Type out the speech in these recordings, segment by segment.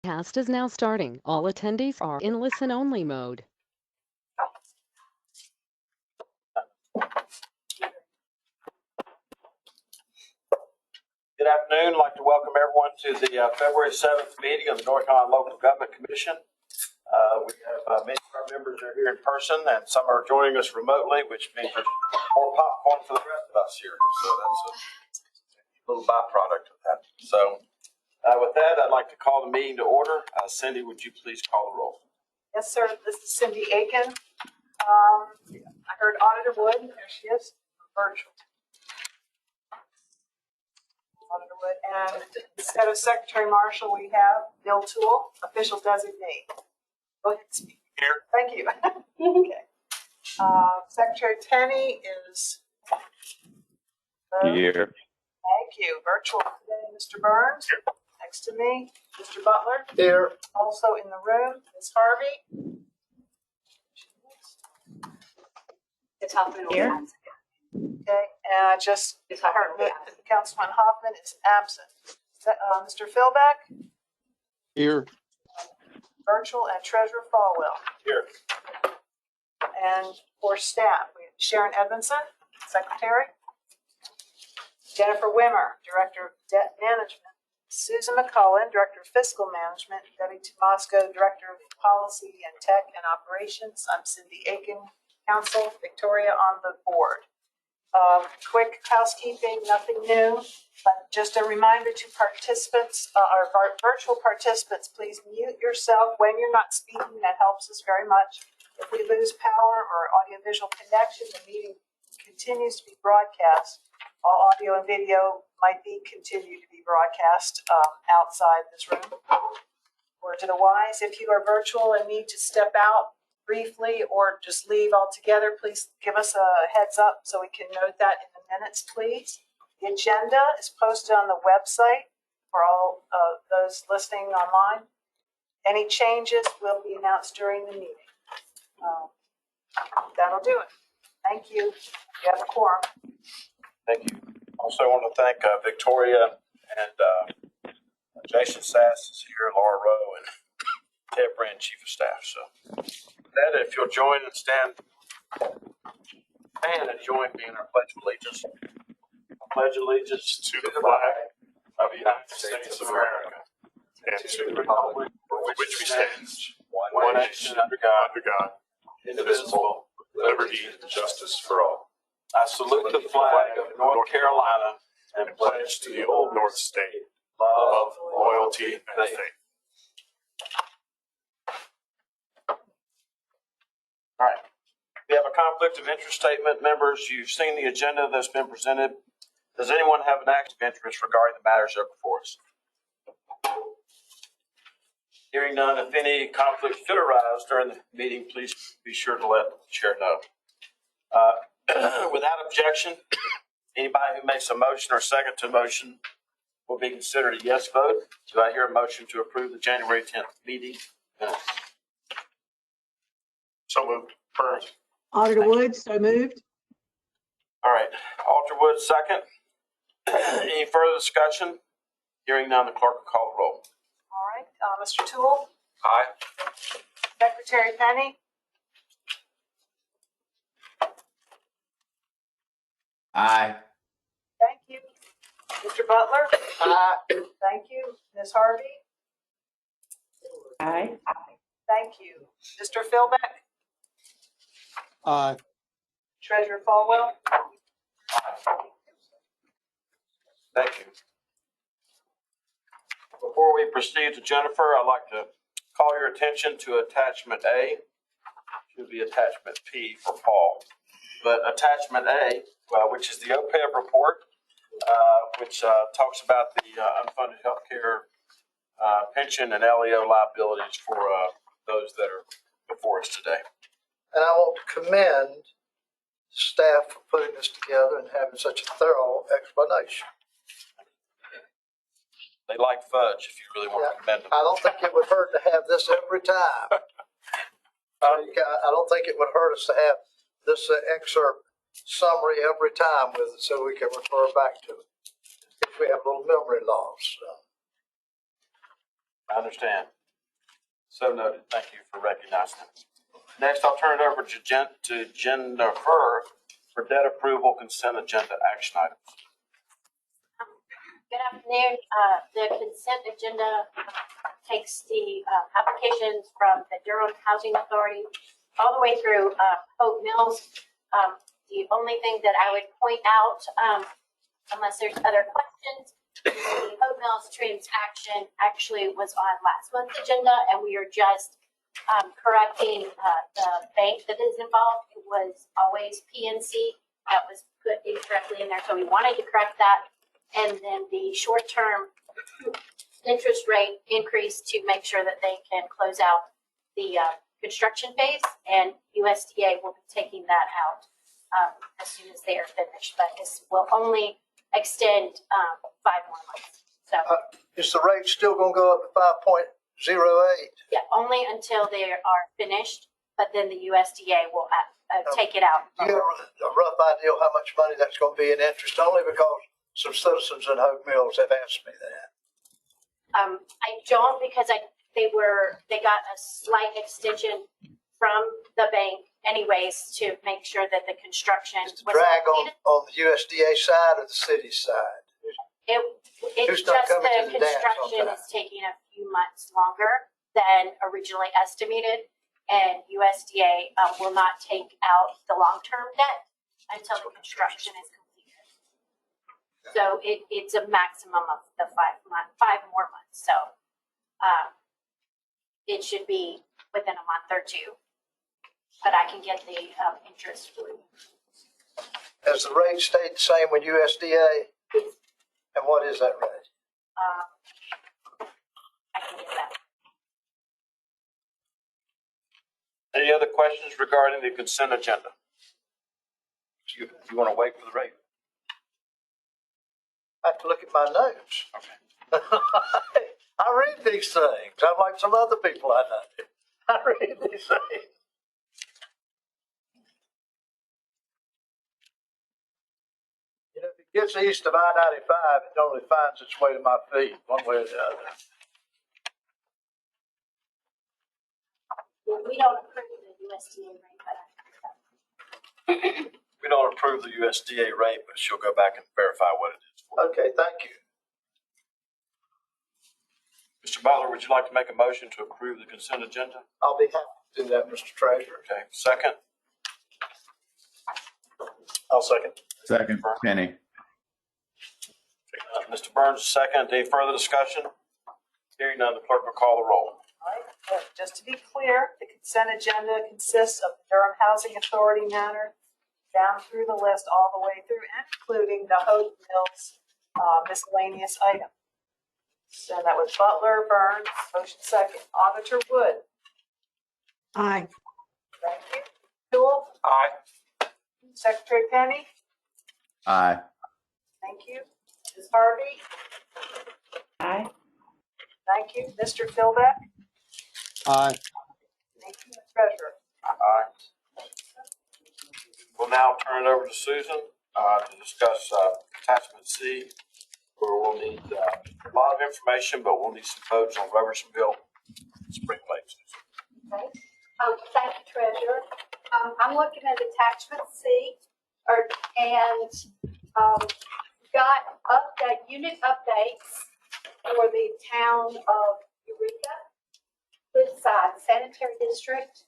Cast is now starting. All attendees are in listen-only mode. Good afternoon. I'd like to welcome everyone to the February 7th meeting of the North Carolina Local Government Commission. We have many of our members are here in person and some are joining us remotely, which means there's more popcorn for the rest of us here. So that's a little byproduct of that. So with that, I'd like to call the meeting to order. Cindy, would you please call the roll? Yes, sir. This is Cindy Aiken. I heard Auditor Wood. There she is, virtual. Auditor Wood. And instead of Secretary Marshall, we have Bill Toole, official designee. Go ahead and speak. Here. Thank you. Okay. Secretary Tenney is Here. Thank you. Virtual today, Mr. Burns. Here. Next to me, Mr. Butler. Here. Also in the room, Ms. Harvey. It's Hoffman Here. Okay, and I just heard that Councilman Hoffman is absent. Mr. Philbeck, Here. virtual, and Treasurer Falwell. Here. And for staff, we have Sharon Edmondson, Secretary. Jennifer Wimmer, Director of Debt Management. Susan McCullen, Director of Fiscal Management. Debbie Tomasco, Director of Policy and Tech and Operations. I'm Cindy Aiken, Council, Victoria on the board. Quick housekeeping, nothing new, but just a reminder to participants, our virtual participants, please mute yourself when you're not speaking. That helps us very much. If we lose power or audiovisual connection, the meeting continues to be broadcast. All audio and video might continue to be broadcast outside this room. Or to the wise, if you are virtual and need to step out briefly or just leave altogether, please give us a heads up so we can note that in the minutes, please. The agenda is posted on the website for all of those listening online. Any changes will be announced during the meeting. That'll do it. Thank you. You have a quorum. Thank you. Also, I want to thank Victoria and Jason Sass is here, Laura Rowe, and Ted Brand, Chief of Staff. So, with that, if you'll join and stand and join me in our Pledge of Allegiance. I pledge allegiance to the flag of the United States of America and to the republic for which we stand, one nation under God, indivisible, with liberty and justice for all. I salute the flag of North Carolina and pledge to the Old North State love, loyalty, and faith. All right. We have a conflict of interest statement. Members, you've seen the agenda that's been presented. Does anyone have an active interest regarding the matters that are before us? Hearing none, if any conflict should arise during the meeting, please be sure to let the chair know. Without objection, anybody who makes a motion or second to a motion will be considered a yes vote. Do I hear a motion to approve the January 10th meeting minutes? So moved. Burns. Auditor Wood, so moved. All right. Alder Wood, second. Any further discussion? Hearing none, the clerk will call the roll. All right. Mr. Toole, Aye. Secretary Penny, Aye. thank you. Mr. Butler, thank you. Ms. Harvey, Aye. thank you. Mr. Philbeck, Aye. Treasurer Falwell. Thank you. Before we proceed to Jennifer, I'd like to call your attention to attachment A. Should be attachment P for Paul. But attachment A, which is the OPEB report, which talks about the unfunded healthcare pension and LEO liabilities for those that are before us today. And I want to commend staff for putting this together and having such a thorough explanation. They like fudge, if you really want to commend them. I don't think it would hurt to have this every time. I don't think it would hurt us to have this excerpt summary every time with it so we can refer back to it if we have a little memory loss. I understand. So noted. Thank you for recognizing it. Next, I'll turn it over to Jennifer for debt approval consent agenda action items. Good afternoon. The consent agenda takes the applications from the Durham Housing Authority all the way through Hope Mills. The only thing that I would point out, unless there's other questions, the Hope Mills transaction actually was on last month's agenda, and we are just correcting the bank that is involved. It was always PNC that was put incorrectly in there, so we wanted to correct that. And then the short-term interest rate increase to make sure that they can close out the construction phase, and USDA will be taking that out as soon as they are finished. But this will only extend 5 more months. So Is the rate still gonna go up to 5.08? yeah, only until they are finished. But then the USDA will take it out. Do you have a rough idea of how much money that's gonna be in interest? Only because some citizens in Hope Mills have asked me that. I don't, because they got a slight extension from the bank anyways to make sure that the construction Is the was drag completed. on the USDA side or the city side? It's Who's not just coming the to the dance on construction time? is taking a few months longer than originally estimated, and USDA will not take out the long-term debt until the construction is completed. So it's a maximum of the 5 more months. So it should be within a month or two, but I can get the interest for you. Has the rate stayed the same with USDA? It's, And what is that rate? I can get that. Any other questions regarding the consent agenda? You want to wait for the rate? I have to look at my notes. Okay. I read these things. Unlike some other people I know. I read these things. You know, if it gets east of I-95, it normally finds its way to my feet, one way or the other. Well, we don't approve the USDA rate, but We don't approve the USDA rate, but she'll go back and verify what it is. Okay, thank you. Mr. Butler, would you like to make a motion to approve the consent agenda? I'll be happy to do that, Mr. Treasurer. Okay, second? I'll second. Second, Penny. Mr. Burns, second. Any further discussion? Hearing none, the clerk will call the roll. All right, just to be clear, the consent agenda consists of the Durham Housing Authority matter down through the list all the way through, including the Hope Mills miscellaneous item. So that was Butler, Burns, motion second. Auditor Wood. Aye. Thank you. Tool. Aye. Secretary Penny. Aye. Thank you. Ms. Harvey. Aye. Thank you. Mr. Philbeck. Aye. Thank you, Ms. Treasurer. Aye. We'll now turn it over to Susan to discuss attachment C, where we'll need a lot of information, but we'll need some votes on Robersonville and Spring Lake. Okay. Thank you, Treasurer. I'm looking at attachment C, and got unit updates for the town of Eureka, Woodside Sanitary District,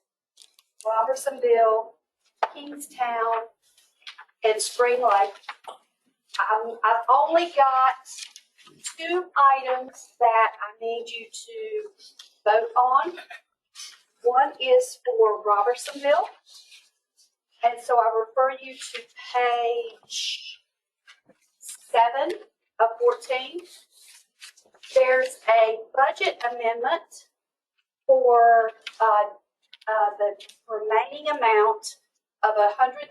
Robersonville, Kingstown, and Spring Lake. I've only got 2 items that I need you to vote on. One is for Robersonville, and so I refer you to page 7 of 14. There's a budget amendment for the remaining amount of a $100,000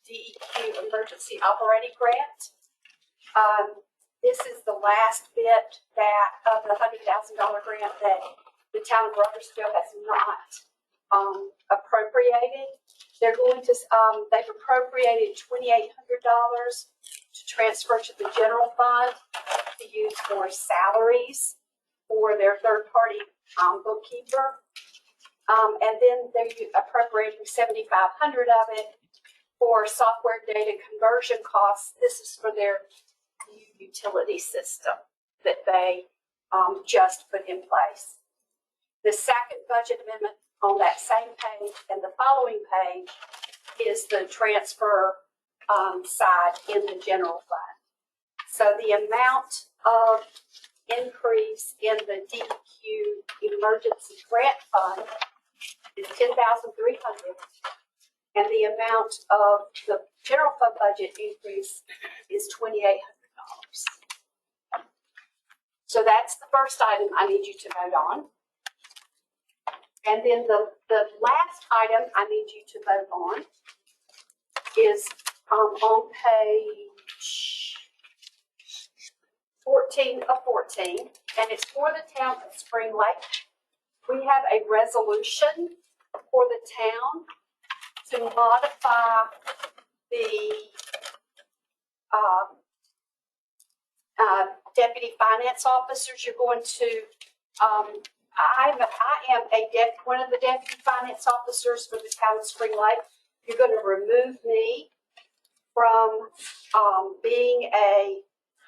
DEQ emergency operating grant. This is the last bit of the $100,000 grant that the town of Robersonville has not appropriated. They're going to, they've appropriated $2,800 to transfer to the general fund to use for salaries for their third-party bookkeeper. And then they're appropriating 7,500 of it for software data conversion costs. This is for their new utility system that they just put in place. The second budget amendment on that same page and the following page is the transfer side in the general fund. So the amount of increase in the DEQ emergency grant fund is 10,300, and the amount of the general fund budget increase is $2,800. So that's the first item I need you to vote on. And then the last item I need you to vote on is on page 14 of 14, and it's for the town of Spring Lake. We have a resolution for the town to modify the deputy finance officers. You're going to, I am one of the deputy finance officers for the town of Spring Lake. You're going to remove me from being a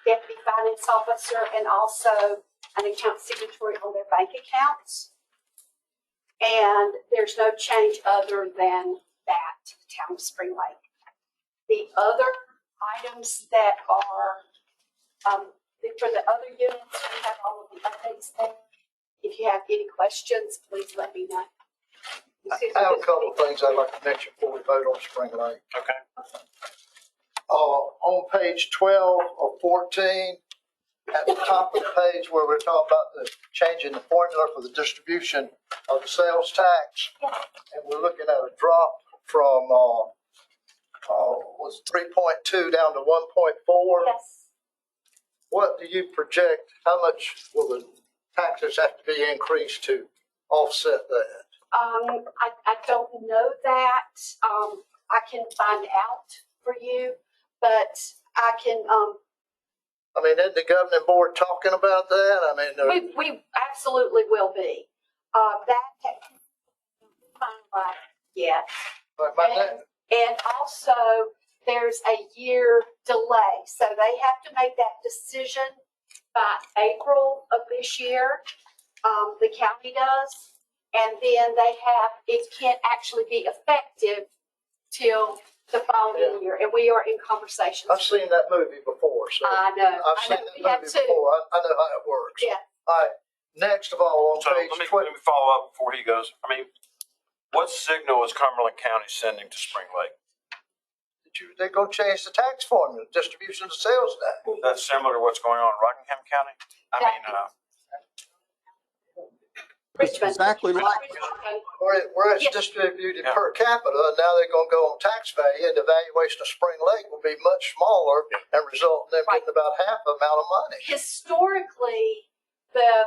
deputy finance officer and also an account signatory on their bank accounts. And there's no change other than that to the town of Spring Lake. The other items that are, for the other units, we have all of the updates there. If you have any questions, please let me know. I have a couple of things I'd like to mention before we vote on Spring Lake. Okay. On page 12 of 14, at the top of the page where we're talking about the change in the formula for the distribution of the sales tax, and we're looking at a drop from was 3.2 down to 1.4. Yes. What do you project? How much will the taxes have to be increased to offset that? I don't know that. I can find out for you, but I can. I mean, isn't the governing board talking about that? I mean, We absolutely will be. That can't finalized yet. And also, there's a year delay. So they have to make that decision by April of this year. The county does. And then it can't actually be effective till the following year. And we are in conversations. I've seen that movie before, so. I know. I've seen We that have movie too. before. I know how it works. Yeah. All right. Next of all, on So page let me 20, follow up before he goes. I mean, what signal is Cumberland County sending to Spring Lake? they're going to change the tax formula, distribution of sales tax. That's similar to what's going on in Rockingham County? Richmond. Exactly like. Richmond. Where it's Yes. distributed per capita, and now they're going to go on tax value, and the valuation of Spring Lake will be much smaller and result in them getting about half the amount of money. Historically, the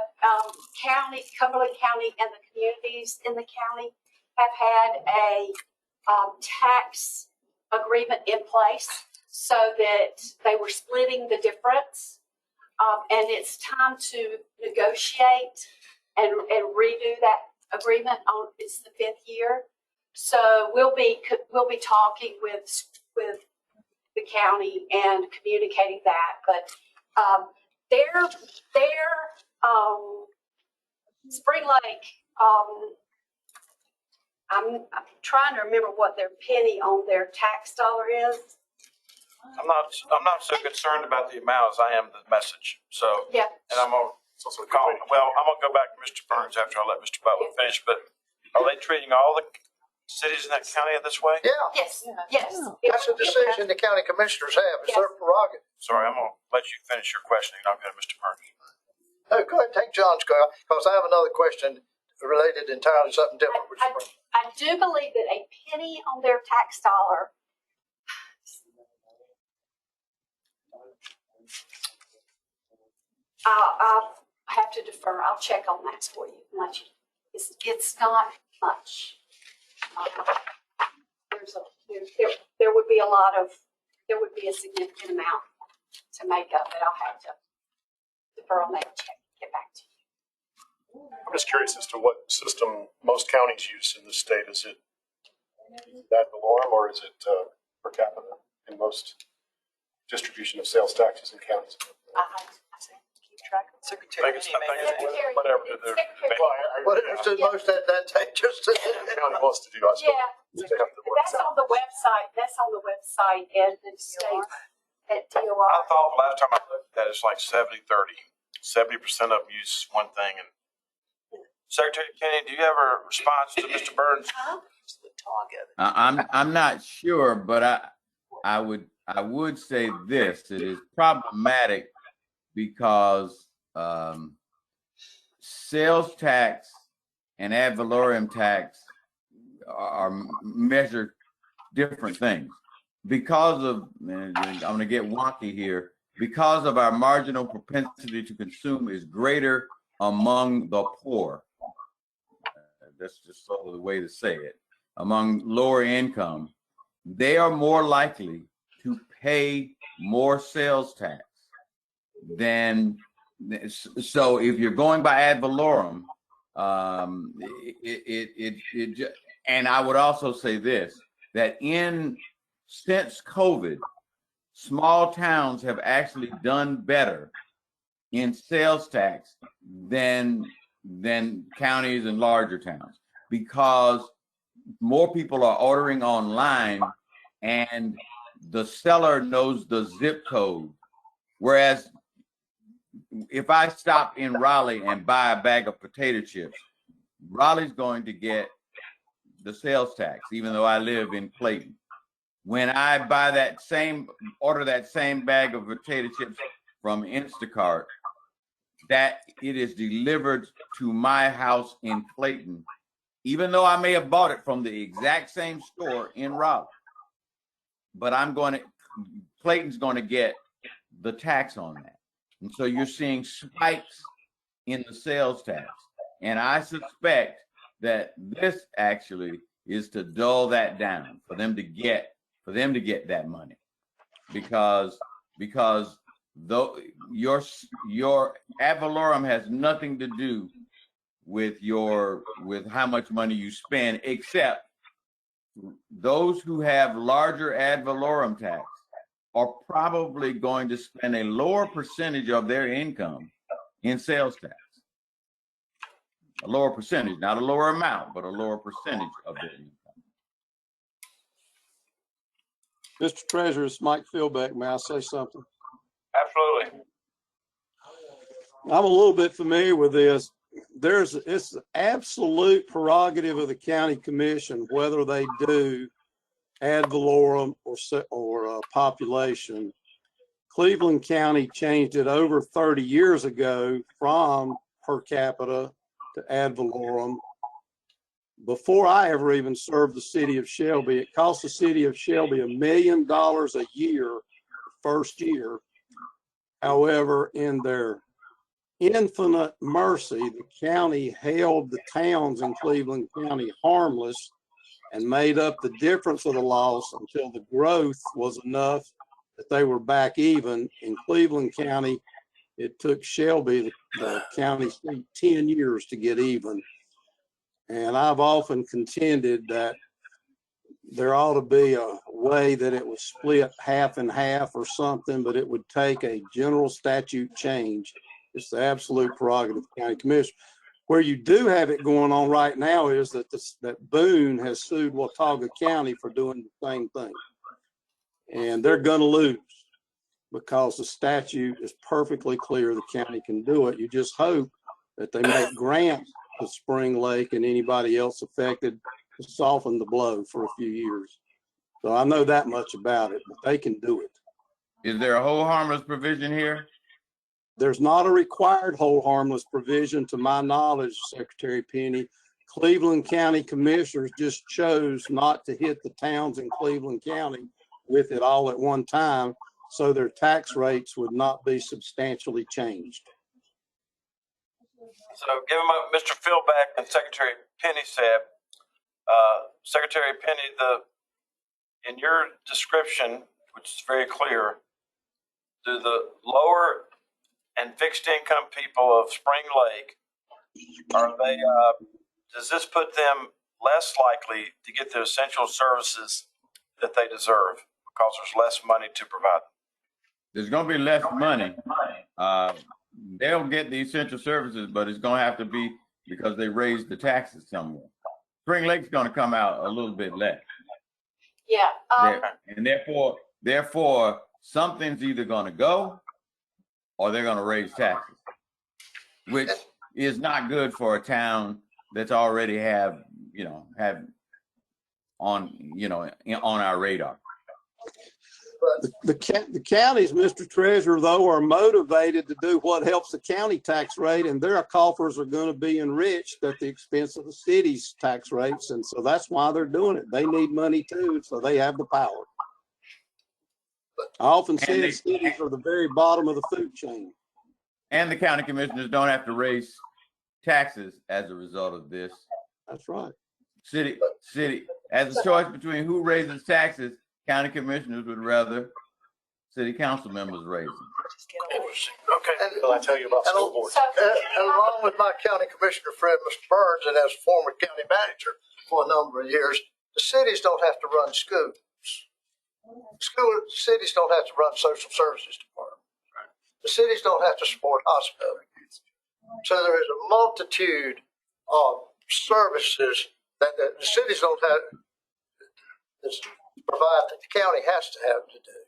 county, Cumberland County, and the communities in the county have had a tax agreement in place so that they were splitting the difference. And it's time to negotiate and redo that agreement on, it's the 5th year. So we'll be talking with the county and communicating that, but their Spring Lake, I'm trying to remember what their penny on their tax dollar is. I'm not so concerned about the amount as I am the message. So, Yeah. and I'm gonna go back to Mr. Burns after I let Mr. Butler finish, but are they treating all the cities in that county this way? Yeah, Yes, yes. that's a decision the county commissioners have. It's their prerogative. Sorry, I'm gonna let you finish your questioning, and I'll go to Mr. Burns. No, go ahead, take John's call, because I have another question related entirely to something different. with Spring. I do believe that a penny on their tax dollar. I'll have to defer. I'll check on that for you. It's not much. There would be a significant amount to make up, but I'll have to defer on that and check, get back to you. I'm just curious as to what system most counties use in the state. Is it ad valorem or is it per capita in most distribution of sales taxes in counties? Keep track of I think it's whatever. Whatever's the most advantageous to The county wants to do, I suppose. Yeah, They have to work that's on the website. That's on the website and the state at I DOR. thought last time I looked at it, it's like 70-30. 70% of them use one thing. And Secretary Kenny, do you have a response to Mr. Burns? I'm not sure, but I would say this: it is problematic because sales tax and ad valorem tax are measured different things. Because of, and I'm going to get wonky here, because of our marginal propensity to consume is greater among the poor. That's just sort of the way to say it. Among lower income, they are more likely to pay more sales tax than, so if you're going by ad valorem, and I would also say this, that since COVID, small towns have actually done better in sales tax than counties and larger towns, because more people are ordering online and the seller knows the zip code. Whereas if I stop in Raleigh and buy a bag of potato chips, Raleigh's going to get the sales tax, even though I live in Clayton. When I order that same bag of potato chips from Instacart, that it is delivered to my house in Clayton, even though I may have bought it from the exact same store in Raleigh. But Clayton's going to get the tax on that. And so you're seeing spikes in the sales tax. And I suspect that this actually is to dull that down for them to get that money, because though your ad valorem has nothing to do with how much money you spend, except those who have larger ad valorem tax are probably going to spend a lower percentage of their income in sales tax. A lower percentage, not a lower amount, but a lower percentage of their income. Mr. Treasurer, it's Mike Philbeck. May I say something? Absolutely. I'm a little bit familiar with this. It's absolute prerogative of the county commission whether they do ad valorem or population. Cleveland County changed it over 30 years ago from per capita to ad valorem. Before I ever even served the city of Shelby, it cost the city of Shelby $1 million a year, first year. However, in their infinite mercy, the county held the towns in Cleveland County harmless and made up the difference of the loss until the growth was enough that they were back even. In Cleveland County, it took Shelby, the county seat, 10 years to get even. And I've often contended that there ought to be a way that it was split half and half or something, but it would take a general statute change. It's the absolute prerogative of the county commission. Where you do have it going on right now is that that Boone has sued Watauga County for doing the same thing. And they're going to lose because the statute is perfectly clear the county can do it. You just hope that they make grants to Spring Lake and anybody else affected to soften the blow for a few years. So I know that much about it, but they can do it. Is there a hold harmless provision here? There's not a required hold harmless provision to my knowledge, Secretary Penny. Cleveland County commissioners just chose not to hit the towns in Cleveland County with it all at one time, so their tax rates would not be substantially changed. So given what Mr. Philbeck and Secretary Penny said, Secretary Penny, in your description, which is very clear, do the lower and fixed income people of Spring Lake are they, does this put them less likely to get the essential services that they deserve because there's less money to provide? There's gonna be less money. They'll get the essential services, but it's gonna have to be because they raised the taxes somewhere. Spring Lake's gonna come out a little bit less. Yeah, And therefore, something's either gonna go or they're gonna raise taxes, which is not good for a town that's already have on our radar. The counties, Mr. Treasurer, though, are motivated to do what helps the county tax rate, and their coffers are going to be enriched at the expense of the city's tax rates. And so that's why they're doing it. They need money too, so they have the power. I often say cities are the very bottom of the food chain. And the county commissioners don't have to raise taxes as a result of this. That's right. City, as a choice between who raises taxes, county commissioners would rather city council members raise them. Interesting. Okay. Will I tell you about school board? And along with my county commissioner friend, Mr. Burns, and as former county manager for a number of years, the cities don't have to run schools. Cities don't have to run social services departments. The cities don't have to support hospitals. So there is a multitude of services that the cities don't have to provide that the county has to have to do.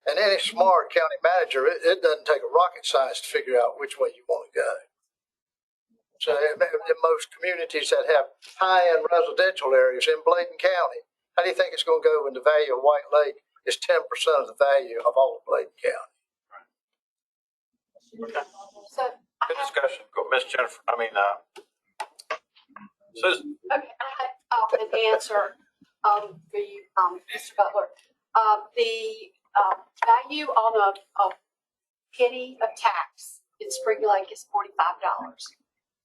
And any smart county manager, it doesn't take a rocket science to figure out which way you want to go. So in most communities that have high-end residential areas in Bladen County, how do you think it's going to go when the value of White Lake is 10% of the value of all of Bladen County? so I Good have, discussion. Go, Miss Jennifer. Susan. okay, I have an answer for you, Mr. Butler. The value on a penny of tax in Spring Lake is $45.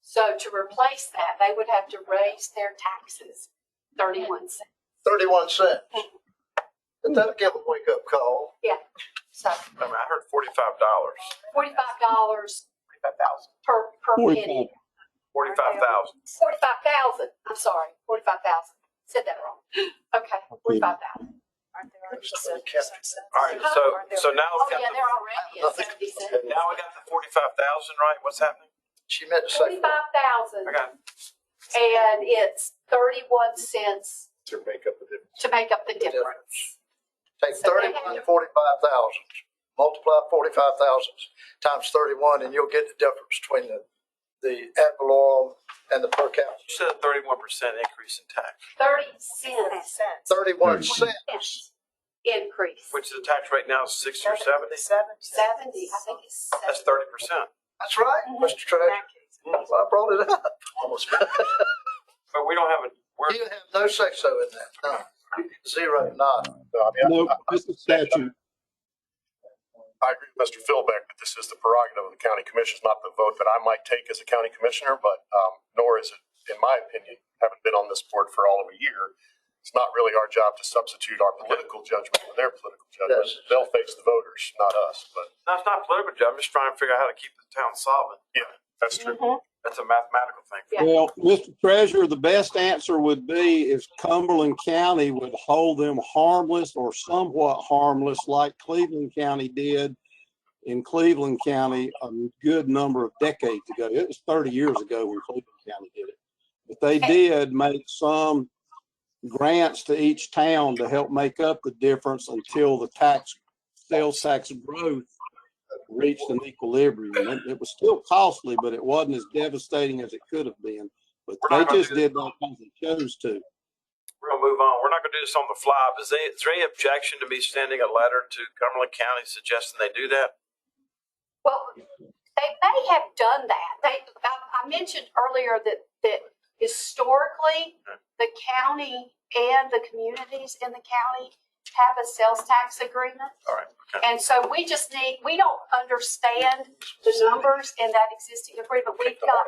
So to replace that, they would have to raise their taxes 31 cents. 31 cents. But that'll give a wake-up call. So I heard $45. $45 $45,000. per penny. 45,000. 45,000. I'm sorry, 45,000. Said that wrong. Okay, 45,000. Aren't they already Just 70 kept- cents? All right. So now Oh we got yeah, they're already at 70 cents. now we got the 45,000, right? What's happening? She meant to say 45,000, I got it. and it's 31 cents To make up the difference. to make up the difference. take So they 31 have- and 45,000, multiply 45,000 times 31, and you'll get the difference between the ad valorem and the per capita. You said a 31% increase in tax, 30 cents 31 30. cents. increase. which the tax rate now is 60 or 70. 70, I think it's That's 70. 30%. That's right, Mhm. Mr. Treasurer. That's why I brought it up. Almost. But we don't have a, You have no say-so in that. No. Zero, none. No, I mean, No, it's a statute. I agree with Mr. Philbeck that this is the prerogative of the county commissioners, not the vote that I might take as a county commissioner, but nor is it, in my opinion, having been on this board for all of a year, it's not really our job to substitute our political judgment for their political judgment. Yes. They'll face the voters, not us, but no, it's not political, Joe. I'm just trying to figure out how to keep the town solvent. yeah, that's true. Mhm. That's a mathematical thing. Yeah. Well, Mr. Treasurer, the best answer would be if Cumberland County would hold them harmless or somewhat harmless like Cleveland County did in Cleveland County a good number of decades ago. It was 30 years ago when Cleveland County did it. But they did make some grants to each town to help make up the difference until the sales tax growth reached an equilibrium. It was still costly, but it wasn't as devastating as it could have been. But We're they not gonna just do did that because they chose to. We're going to move on. We're not going to do this on the fly. Is there any objection to me sending a letter to Cumberland County suggesting they do that? Well, they may have done that. I mentioned earlier that historically, the county and the communities in the county have a sales tax agreement. All right. Okay. And so we don't understand the numbers in that existing agreement. We've got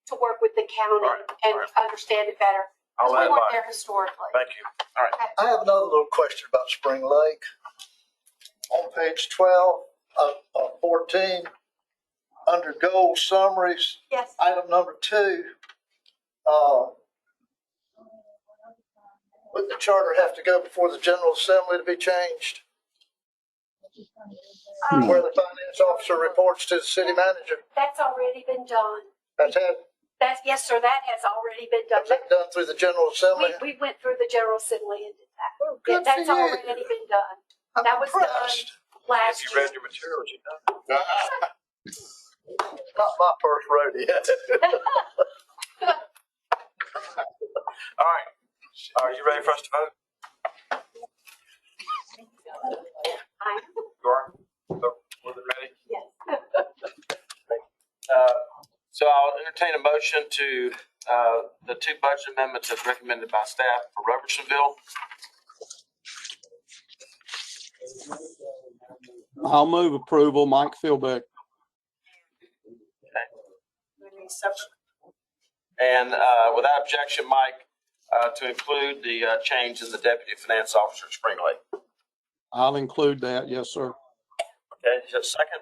to work with the county All right, and all right. understand it better. I'll Because we add weren't by. there historically. Thank you. All right. I have another little question about Spring Lake. On page 12 of 14, under goal summaries, Yes. item number 2, would the charter have to go before the General Assembly to be changed? Where the finance officer reports to the city manager? That's already been done. Yes, sir, that has already been done. Has that done through the General Assembly? We went through the General Assembly and did that. Oh, good for That's you. already been done. I'm That was impressed. done last If you year. read your materials, you know. Not my first rodeo. All right. Are you ready for us to vote? I- You are? Was it ready? Yes. So I'll entertain a motion to the 2 budget amendments as recommended by staff for Robertsonville. I'll move approval. Mike Philbeck. Any exception? And without objection, Mike, to include the change in the deputy finance officer at Spring Lake. I'll include that. Yes, sir. Okay, just a second.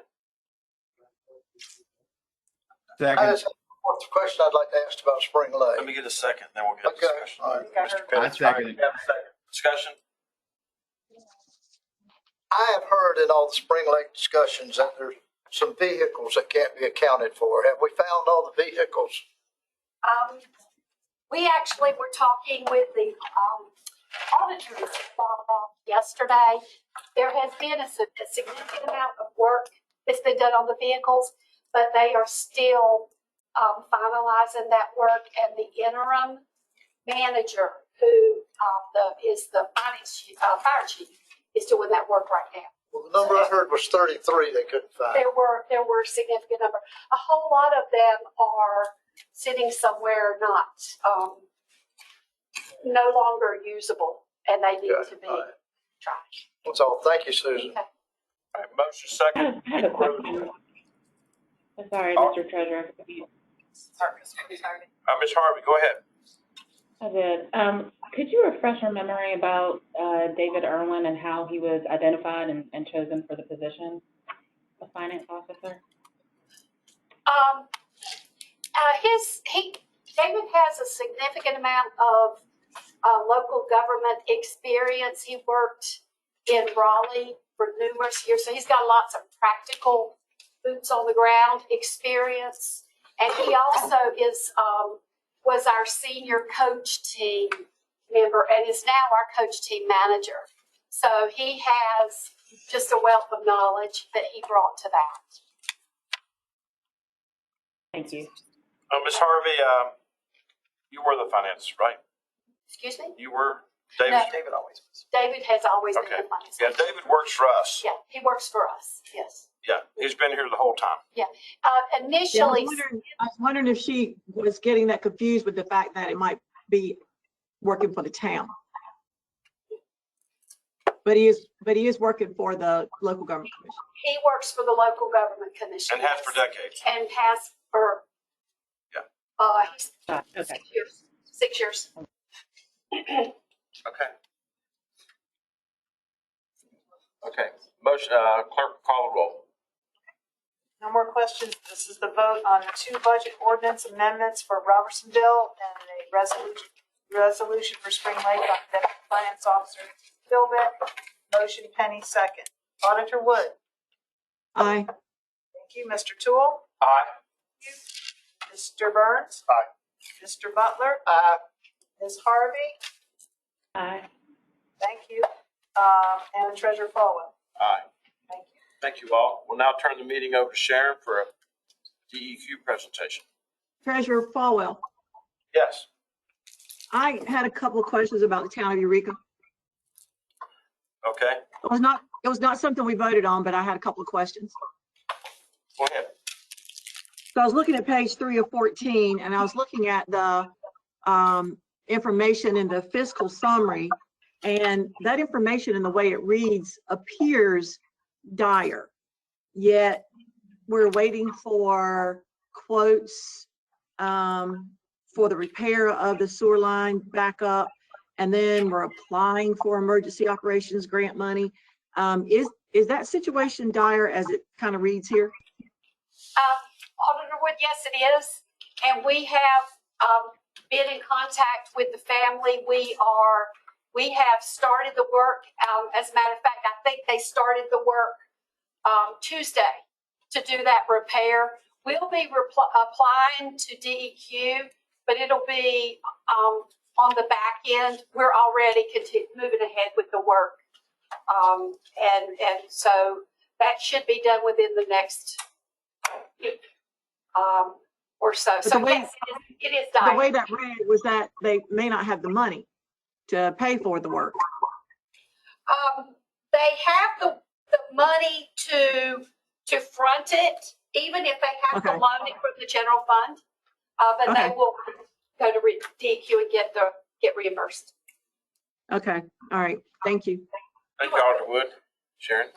I Second, just have one question I'd like to ask about Spring Let Lake. me get a second, then we'll get a Okay, discussion. all right. Mr. I Pitts, second it. you have a second. Discussion? I have heard in all the Spring Lake discussions that there's some vehicles that can't be accounted for. Have we found all the vehicles? We actually were talking with the auditors yesterday. There has been a significant amount of work that's been done on the vehicles, but they are still finalizing that work. And the interim manager, who is the fire chief, is doing that work right now. Well, the number I heard was 33 they couldn't find. There were a significant number. A whole lot of them are sitting somewhere not no longer usable, and they need to be All right. trashed. That's all. Thank you, Susan. Okay. All right, motion second. I have a question. I'm sorry, Oh. Mr. Treasurer. Ms. Harvey, go ahead. I did. Could you refresh our memory about David Irwin and how he was identified and chosen for the position of finance officer? David has a significant amount of local government experience. He worked in Raleigh for numerous years, so he's got lots of practical boots on the ground experience. And he also was our senior coach team member and is now our coach team manager. So he has just a wealth of knowledge that he brought to that. Thank you. Ms. Harvey, you were the finance, right? Excuse me? You were David? No. David always was. David has always been Okay. in finance. Yeah, David works for us. Yeah, he works for us, yes. Yeah, he's been here the whole time. Yeah, I Initially, was wondering if she was getting that confused with the fact that it might be working for the town. But he is working for the local government commission. he works for the local government commission. And has for yes. decades. And has for, he's Okay. 6 years. Okay. Okay, motion, clerk call the roll. No more questions. This is the vote on 2 budget ordinance amendments for Robertsonville and a resolution for Spring Lake on Deputy Finance Officer Philbeck. Motion Penny second. Auditor Wood. Aye. Thank you. Mr. Toole. Aye. Mr. Burns. Aye. Mr. Butler. Aye. Ms. Harvey. Aye. Thank you. And Treasurer Falwell. Aye. Thank you. Thank you all. We'll now turn the meeting over to Sharon for a DEQ presentation. Treasurer Falwell, Yes. I had a couple of questions about the town of Eureka. Okay, It was not something we voted on, but I had a couple of questions. go ahead. So I was looking at page 3 of 14, and I was looking at the information in the fiscal summary, and that information and the way it reads appears dire. Yet we're waiting for quotes for the repair of the sewer line backup, and then we're applying for emergency operations grant money. Is that situation dire as it kind of reads here? Auditor Wood, yes, it is. And we have been in contact with the family. We have started the work. As a matter of fact, I think they started the work Tuesday to do that repair. We'll be applying to DEQ, but it'll be on the back end. We're already moving ahead with the work. And so that should be done within the next week or so. But So the way- yes, it is The dire. way that read was that they may not have the money to pay for the work. They have the money to front it, even if they have to Okay. loan it from the general fund. But they Okay. will go to DEQ and get reimbursed. Okay, all right, thank you. Thank you, Alder Wood. Sharon?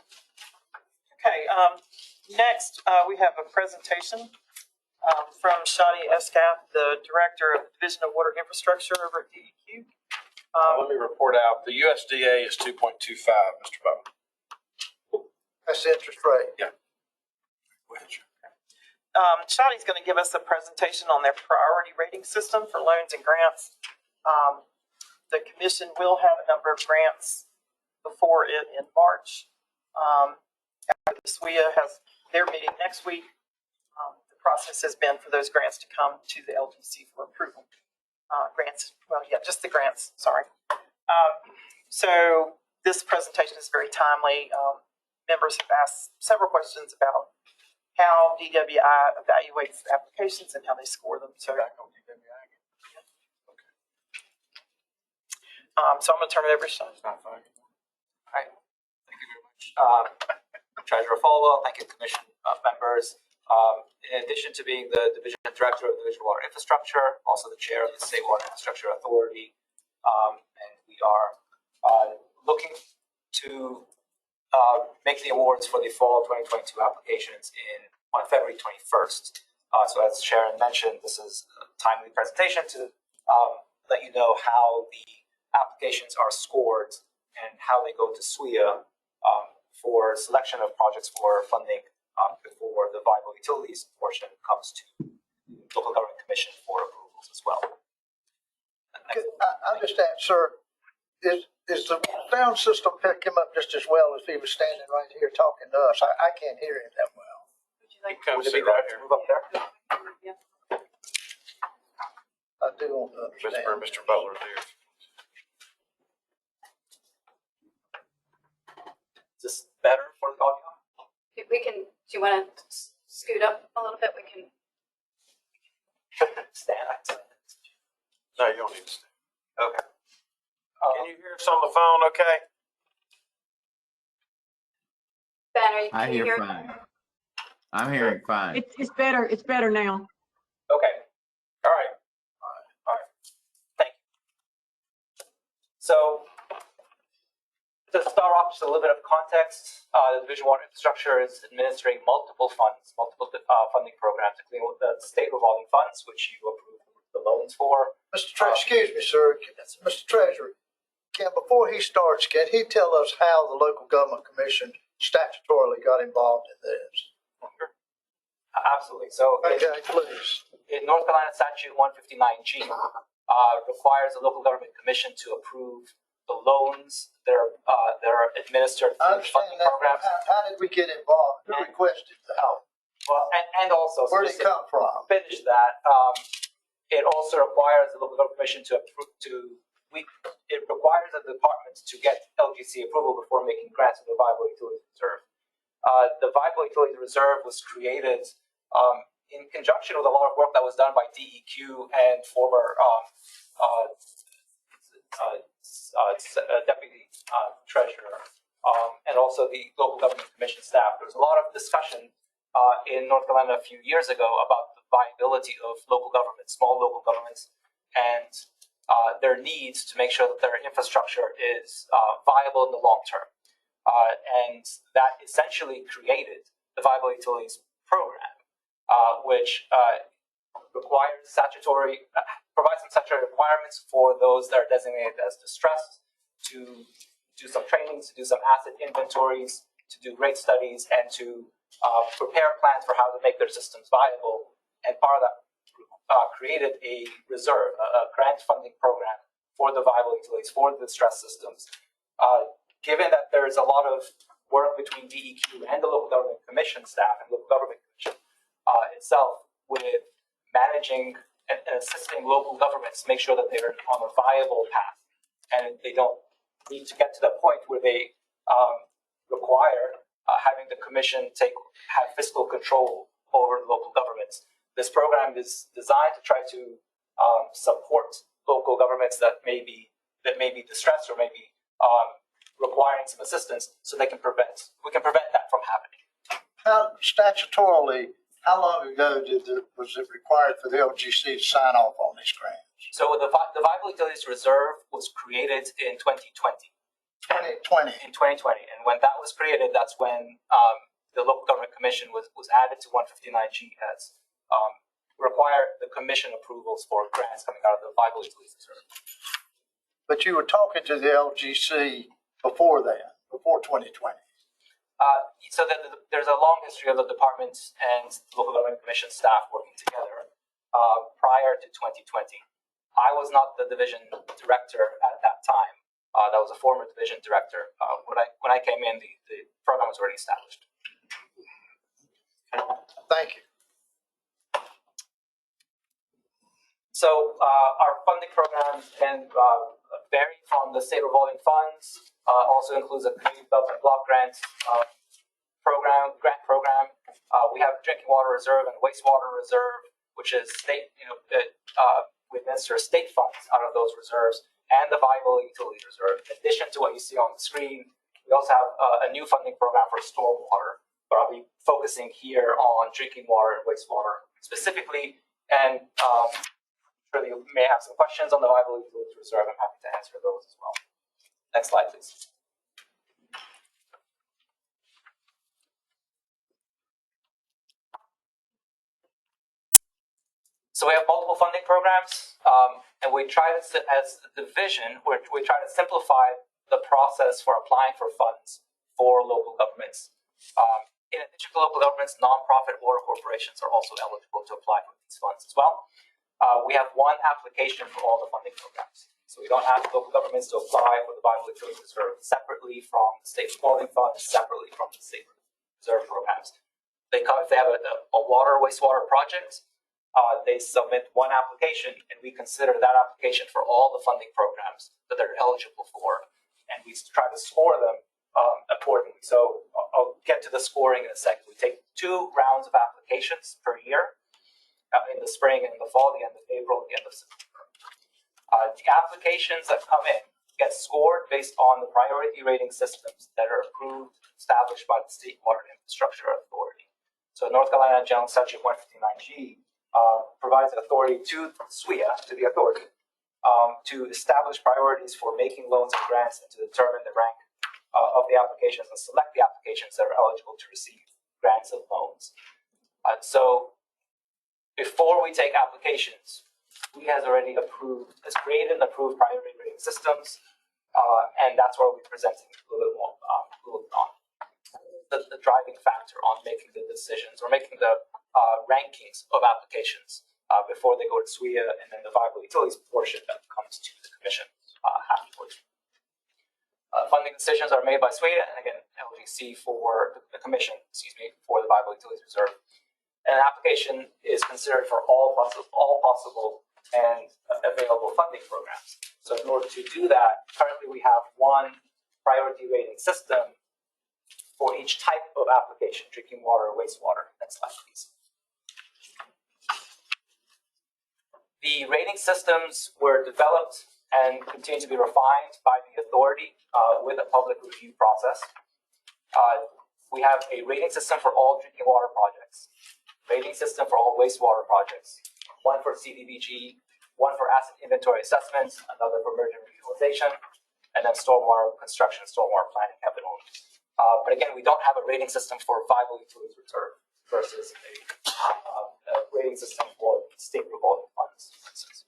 Okay, next, we have a presentation from Shadi Escaf, the Director of the Division of Water Infrastructure over at DEQ. Let me report out, the USDA is 2.25, Mr. Bowman. That's the interest rate. Go ahead, Sharon. Shadi's going to give us a presentation on their priority rating system for loans and grants. The commission will have a number of grants before it in March. After the SWIA has their meeting next week, the process has been for those grants to come to the LGC for approval. Just the grants, sorry. So this presentation is very timely. Members have asked several questions about how DWI evaluates the applications and how they score them. So, so I'm going to turn it over to Sean. Thank you very much. Treasurer Falwell, thank you, Commission members. In addition to being the Division Director of the Division of Water Infrastructure, also the Chair of the State Water Infrastructure Authority, and we are looking to make the awards for the fall 2022 applications on February 21st. So as Sharon mentioned, this is a timely presentation to let you know how the applications are scored and how they go to SWIA for selection of projects for funding before the viable utilities portion comes to local government commission for approvals as well. I understand, sir, is the sound system pick him up just as well as he was standing right here talking to us? I can't hear him that well. Come Would it sit be right right to here. move up there? I do want to understand. Mr. Butler's here. Is this better for the audio? We can, do you want to scoot up a little bit? We can. Stand. No, you don't need to stay. Okay. Can you hear us on the phone okay? Ben, I can you hear hear? fine. I'm hearing fine. It's better now. Okay. All right. Thank you. So to start off, just a little bit of context. The Division of Water Infrastructure is administering multiple funds, multiple funding programs, including the state revolving funds, which you approve the loans for. Excuse me, sir. Mr. Treasurer, before he starts, can he tell us how the local government commission statutorily got involved in this? Absolutely. So Okay, please. in North Carolina Statute 159G requires the local government commission to approve the loans that are administered I through funding understand that. programs. How did we get involved? Who requested that? Oh, well, and also Where did it come from? finish that. It also requires the local government commission it requires the department to get LGC approval before making grants of the Viable Utilities Reserve. The Viable Utilities Reserve was created in conjunction with a lot of work that was done by DEQ and former deputy treasurer, and also the local government commission staff. There was a lot of discussion in North Carolina a few years ago about the viability of local governments, small local governments, and their needs to make sure that their infrastructure is viable in the long term. And that essentially created the Viable Utilities Program, which provides some statutory requirements for those that are designated as distressed to do some trainings, to do some asset inventories, to do rate studies, and to prepare plans for how to make their systems viable, and part of that created a reserve, a grant funding program for the viable utilities, for the stress systems. Given that there's a lot of work between DEQ and the local government commission staff and local government commission itself with managing and assisting local governments, make sure that they're on a viable path and they don't need to get to the point where they require having the commission have fiscal control over the local governments. This program is designed to try to support local governments that may be distressed or may be requiring some assistance, so we can prevent that from happening. How statutorily, how long ago was it required for the LGC to sign off on these grants? So the Viable Utilities Reserve was created in 2020. 2020. In 2020, and when that was created, that's when the local government commission was added to 159G as require the commission approvals for grants coming out of the Viable Utilities Reserve. But you were talking to the LGC before that, before 2020. So there's a long history of the department and local government commission staff working together prior to 2020. I was not the division director at that time. That was a former division director. When I came in, the program was already established. Thank you. So our funding programs can vary from the state revolving funds. Also includes a community development block grant program. We have drinking water reserve and wastewater reserve, which is state. We administer state funds out of those reserves, and the Viable Utility Reserve. In addition to what you see on the screen, we also have a new funding program for stormwater, but I'll be focusing here on drinking water and wastewater specifically. And I'm sure you may have some questions on the Viable Utility Reserve. I'm happy to answer those as well. Next slide, please. So we have multiple funding programs, and we try to, as a division, we try to simplify the process for applying for funds for local governments. In addition to local governments, nonprofit water corporations are also eligible to apply for these funds as well. We have one application for all the funding programs. So we don't ask local governments to apply for the Viable Utilities Reserve separately from the state revolving funds, separately from the state reserve programs. If they have a water wastewater project, they submit one application, and we consider that application for all the funding programs that they're eligible for, and we try to score them accordingly. So I'll get to the scoring in a second. We take 2 rounds of applications per year, in the spring and in the fall, the end of April, the end of September. The applications that come in get scored based on the priority rating systems that are approved, established by the State Water Infrastructure Authority. So North Carolina General Statute 159G provides authority to SWIA, to the authority, to establish priorities for making loans and grants and to determine the rank of the applications and select the applications that are eligible to receive grants and loans. So before we take applications, we has created and approved priority rating systems, and that's where we're presenting a little bit more on the driving factor on making the decisions or making the rankings of applications before they go to SWIA, and then the Viable Utilities portion that comes to the commission afterwards. Funding decisions are made by SWIA, and again, LGC for the commission, for the Viable Utilities Reserve. And an application is considered for all possible and available funding programs. So in order to do that, currently we have one priority rating system for each type of application, drinking water or wastewater. Next slide, please. The rating systems were developed and continue to be refined by the authority with a public review process. We have a rating system for all drinking water projects, rating system for all wastewater projects, one for CDBG, one for asset inventory assessments, another for merger utilization, and then stormwater construction, stormwater planning have their own. But again, we don't have a rating system for Viable Utilities Reserve versus a rating system for state revolving funds, for instance.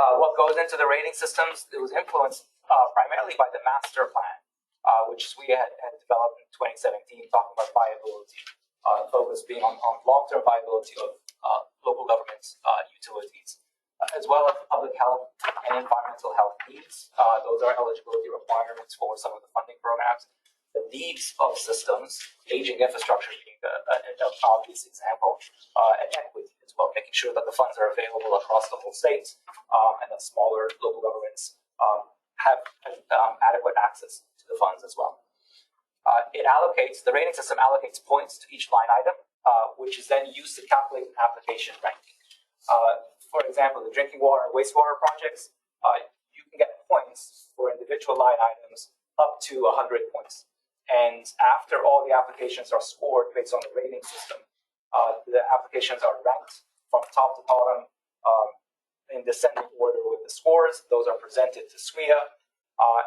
What goes into the rating systems, it was influenced primarily by the master plan which we had developed in 2017, talking about viability, focus being on long-term viability of local government utilities, as well as public health and environmental health needs. Those are eligibility requirements for some of the funding programs. The needs of systems, aging infrastructure being an obvious example, and equity as well, making sure that the funds are available across the whole state, and that smaller local governments have adequate access to the funds as well. The rating system allocates points to each line item, which is then used to calculate an application ranking. For example, the drinking water and wastewater projects, you can get points for individual line items up to 100 points. And after all the applications are scored based on the rating system, the applications are ranked from top to bottom in descending order with the scores. Those are presented to SWIA,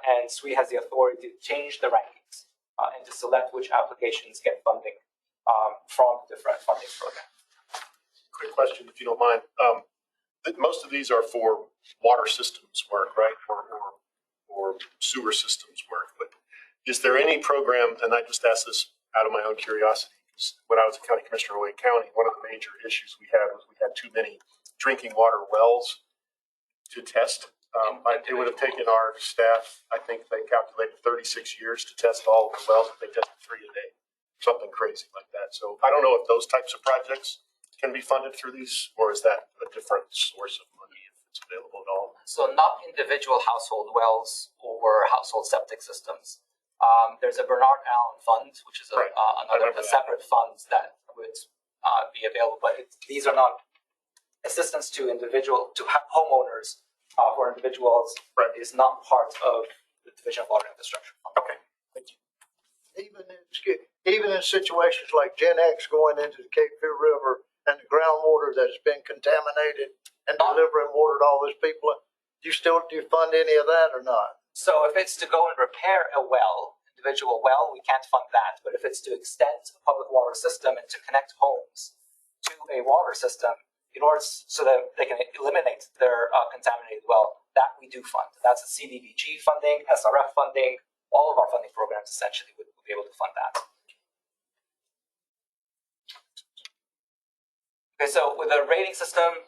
and SWIA has the authority to change the rankings and to select which applications get funding from different funding programs. Quick question, if you don't mind. Most of these are for water systems work, right? Or sewer systems work. But is there any program, and I just asked this out of my own curiosity, because when I was a county commissioner in Wake County, one of the major issues we had was we had too many drinking water wells to test. It would have taken our staff, I think they calculated 36 years to test all of the wells, but they tested 3 a day, something crazy like that. So I don't know if those types of projects can be funded through these, or is that a different source of money if it's available at all? So not individual household wells or household septic systems. There's a Bernard Allen Fund, which is another separate fund that would be available, but these are not assistance to homeowners for individuals. Right. Is not part of the Division of Water Infrastructure Fund. Okay, thank you. Even in situations like Gen X going into the Cape Fear River and the groundwater that has been contaminated and delivering water to all those people, do you fund any of that or not? So if it's to go and repair a individual well, we can't fund that. But if it's to extend a public water system and to connect homes to a water system in order so that they can eliminate their contaminated well, that we do fund. That's a CDBG funding, SRF funding, all of our funding programs essentially would be able to fund that. Okay, so with the rating system,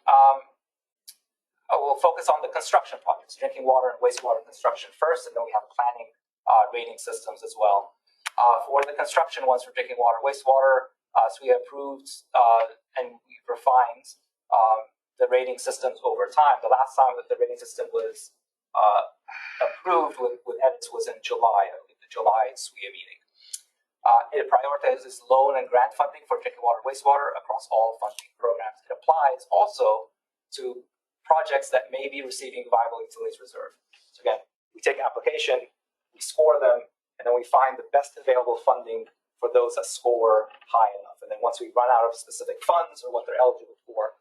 we'll focus on the construction projects, drinking water and wastewater construction first, and then we have planning rating systems as well. For the construction ones for drinking water, wastewater, so we approved and we refined the rating systems over time. The last time that the rating system was approved with edits was in July, the July SWIA meeting. It prioritizes loan and grant funding for drinking water, wastewater across all funding programs. It applies also to projects that may be receiving viable utilities reserve. So again, we take an application, we score them, and then we find the best available funding for those that score high enough. And then once we run out of specific funds or what they're eligible for,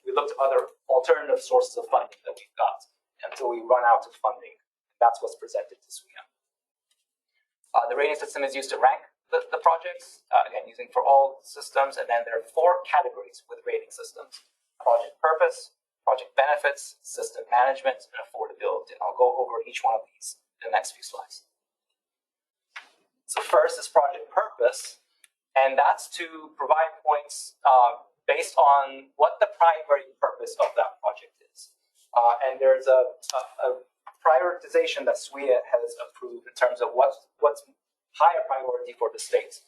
we look to other alternative sources of funding that we've got until we run out of funding. That's what's presented to SWIA. The rating system is used to rank the projects, again, using for all systems. And then there are 4 categories with rating systems: project purpose, project benefits, system management, and affordability. And I'll go over each one of these in the next few slides. So first is project purpose, and that's to provide points based on what the primary purpose of that project is. And there's a prioritization that SWIA has approved in terms of what's higher priority for the state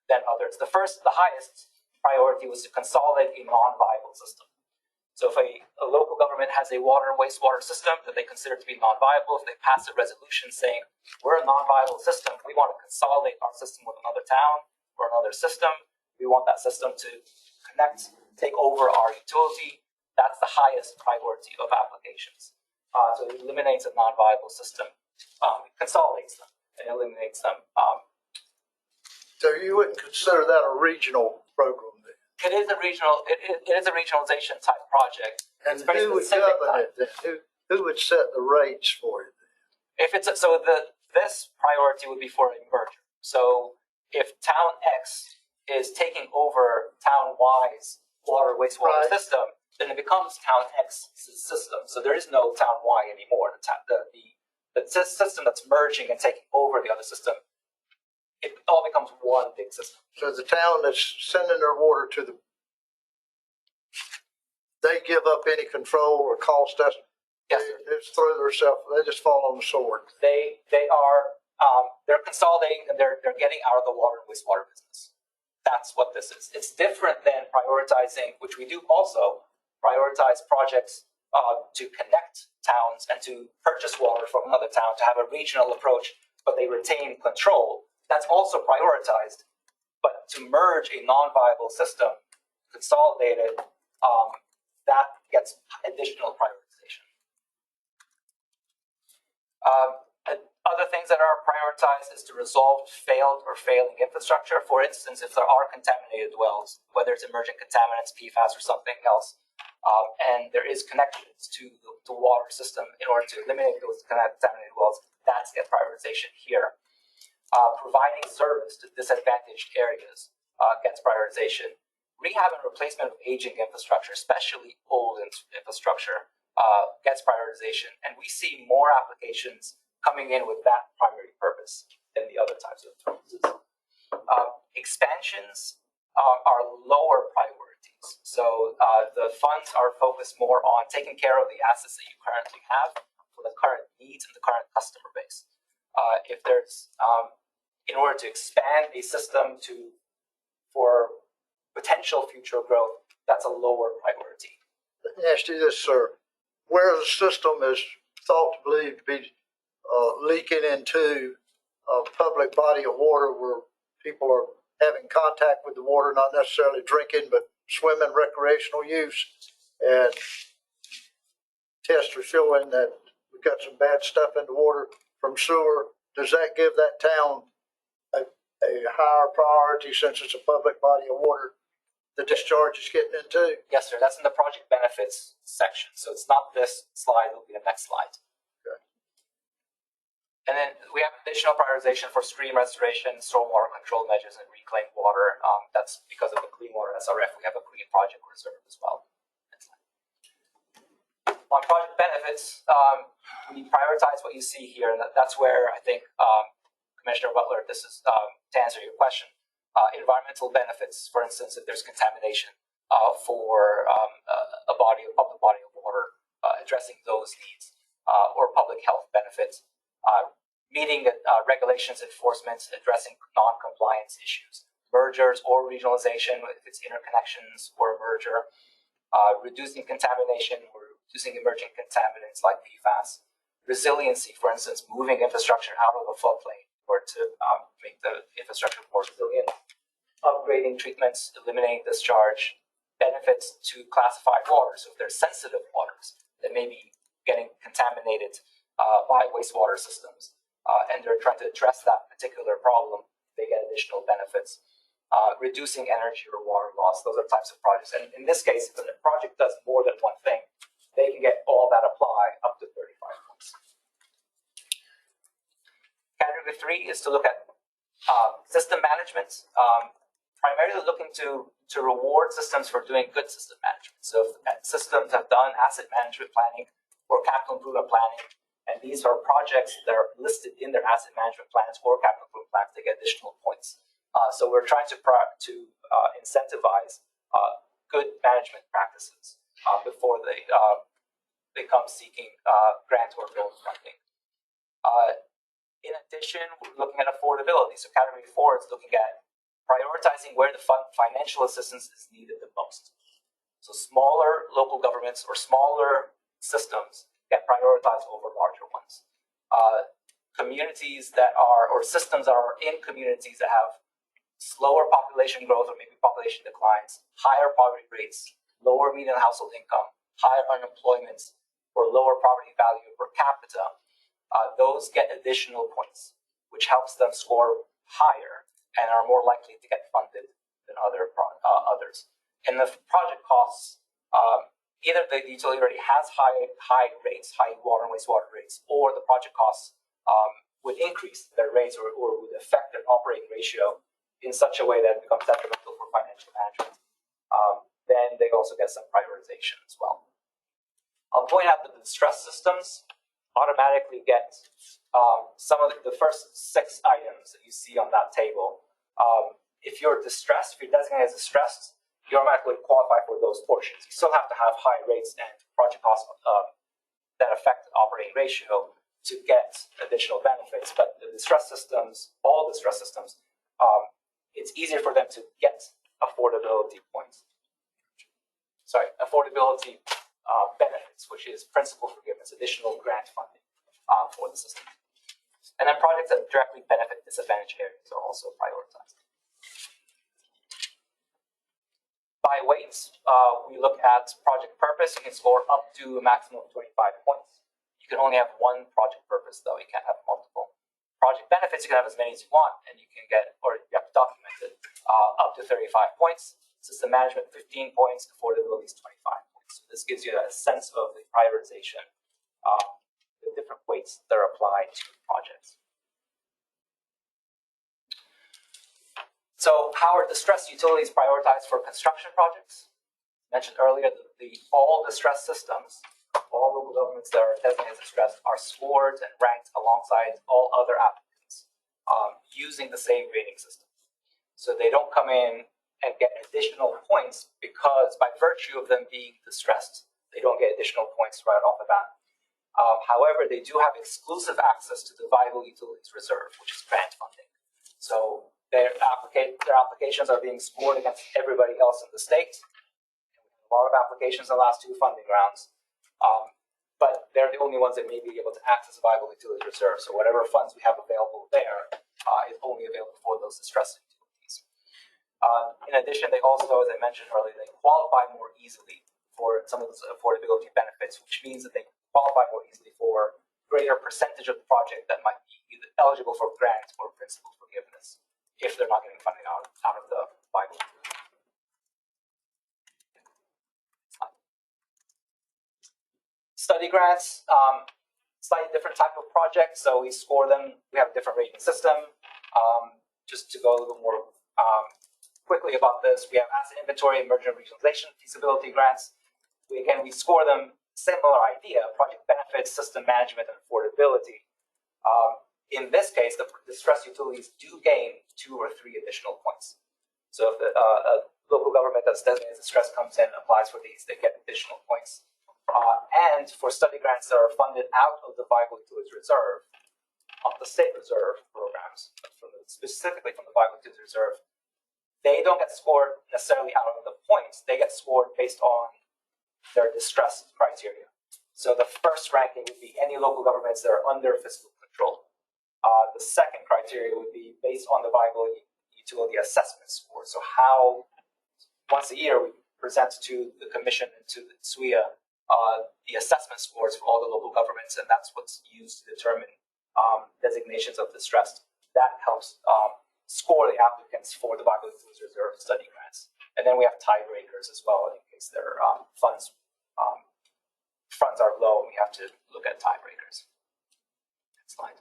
than others. The highest priority was to consolidate a non-viable system. So if a local government has a water and wastewater system that they consider to be non-viable, if they pass a resolution saying, we're a non-viable system, we want to consolidate our system with another town or another system, we want that system to connect, take over our utility, that's the highest priority of applications. So it eliminates a non-viable system, it consolidates them and eliminates them. So you wouldn't consider that a regional program then? It is a regionalization type project. And who would govern it then? Who would set the rates for it then? If it's this priority would be for a merger. So if Town X is taking over Town Y's water wastewater system, then it becomes Town X's system. So there is no Town Y anymore. The system that's merging and taking over the other system, it all becomes one big system. So the town that's sending their water to they give up any control or cost us. Yes, They just throw themselves, they just fall on the sword. they are they're consolidating and they're getting out of the water and wastewater business. That's what this is. It's different than prioritizing, which we do also prioritize projects to connect towns and to purchase water from another town to have a regional approach, but they retain control. That's also prioritized. But to merge a non-viable system, consolidate it, that gets additional prioritization. Other things that are prioritized is to resolve failed or failing infrastructure. For instance, if there are contaminated wells, whether it's emerging contaminants, PFAS, or something else, and there is connections to the water system in order to eliminate those contaminated wells, that's get prioritization here. Providing service to disadvantaged areas gets prioritization. Rehab and replacement of aging infrastructure, especially old infrastructure, gets prioritization. And we see more applications coming in with that primary purpose than the other types of purposes. Expansions are lower priorities. So the funds are focused more on taking care of the assets that you currently have for the current needs and the current customer base. If there's, in order to expand a system for potential future growth, that's a lower priority. Let me ask you this, sir. Where the system is thought to believe to be leaking into a public body of water where people are having contact with the water, not necessarily drinking, but swimming, recreational use, and tests are showing that we've got some bad stuff in the water from sewer, does that give that town a higher priority since it's a public body of water the discharge is getting into? Yes, sir. That's in the project benefits section. So it's not this slide, it'll be the next slide. Okay. And then we have additional prioritization for stream restoration, stormwater control measures, and reclaimed water. That's because of the Clean Water SRF. We have a clean project reserve as well. Next slide. On project benefits, we prioritize what you see here, and that's where I think Commissioner Butler, this is to answer your question. Environmental benefits, for instance, if there's contamination for a public body of water, addressing those needs, or public health benefits, meeting regulations, enforcement, addressing non-compliance issues, mergers or regionalization, if it's interconnections or a merger, reducing contamination or reducing emerging contaminants like PFAS, resiliency, for instance, moving infrastructure out of a floodplain or to make the infrastructure more resilient, upgrading treatments, eliminating discharge, benefits to classified waters. So if there's sensitive waters that may be getting contaminated by wastewater systems, and they're trying to address that particular problem, they get additional benefits. Reducing energy or water loss, those are types of projects. And in this case, if a project does more than one thing, they can get all that apply up to 35 points. Category 3 is to look at system management, primarily looking to reward systems for doing good system management. So if systems have done asset management planning or capital improvement planning, and these are projects that are listed in their asset management plans or capital improvement plans, they get additional points. So we're trying to incentivize good management practices before they come seeking grant or loan funding. In addition, we're looking at affordability. So category 4 is looking at prioritizing where the financial assistance is needed the most. So smaller local governments or smaller systems get prioritized over larger ones. Communities that are, or systems that are in communities that have slower population growth or maybe population declines, higher poverty rates, lower median household income, higher unemployment, or lower property value per capita, those get additional points, which helps them score higher and are more likely to get funded than others. And the project costs, either the utility already has high rates, high water and wastewater rates, or the project costs would increase their rates or would affect their operating ratio in such a way that it becomes detrimental for financial management. Then they also get some prioritization as well. I'll point out that the distress systems automatically get some of the first 6 items that you see on that table. If you're distressed, if you're designated as distressed, you automatically qualify for those portions. You still have to have high rates and project costs that affect operating ratio to get additional benefits. But the distress systems, all distress systems, it's easier for them to get affordability points. Sorry, affordability benefits, which is principal forgiveness, additional grant funding for the system. And then projects that directly benefit disadvantaged areas are also prioritized. By weights, we look at project purpose. You can score up to a maximum of 25 points. You can only have one project purpose, though. You can't have multiple. Project benefits, you can have as many as you want, and you can get, or you have to document it, up to 35 points. System management, 15 points. Affordability is 25 points. So this gives you a sense of the prioritization, the different weights that are applied to projects. So how are distressed utilities prioritized for construction projects? I mentioned earlier that all distressed systems, all local governments that are designated as distressed, are scored and ranked alongside all other applicants using the same rating system. So they don't come in and get additional points because by virtue of them being distressed, they don't get additional points right off the bat. However, they do have exclusive access to the Viable Utilities Reserve, which is grant funding. So their applications are being scored against everybody else in the state. A lot of applications in the last 2 funding rounds, but they're the only ones that may be able to access a Viable Utilities Reserve. So whatever funds we have available there is only available for those distressed utilities. In addition, they also, as I mentioned earlier, they qualify more easily for some of those affordability benefits, which means that they qualify more easily for greater percentage of the project that might be either eligible for grant or principal forgiveness if they're not getting funding out of the Viable. Study grants, slightly different type of project, so we score them. We have a different rating system. Just to go a little more quickly about this, we have asset inventory and merger and regionalization feasibility grants. We score them, similar idea, project benefits, system management, and affordability. In this case, the distressed utilities do gain 2 or 3 additional points. So if a local government that's designated as distressed comes in and applies for these, they get additional points. And for study grants that are funded out of the Viable Utilities Reserve, of the state reserve programs, specifically from the Viable Utilities Reserve, they don't get scored necessarily out of the points. They get scored based on their distress criteria. So the first ranking would be any local governments that are under fiscal control. The second criteria would be based on the Viable Utility Assessment Score. So how, once a year, we present to the Commission and to the SWIA the assessment scores for all the local governments, and that's what's used to determine designations of distress. That helps score the applicants for the Viable Utilities Reserve study grants. And then we have tiebreakers as well in case their funds are low and we have to look at tiebreakers. Next slide.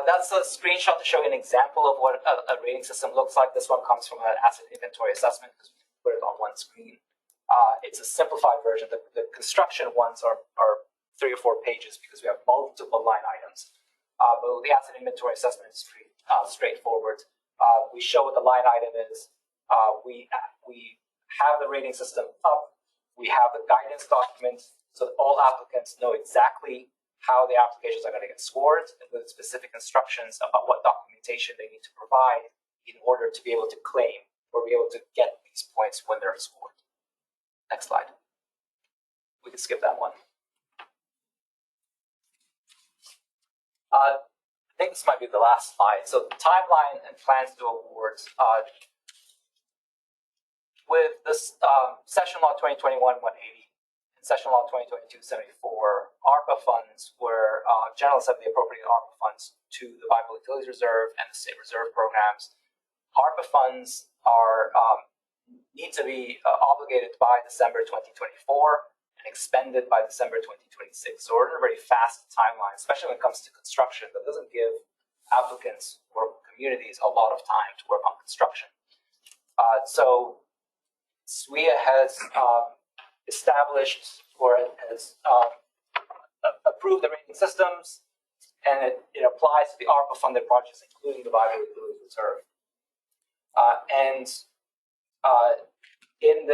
That's a screenshot to show you an example of what a rating system looks like. This one comes from an asset inventory assessment because we put it on one screen. It's a simplified version. The construction ones are 3 or 4 pages because we have multiple line items. But the asset inventory assessment is straightforward. We show what the line item is. We have the rating system up. We have the guidance document so that all applicants know exactly how the applications are going to get scored and with specific instructions about what documentation they need to provide in order to be able to claim or be able to get these points when they're scored. Next slide. We can skip that one. I think this might be the last slide. So the timeline and plans to awards. With this Session Law 2021-180 and Session Law 2022-74, ARPA funds were General Assembly appropriated ARPA funds to the Viable Utilities Reserve and the State Reserve programs. ARPA funds are need to be obligated by December 2024 and expended by December 2026. So we're in a very fast timeline, especially when it comes to construction. That doesn't give applicants or communities a lot of time to work on construction. So SWIA has established or has approved the rating systems, and it applies to the ARPA funded projects, including the Viability Utilities Reserve. In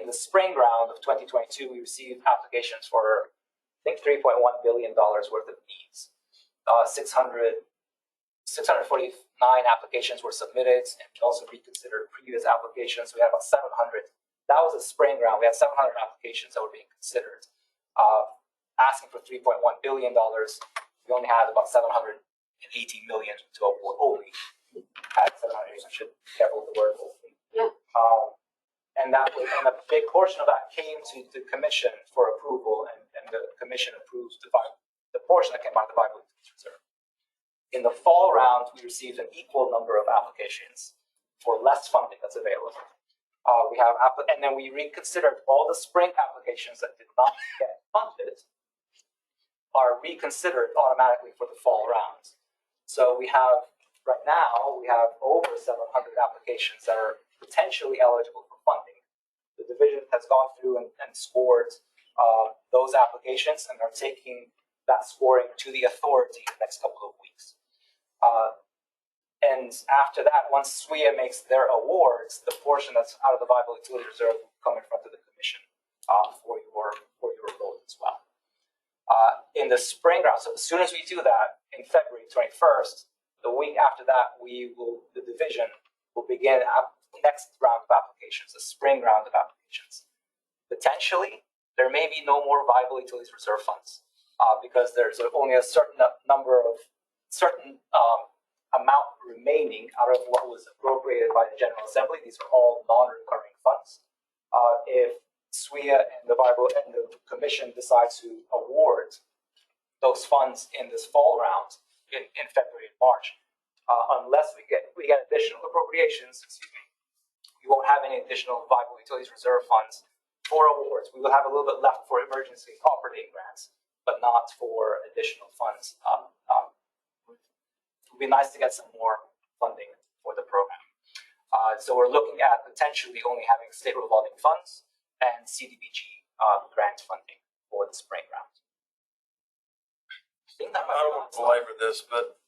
the spring round of 2022, we received applications for, I think, $3.1 billion worth of needs. 649 applications were submitted, and we also reconsidered previous applications. We had about 700. That was a spring round. We had 700 applications that were being considered. Asking for $3.1 billion, we only had about $780 million to award. Only had 700. I should be careful with the word only. Yeah. And a big portion of that came to the commission for approval, and the commission approves the portion that came out of the Viability Reserve. In the fall round, we received an equal number of applications for less funding that's available. And then we reconsidered all the spring applications that did not get funded are reconsidered automatically for the fall round. So right now we have over 700 applications that are potentially eligible for funding. The division has gone through and scored those applications, and are taking that scoring to the authority in the next couple of weeks. And after that, once SWIA makes their awards, the portion that's out of the Viability Utilities Reserve will come in front of the commission for your vote as well. In the spring round, so as soon as we do that in February 21st, the week after that, the division will begin the next round of applications, the spring round of applications. Potentially, there may be no more Viability Utilities Reserve funds because there's only a certain amount remaining out of what was appropriated by the General Assembly. These are all non-recurring funds. If SWIA and the Commission decides to award those funds in this fall round in February and March, unless we get additional appropriations, we won't have any additional Viability Utilities Reserve funds for awards. We will have a little bit left for emergency operating grants, but not for additional funds. It would be nice to get some more funding for the program. So we're looking at potentially only having state revolving funds and CDBG grant funding for the spring round. I don't want to belabor this, but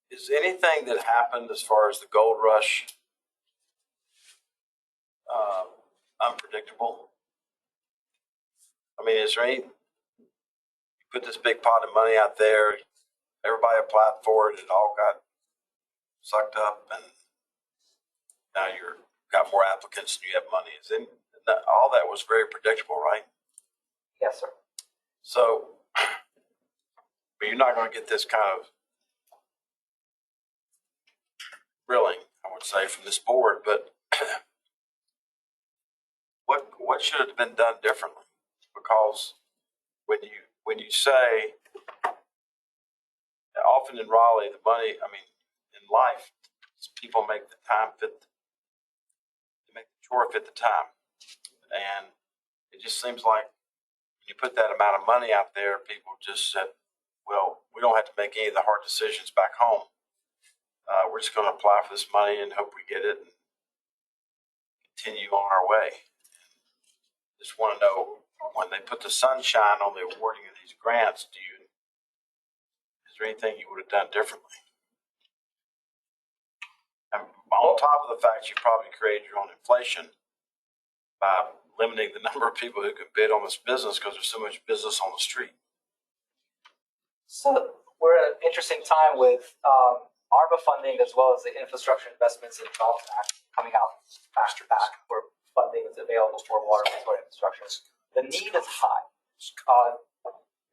is anything that happened as far as the gold rush unpredictable? I mean, is there any, you put this big pot of money out there, everybody applied for it, it all got sucked up, and now you've got more applicants than you have money. All that was very predictable, right? Yes, sir. So, but you're not going to get this kind of grilling, I would say, from this board, but what should have been done differently? Because when you say, often in Raleigh, the money, I mean, in life, people make the time fit, they make the chore fit the time. And it just seems like when you put that amount of money out there, people just said, well, we don't have to make any of the hard decisions back home. We're just going to apply for this money and hope we get it and continue on our way. Just want to know, when they put the sunshine on the awarding of these grants, is there anything you would have done differently? And on top of the fact you probably created your own inflation by limiting the number of people who can bid on this business because there's so much business on the street. So we're at an interesting time with ARPA funding as well as the Infrastructure Investments and Jobs Act coming out back to back, where funding is available for water and wastewater infrastructure. The need is high.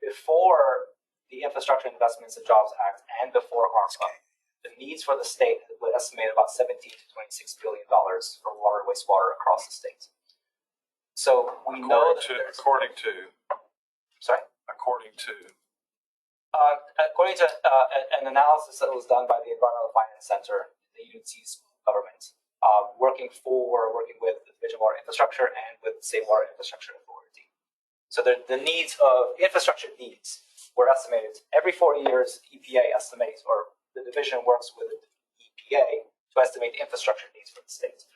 Before the Infrastructure Investments and Jobs Act and before ARPA, the needs for the state would estimate about $17 to $26 billion for water and wastewater across the state. So we know that according to an analysis that was done by the Environmental Finance Center, the UNC School of Government, working with the Division of Water Infrastructure and with the State Water Infrastructure Authority. So the needs of infrastructure needs were estimated every 4 years. EPA estimates, or the division works with the EPA to estimate infrastructure needs for the state.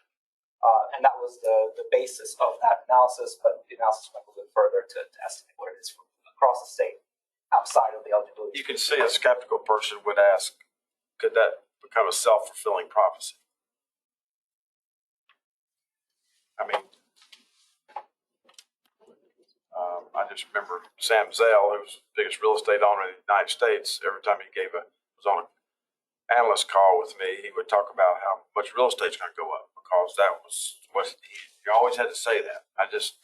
And that was the basis of that analysis, but the analysis went a little bit further to estimate what it is across the state outside of the eligibility. You can see a skeptical person would ask, could that become a self-fulfilling prophecy? I mean, I just remember Sam Zell, who's the biggest real estate owner in the United States. Every time he was on an analyst call with me, he would talk about how much real estate's going to go up, because that was what he always had to say that. I just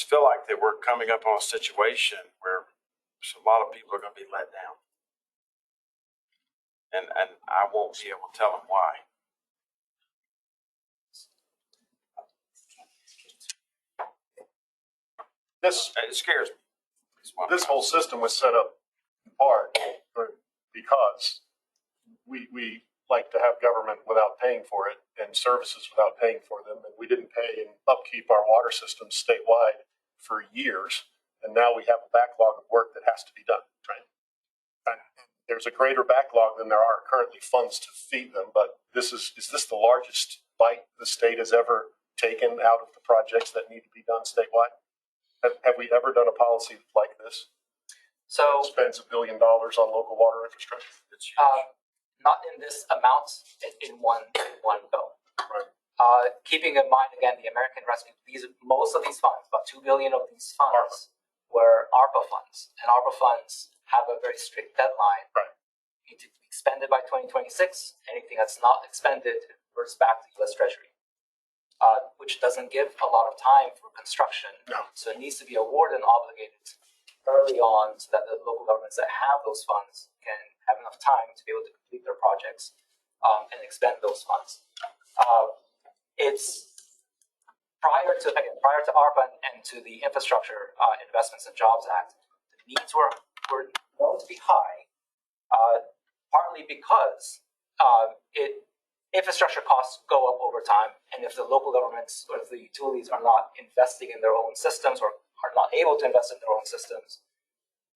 feel like that we're coming up on a situation where a lot of people are going to be let down, and I won't be able to tell them why. It scares me. This whole system was set up in part because we like to have government without paying for it and services without paying for them. And we didn't pay and upkeep our water system statewide for years. And now we have a backlog of work that has to be done, right? And there's a greater backlog than there are currently funds to feed them. But is this the largest bite the state has ever taken out of the projects that need to be done statewide? Have we ever done a policy like this? So Spends $1 billion on local water infrastructure. not in this amount in one go. Right. Keeping in mind again the American Rescue, most of these funds, about $2 billion of these funds, were ARPA funds, and ARPA funds have a very strict deadline. Right. Need to be expended by 2026. Anything that's not expended reverts back to U.S. Treasury, which doesn't give a lot of time for construction. No. So it needs to be awarded and obligated early on, so that the local governments that have those funds can have enough time to be able to complete their projects and expend those funds. It's prior to ARPA and to the Infrastructure Investments and Jobs Act, the needs were known to be high, partly because infrastructure costs go up over time, and if the local governments or if the utilities are not investing in their own systems or are not able to invest in their own systems,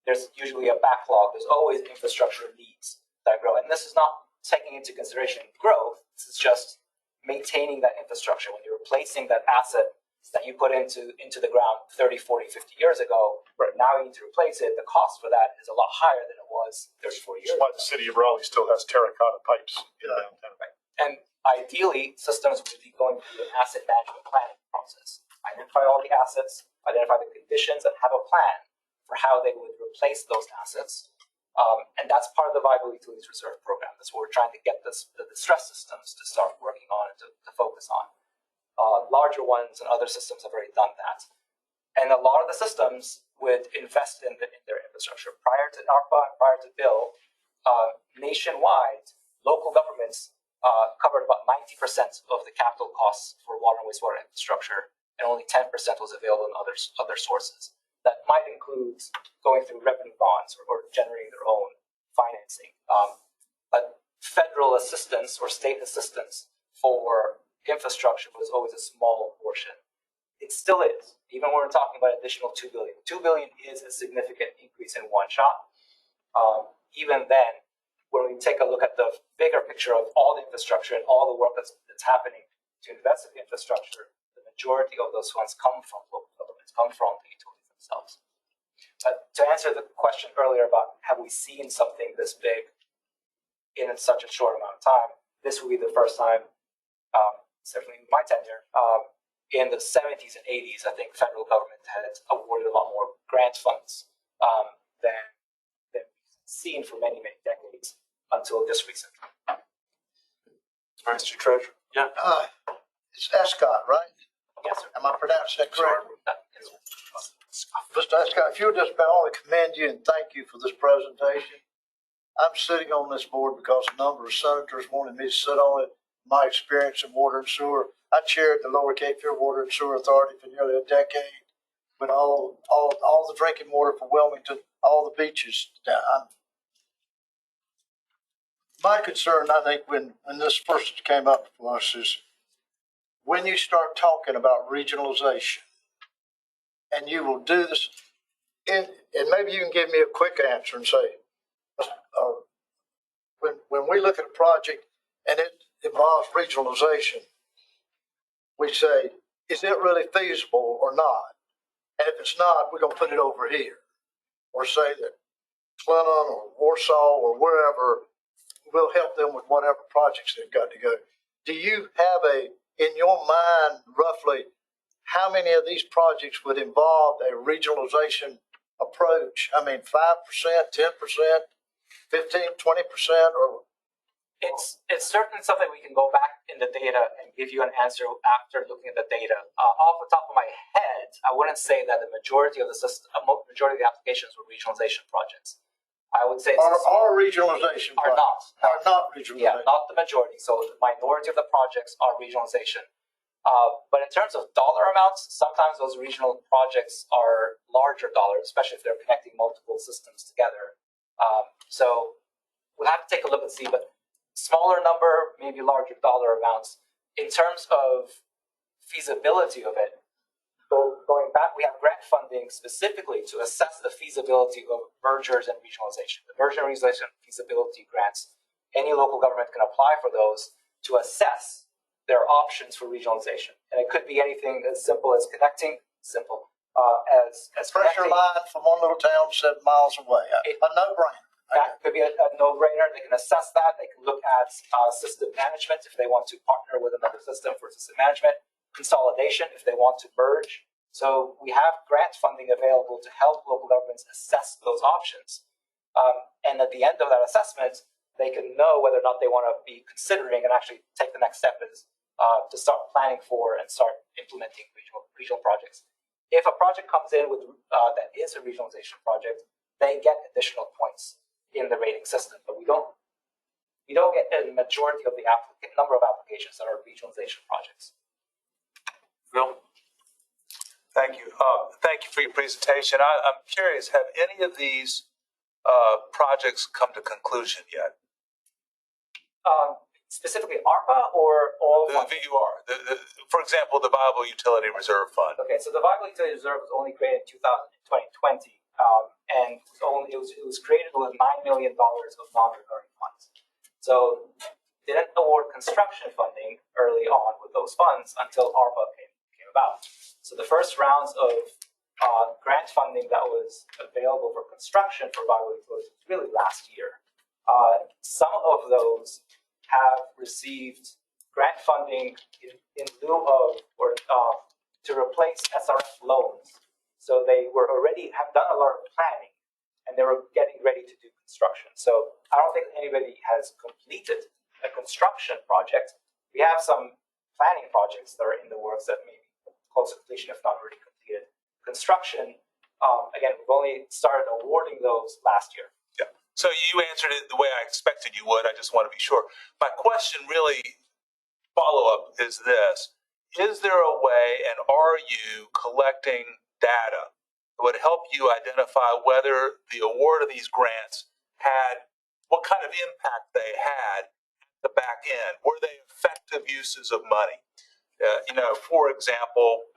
there's usually a backlog. There's always infrastructure needs that grow, and this is not taking into consideration growth. This is just maintaining that infrastructure. When you're replacing that asset that you put into the ground 30, 40, 50 years ago, right. Now you need to replace it. The cost for that is a lot higher than it was 30, 40 years ago. That's why the city of Raleigh still has terracotta pipes in downtown. Right. And ideally, systems would be going through an asset management planning process. Identify all the assets, identify the conditions, and have a plan for how they would replace those assets. And that's part of the Viable Utilities Reserve Program. That's what we're trying to get the stress systems to start working on and to focus on. Larger ones and other systems have already done that. And a lot of the systems would invest in their infrastructure. Prior to ARPA and prior to Bill, nationwide, local governments covered about 90% of the capital costs for water and wastewater infrastructure, and only 10% was available in other sources. That might include going through revenue bonds or generating their own financing. But federal assistance or state assistance for infrastructure was always a small portion. It still is, even when we're talking about additional $2 billion. $2 billion is a significant increase in one shot. Even then, when we take a look at the bigger picture of all the infrastructure and all the work that's happening to invest in infrastructure, the majority of those funds come from local governments, come from the utilities themselves. But to answer the question earlier about have we seen something this big in such a short amount of time, this will be the first time, certainly in my tenure, in the 70s and 80s, I think federal government had awarded a lot more grant funds than we've seen for many, many decades until just recently. Mr. Treasurer. Yeah. It's Escott, right? Yes, sir. Am I pronouncing that correctly? Yes, sir. Mr. Escott, if you would just, I want to commend you and thank you for this presentation. I'm sitting on this board because a number of senators wanted me to sit on it. My experience in water and sewer, I chaired the Lower Cape Fear Water and Sewer Authority for nearly a decade. When all the drinking water for Wilmington, all the beaches down. My concern, I think, when this first came up for us is when you start talking about regionalization, and you will do this, and maybe you can give me a quick answer and say, when we look at a project and it involves regionalization, we say, is it really feasible or not? And if it's not, we're gonna put it over here. Or say that Clinton or Warsaw or wherever will help them with whatever projects they've got to go. Do you have in your mind, roughly, how many of these projects would involve a regionalization approach? I mean, 5%, 10%, 15, 20%, or? It's certainly something we can go back in the data and give you an answer after looking at the data. Off the top of my head, I wouldn't say that the majority of the system, majority of the applications were regionalization projects. I would say Are regionalization are projects? not. Are not regionalization. Yeah, not the majority. So the minority of the projects are regionalization. But in terms of dollar amounts, sometimes those regional projects are larger dollars, especially if they're connecting multiple systems together. So we'll have to take a look and see, but smaller number, maybe larger dollar amounts. In terms of feasibility of it, going back, we have grant funding specifically to assess the feasibility of mergers and regionalization. The merger and regionalization feasibility grants, any local government can apply for those to assess their options for regionalization. And it could be anything as simple as connecting, as Pressure connecting. line from one little town 7 miles away. A no-brainer. That could be a no-brainer. They can assess that. They can look at system management if they want to partner with another system for system management, consolidation if they want to merge. So we have grant funding available to help local governments assess those options. And at the end of that assessment, they can know whether or not they want to be considering and actually take the next step is to start planning for and start implementing regional projects. If a project comes in with that is a regionalization project, they get additional points in the rating system, but we don't get a majority of the number of applications that are regionalization projects. Phil? Thank you. Thank you for your presentation. I'm curious, have any of these projects come to conclusion yet? Specifically ARPA or all? The VUR. For example, the Viable Utility Reserve Fund. Okay, so the Viable Utility Reserve was only created in 2020. And it was created with $9 million of non-recurring funds. So didn't award construction funding early on with those funds until ARPA came about. So the first rounds of grant funding that was available for construction for viable utilities was really last year. Some of those have received grant funding in lieu of or to replace SRF loans. So they have done a lot of planning, and they were getting ready to do construction. So I don't think anybody has completed a construction project. We have some planning projects that are in the works that may be close to completion, if not already completed. Construction, again, we've only started awarding those last year. Yeah. So you answered it the way I expected you would. I just want to be sure. My question really, follow-up, is this. Is there a way, and are you collecting data that would help you identify whether the award of these grants had, what kind of impact they had at the back end? Were they effective uses of money? For example,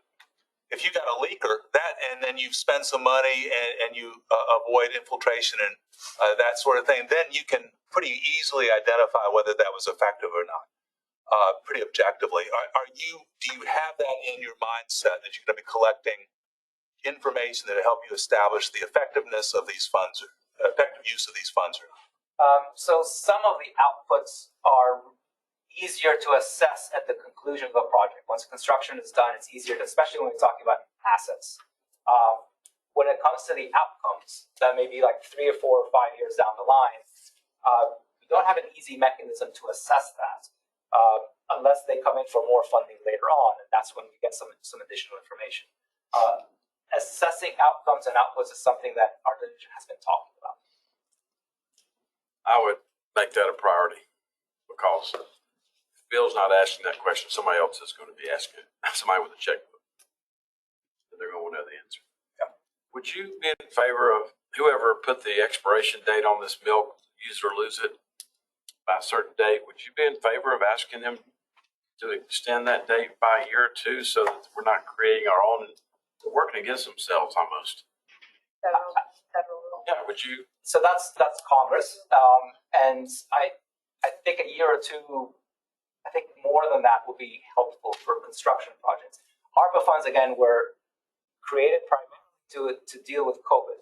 if you got a leaker and then you spend some money and you avoid infiltration and that sort of thing, then you can pretty easily identify whether that was effective or not. Pretty objectively. Do you have that in your mindset that you're going to be collecting information that will help you establish the effectiveness of these funds, or effective use of these funds or not? So some of the outputs are easier to assess at the conclusion of a project. Once construction is done, it's easier, especially when we're talking about assets. When it comes to the outcomes, that may be like 3 or 4 or 5 years down the line, we don't have an easy mechanism to assess that unless they come in for more funding later on, and that's when we get some additional information. Assessing outcomes and outputs is something that our division has been talking about. I would make that a priority because if Bill's not asking that question, somebody else is going to be asking it. Somebody with a checkbook. They're going to want to know the answer. Yeah. Would you be in favor of whoever put the expiration date on this milk, use it or lose it by a certain date? Would you be in favor of asking them to extend that date by a year or two so that we're not creating our own? They're working against themselves almost. Federal rule. Yeah, would you? So that's Congress, and I think a year or two, I think more than that would be helpful for construction projects. ARPA funds, again, were created primarily to deal with COVID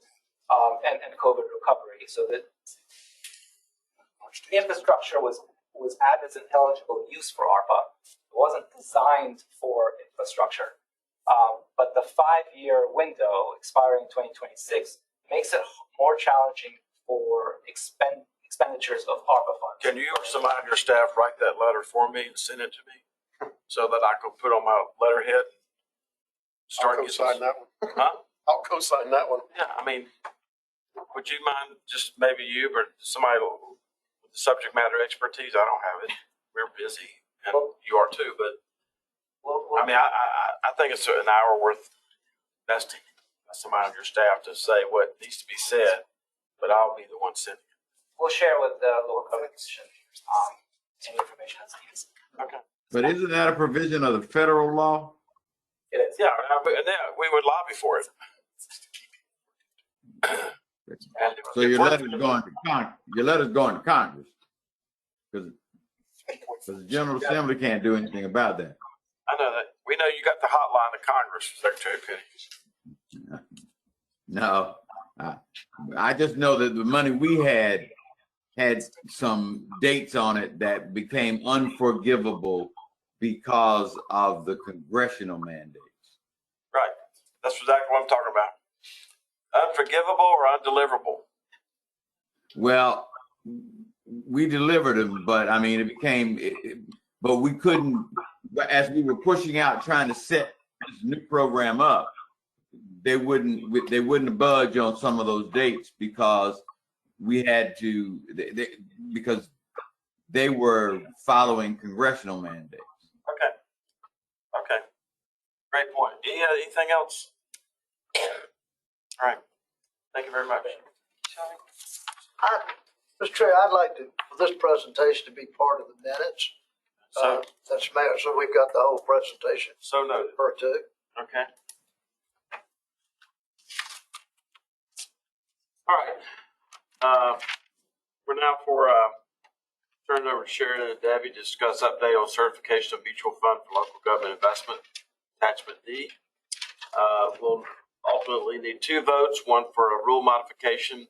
and COVID recovery, so that infrastructure was added as an eligible use for ARPA. It wasn't designed for infrastructure. But the 5-year window expiring 2026 makes it more challenging for expenditures of ARPA funds. Can you or somebody on your staff write that letter for me and send it to me so that I can put on my letterhead? I'll co-sign that one. Huh? I'll co-sign that one. Yeah, I mean, would you mind just maybe you or somebody with the subject matter expertise? I don't have it. We're busy and you are too, but I mean, I think it's an hour worth investing by somebody on your staff to say what needs to be said, but I'll be the one sending it. We'll share with the local government commission any information that's needed. Okay. But isn't that a provision of the federal law? It is. Yeah, we would lobby for it. So your letter's going to Congress. Your letter's going to Congress. Because the General Assembly can't do anything about that. I know that. We know you got the hotline to Congress, Secretary Penny. No, I just know that the money we had some dates on it that became unforgivable because of the congressional mandates. Right. That's exactly what I'm talking about. Unforgivable or undeliverable? Well, we delivered them, but I mean, but we couldn't, as we were pushing out, trying to set this new program up, they wouldn't budge on some of those dates because we had to, because they were following congressional mandates. Okay. Great point. Anything else? All right. Thank you very much. Mr. Chair, I'd like for this presentation to be part of the minutes. So That's matter, so we've got the whole presentation. So noted. For two. Okay. All right. We're now turn it over to Sharon and Debbie to discuss update on certification of mutual fund for local government investment, attachment D. We'll ultimately need 2 votes, one for a rule modification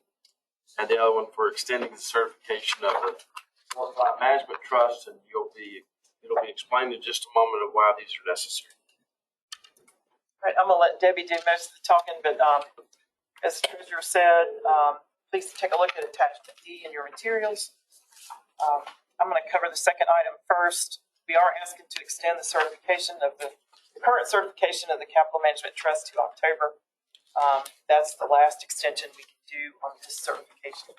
and the other one for extending the certification of the Northline Management Trust, and it'll be explained in just a moment of why these are necessary. All right, I'm gonna let Debbie do most of the talking, but as the treasurer said, please take a look at attachment D in your materials. I'm gonna cover the second item first. We are asking to extend the certification of the current certification of the Capital Management Trust to October. That's the last extension we can do on this certification.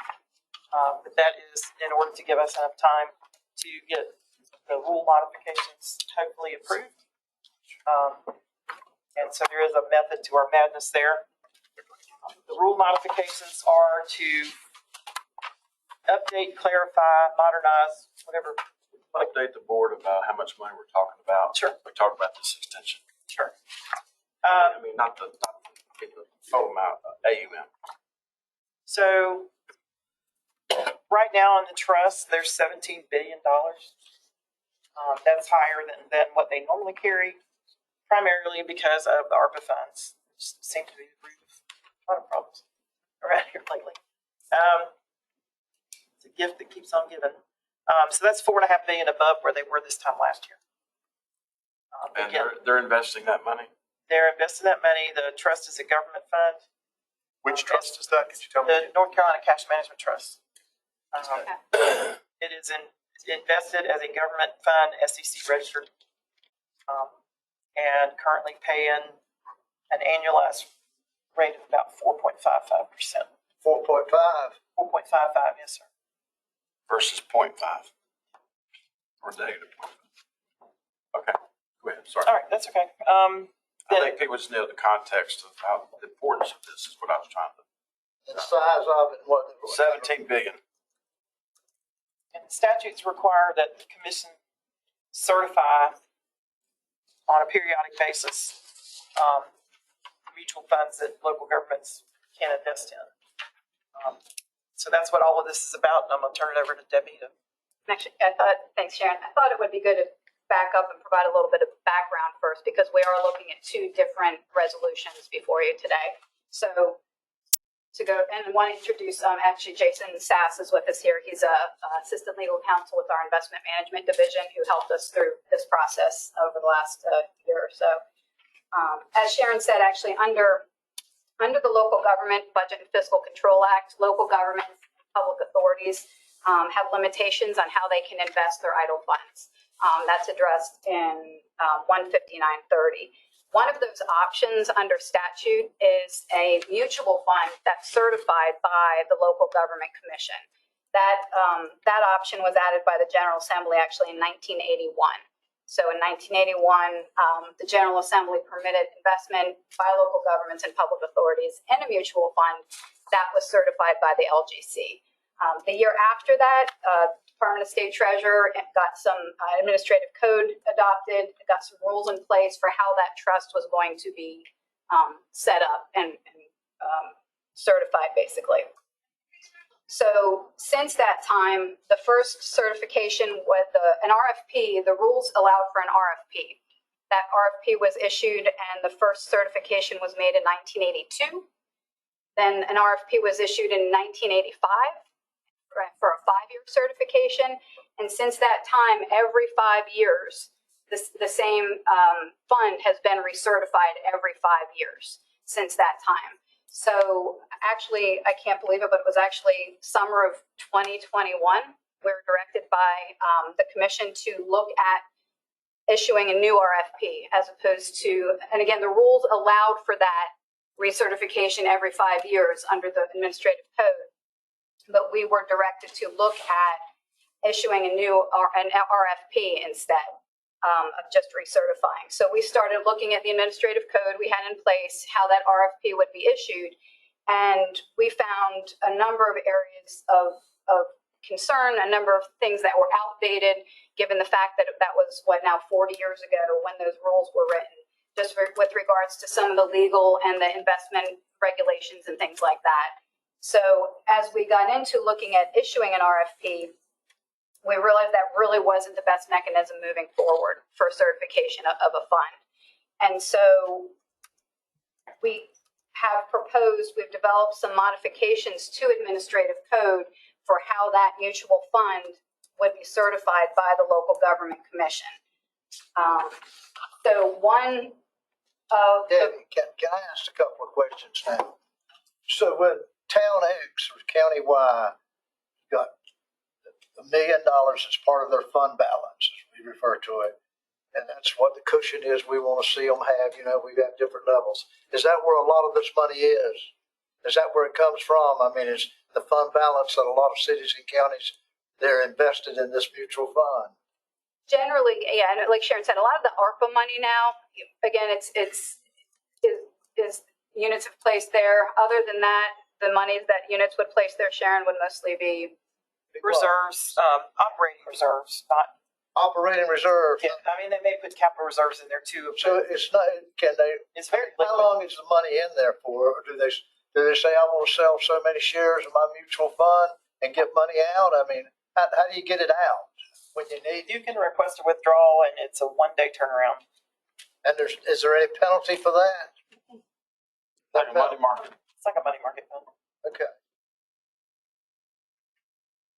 But that is in order to give us enough time to get the rule modifications hopefully approved. And so there is a method to our madness there. The rule modifications are to update, clarify, modernize, whatever. Update the board about how much money we're talking about. Sure. We talked about this extension. Sure. I mean, not the total amount, AUM. So right now in the trust, there's $17 billion. That's higher than what they normally carry, primarily because of the ARPA funds, which seem to be the root of a lot of problems around here lately. It's a gift that keeps on giving. So that's $4.5 billion above where they were this time last year. And they're investing that money? They're investing that money. The trust is a government fund. Which trust is that? Could you tell me? The North Carolina Cash Management Trust. It is invested as a government fund, SEC registered, and currently paying an annualized rate of about 4.55%. 4.5. 4.55, yes, sir. Versus 0.5 or negative 0.5. Okay, go ahead. Sorry. All right, that's okay. I think people just know the context of how the importance of this is what I was trying to. The size of it, what? 17 billion. And the statutes require that the commission certify on a periodic basis mutual funds that local governments can invest in. So that's what all of this is about, and I'm going to turn it over to Debbie. Actually, thanks, Sharon. I thought it would be good to back up and provide a little bit of background first, because we are looking at 2 different resolutions before you today. So to go and want to introduce, actually Jason Sass is with us here. He's a assistant legal counsel with our investment management division who helped us through this process over the last year or so. As Sharon said, actually under the Local Government Budget and Fiscal Control Act, local governments, public authorities have limitations on how they can invest their idle funds. That's addressed in 15930. One of those options under statute is a mutual fund that's certified by the local government commission. That option was added by the General Assembly actually in 1981. So in 1981, the General Assembly permitted investment by local governments and public authorities in a mutual fund that was certified by the LGC. The year after that, Department of State Treasurer got some administrative code adopted, got some rules in place for how that trust was going to be set up and certified, basically. So since that time, the first certification with an RFP, the rules allowed for an RFP. That RFP was issued and the first certification was made in 1982. Then an RFP was issued in 1985. For a 5-year certification. And since that time, every 5 years, the same fund has been recertified every 5 years since that time. So actually, I can't believe it, but it was actually summer of 2021. We were directed by the commission to look at issuing a new RFP as opposed to, and again, the rules allowed for that recertification every 5 years under the administrative code. But we were directed to look at issuing an RFP instead of just recertifying. So we started looking at the administrative code we had in place, how that RFP would be issued, and we found a number of areas of concern, a number of things that were outdated, given the fact that that was, 40 years ago when those rules were written, just with regards to some of the legal and the investment regulations and things like that. So as we got into looking at issuing an RFP, we realized that really wasn't the best mechanism moving forward for certification of a fund. And so we've developed some modifications to administrative code for how that mutual fund would be certified by the local government commission. So one of Debbie, can I ask a couple of questions now? So when Town X or County Y got $1 million as part of their fund balance, as we refer to it, and that's what the cushion is we want to see them have. We've got different levels. Is that where a lot of this money is? Is that where it comes from? I mean, it's the fund balance that a lot of cities and counties, they're invested in this mutual fund. Generally, yeah, and like Sharon said, a lot of the ARPA money now, again, it's units have placed there. Other than that, the monies that units would place there, Sharon, would mostly be reserves, operating reserves, not operating reserves. Yeah, I mean, they may put capital reserves in there too. So it's not. Can they? It's very liquid. How long is the money in there for? Or do they say I want to sell so many shares of my mutual fund and get money out? I mean, how do you get it out when you need? You can request a withdrawal, and it's a 1-day turnaround. And is there any penalty for that? Like a money market. It's like a money market fund. Okay.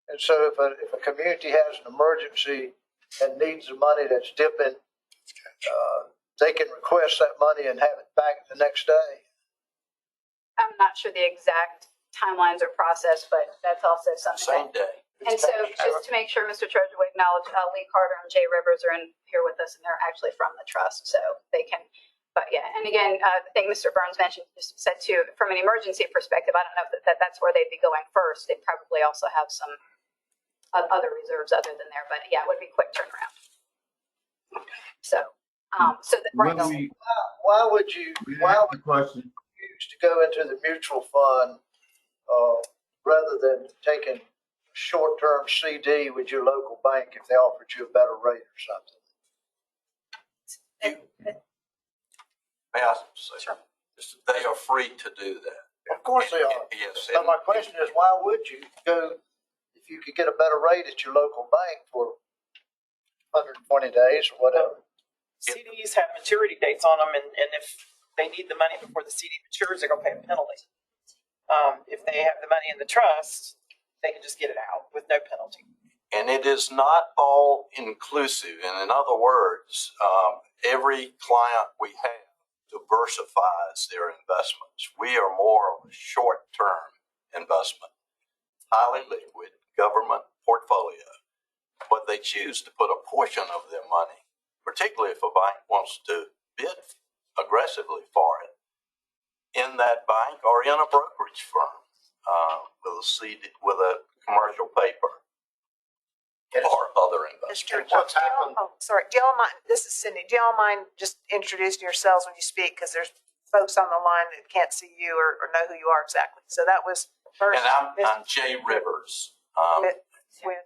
And so if a community has an emergency and needs the money that's dipping, they can request that money and have it back the next day. I'm not sure the exact timelines or process, but that's also something. Same day. And so just to make sure, Mr. Treasurer, we acknowledge Lee Carter and Jay Rivers are in here with us, and they're actually from the trust, so they can. But yeah, and again, I think Mr. Burns said too, from an emergency perspective, I don't know if that's where they'd be going first. They'd probably also have some other reserves other than there, but yeah, it would be quick turnaround. So, why would you choose to go into the mutual fund rather than taking a short-term CD with your local bank if they offered you a better rate or something? May I say, sure. They are free to do that. Of course they are. Yes. But my question is, why would you go if you could get a better rate at your local bank for 120 days or whatever? CDs have maturity dates on them, and if they need the money before the CD matures, they're gonna pay a penalty. If they have the money in the trust, they can just get it out with no penalty. And it is not all inclusive. And in other words, every client we have diversifies their investments. We are more of a short-term investment, highly liquid government portfolio. But they choose to put a portion of their money, particularly if a bank wants to bid aggressively for it, in that bank or in a brokerage firm with a commercial paper or other investments. What's happened? Oh, sorry. Do y'all mind, this is Cindy. Do y'all mind just introducing yourselves when you speak? Because there's folks on the line that can't see you or know who you are exactly. So that was first. And I'm Jay Rivers, with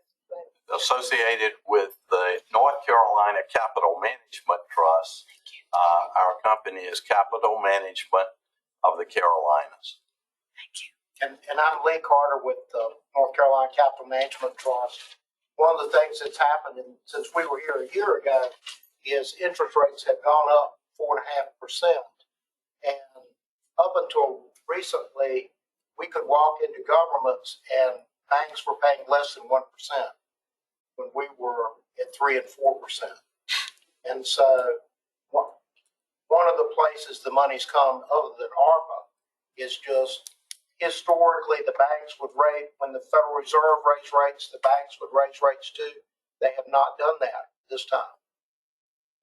associated with the North Carolina Capital Management Trust. Our company is Capital Management of the Carolinas. And I'm Lee Carter with the North Carolina Capital Management Trust. One of the things that's happened since we were here a year ago is interest rates have gone up 4.5%. And up until recently, we could walk into governments and banks were paying less than 1% when we were at 3 and 4%. And so one of the places the money's come other than ARPA is just historically the banks would rate, when the Federal Reserve raised rates, the banks would raise rates too. They have not done that this time.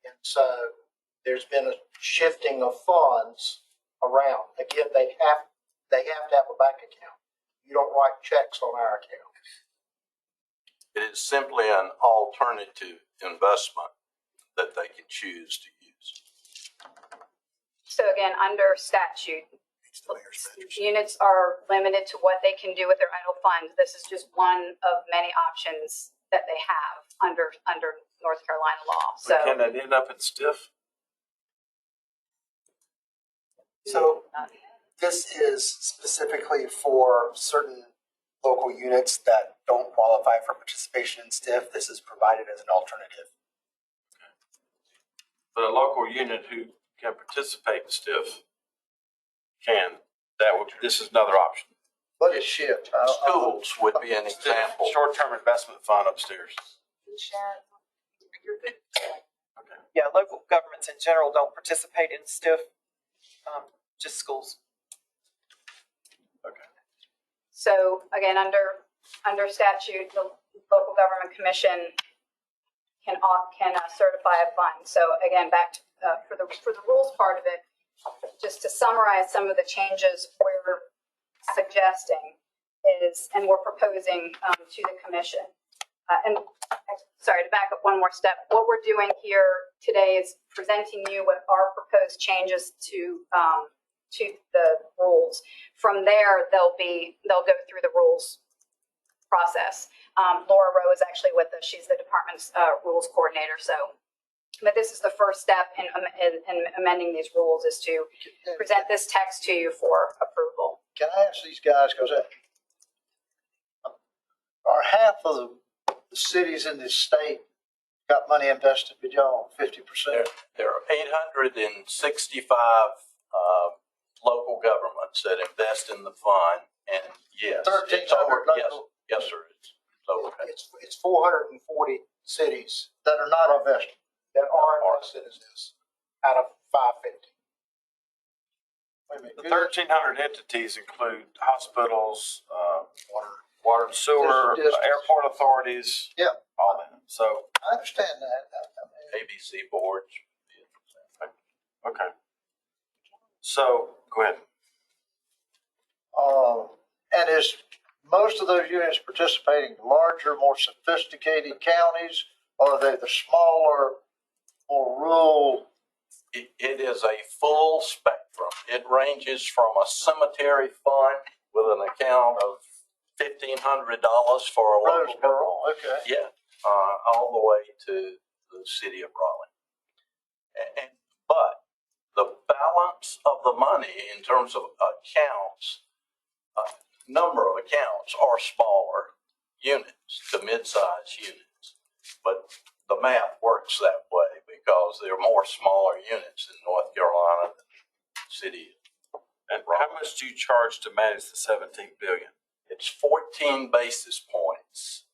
And so there's been a shifting of funds around. Again, they have to have a bank account. You don't write checks on our account. It is simply an alternative investment that they can choose to use. So again, under statute, units are limited to what they can do with their idle funds. This is just one of many options that they have under North Carolina law. So Can that end up in stiff? So this is specifically for certain local units that don't qualify for participation in STIF. This is provided as an alternative. But a local unit who can participate in stiff this is another option. What is shift? Schools would be an example. Short-term investment fund upstairs. Yeah, local governments in general don't participate in STIF, just schools. So again, under statute, the local government commission can certify a fund. So again, back for the rules part of it, just to summarize some of the changes we're suggesting is, and we're proposing to the commission. And sorry, to back up one more step, what we're doing here today is presenting you with our proposed changes to the rules. From there, they'll go through the rules process. Laura Rowe is actually with us. She's the department's rules coordinator. So, but this is the first step in amending these rules, is to present this text to you for approval. Can I ask these guys, because are half of the cities in this state got money invested with y'all, 50%? There are 865 local governments that invest in the fund, and yes, 1,300 local. Yes, sir. It's 440 cities that are not invested, that are invested in this, out of 550. Wait a minute. The 1,300 entities include hospitals, water and sewer, airport authorities. Yeah. All that. So I understand that. ABC boards. Okay. So go ahead. And is most of those units participating in larger, more sophisticated counties, or are they the smaller, more rural? It is a full spectrum. It ranges from a cemetery fund with an account of $1,500 for a local Roseboro, okay. Yeah, all the way to the city of Raleigh. But the balance of the money in terms of accounts, number of accounts, are smaller units to mid-size units. But the math works that way because there are more smaller units in North Carolina than city. And how much do you charge to manage the 17 billion? It's 14 basis points.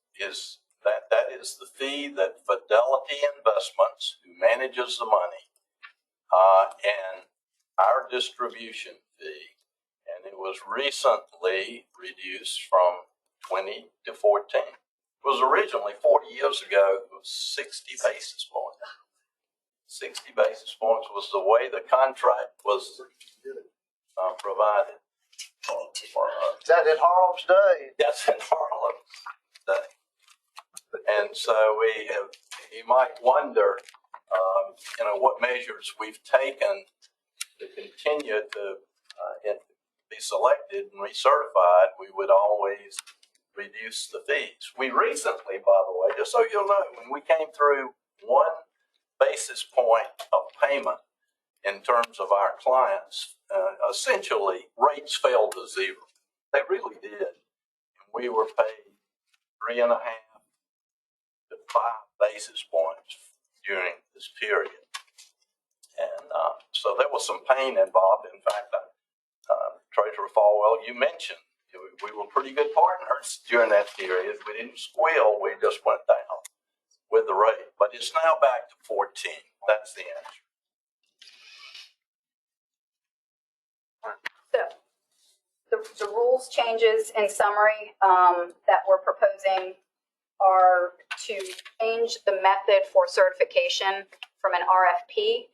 That is the fee that Fidelity Investments, who manages the money, and our distribution fee. And it was recently reduced from 20 to 14. It was originally 40 years ago, it was 60 basis points. 60 basis points was the way the contract was provided. Is that in Harlem's day? That's in Harlem's day. And so we have, you might wonder, what measures we've taken to continue to be selected and recertified. We would always reduce the fees. We recently, by the way, just so you'll know, when we came through 1 basis point of payment in terms of our clients, essentially rates fell to 0. They really did. And we were paid 3.5 to 5 basis points during this period. And so there was some pain involved. In fact, Treasurer Falwell, you mentioned we were pretty good partners during that period. We didn't squeal, we just went down with the rate. But it's now back to 14. That's the answer. So the rules changes in summary that we're proposing are to change the method for certification from an RFP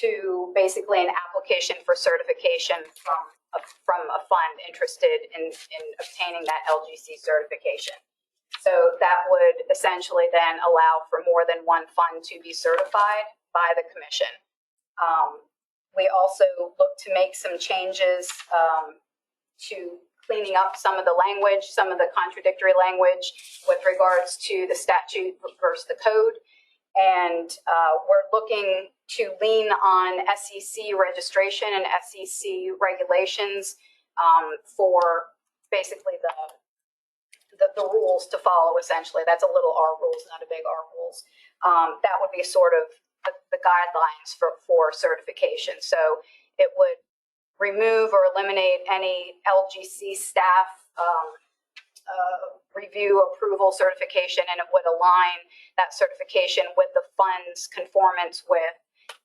to basically an application for certification from a fund interested in obtaining that LGC certification. So that would essentially then allow for more than one fund to be certified by the commission. We also look to make some changes to cleaning up some of the language, some of the contradictory language with regards to the statute versus the code. And we're looking to lean on SEC registration and SEC regulations for basically the rules to follow, essentially. That's a little R rules, not a big R rules. That would be sort of the guidelines for certification. So it would remove or eliminate any LGC staff review, approval, certification, and it would align that certification with the fund's conformance with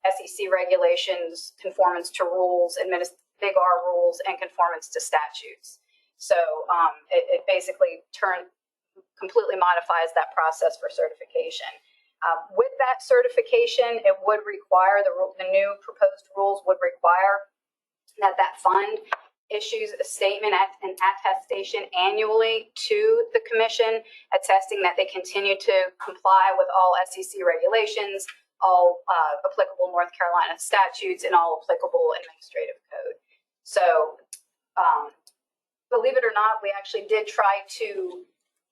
SEC regulations, conformance to rules, big R rules, and conformance to statutes. So it basically completely modifies that process for certification. With that certification, it would require, the new proposed rules would require that fund issues a statement an attestation annually to the commission, attesting that they continue to comply with all SEC regulations, all applicable North Carolina statutes, and all applicable administrative code. So believe it or not, we actually did try to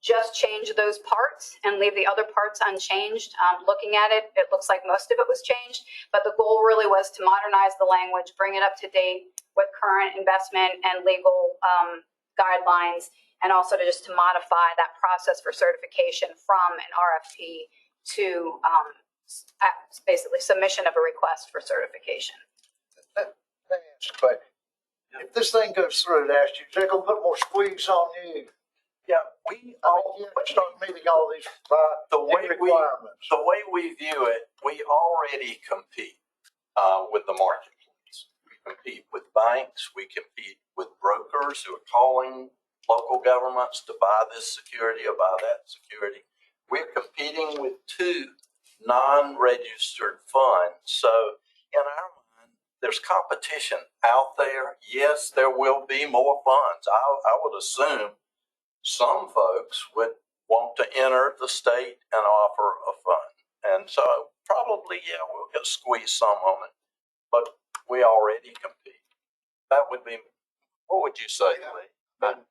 just change those parts and leave the other parts unchanged. Looking at it, it looks like most of it was changed, but the goal really was to modernize the language, bring it up to date with current investment and legal guidelines, and also to modify that process for certification from an RFP to basically submission of a request for certification. Let me ask a question. If this thing goes through last year, they're gonna put more squeeze on you. Yeah, start meeting all these requirements. The way we view it, we already compete with the marketplace. We compete with banks. We compete with brokers who are calling local governments to buy this security or buy that security. We're competing with 2 non-registered funds. So in our mind, there's competition out there. Yes, there will be more funds. I would assume some folks would want to enter the state and offer a fund. And so probably, yeah, we'll get squeeze some on it, but we already compete. That would be, what would you say, Lee? And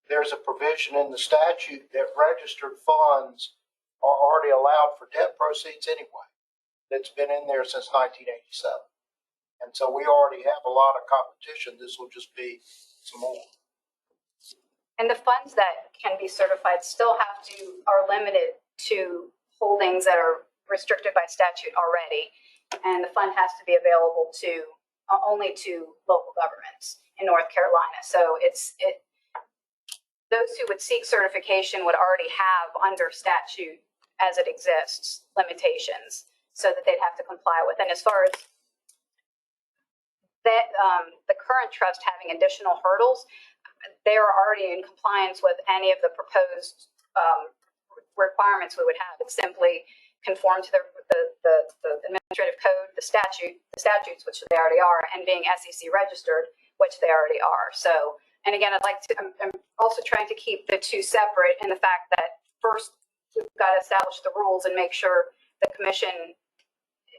there's a provision in the statute that registered funds are already allowed for debt proceeds anyway. That's been in there since 1987. And so we already have a lot of competition. This will just be some more. And the funds that can be certified are limited to holdings that are restricted by statute already. And the fund has to be available to only to local governments in North Carolina. So those who would seek certification would already have under statute as it exists limitations so that they'd have to comply with. And as far as that, the current trust having additional hurdles, they are already in compliance with any of the proposed requirements we would have. It's simply conform to the administrative code, the statutes, which they already are, and being SEC registered, which they already are. So, and again, I'm also trying to keep the two separate in the fact that first we've got to establish the rules and make sure the commission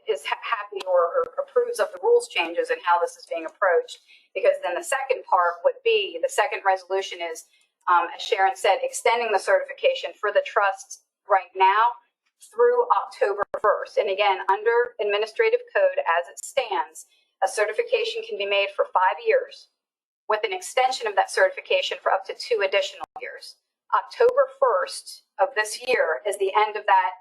is happy or approves of the rules changes and how this is being approached. Because then the second part would be, the second resolution is, as Sharon said, extending the certification for the trust right now through October 1st. And again, under administrative code as it stands, a certification can be made for 5 years with an extension of that certification for up to 2 additional years. October 1st of this year is the end of that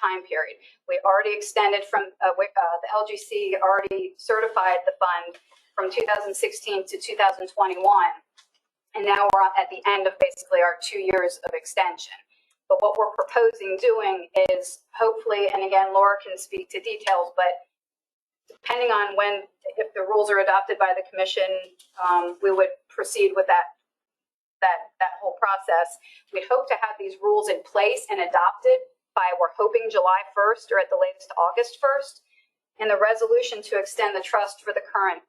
time period. We already extended from the LGC already certified the fund from 2016 to 2021, and now we're at the end of basically our 2 years of extension. But what we're proposing doing is hopefully, and again, Laura can speak to details, but depending on if the rules are adopted by the commission, we would proceed with that whole process. We'd hope to have these rules in place and adopted by, we're hoping, July 1st or at the latest August 1st. In the resolution to extend the trust for the current,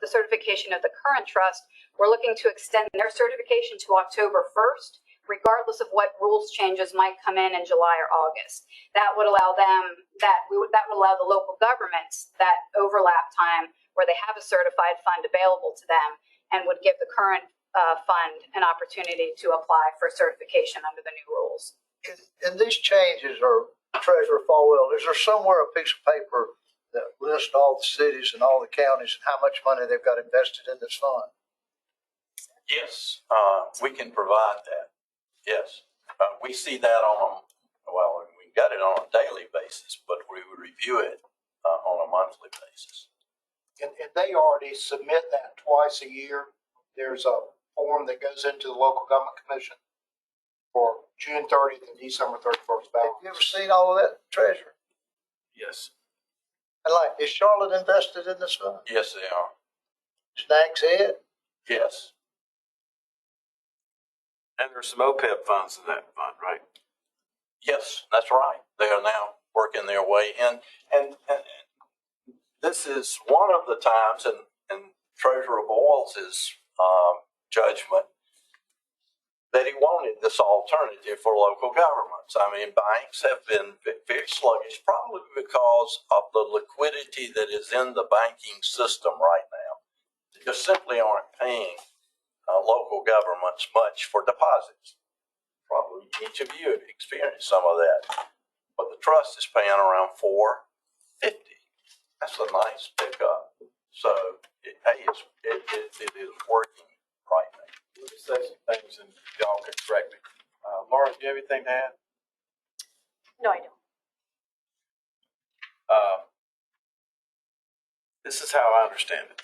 the certification of the current trust, we're looking to extend their certification to October 1st, regardless of what rules changes might come in July or August. That would allow that would allow the local governments that overlap time where they have a certified fund available to them and would give the current fund an opportunity to apply for certification under the new rules. In these changes, or Treasurer Falwell, is there somewhere a piece of paper that lists all the cities and all the counties and how much money they've got invested in this fund? Yes, we can provide that. Yes, we see that we got it on a daily basis, but we review it on a monthly basis. And they already submit that twice a year. There's a form that goes into the local government commission for June 30th and December 31st. Have you ever seen all of that, Treasurer? Yes. And is Charlotte invested in this fund? Yes, they are. Snags Head? Yes. And there's some OPEB funds in that fund, right? Yes, that's right. They are now working their way in. And this is one of the times in Treasurer Boyles' judgment that he wanted this alternative for local governments. I mean, banks have been very sluggish, probably because of the liquidity that is in the banking system right now. They just simply aren't paying local governments much for deposits. Probably each of you have experienced some of that. But the trust is paying around $4.50. That's a nice pickup. So it is working right now. Let me say some things and y'all can correct me. Laura, do you have anything to add? No, I don't. This is how I understand it.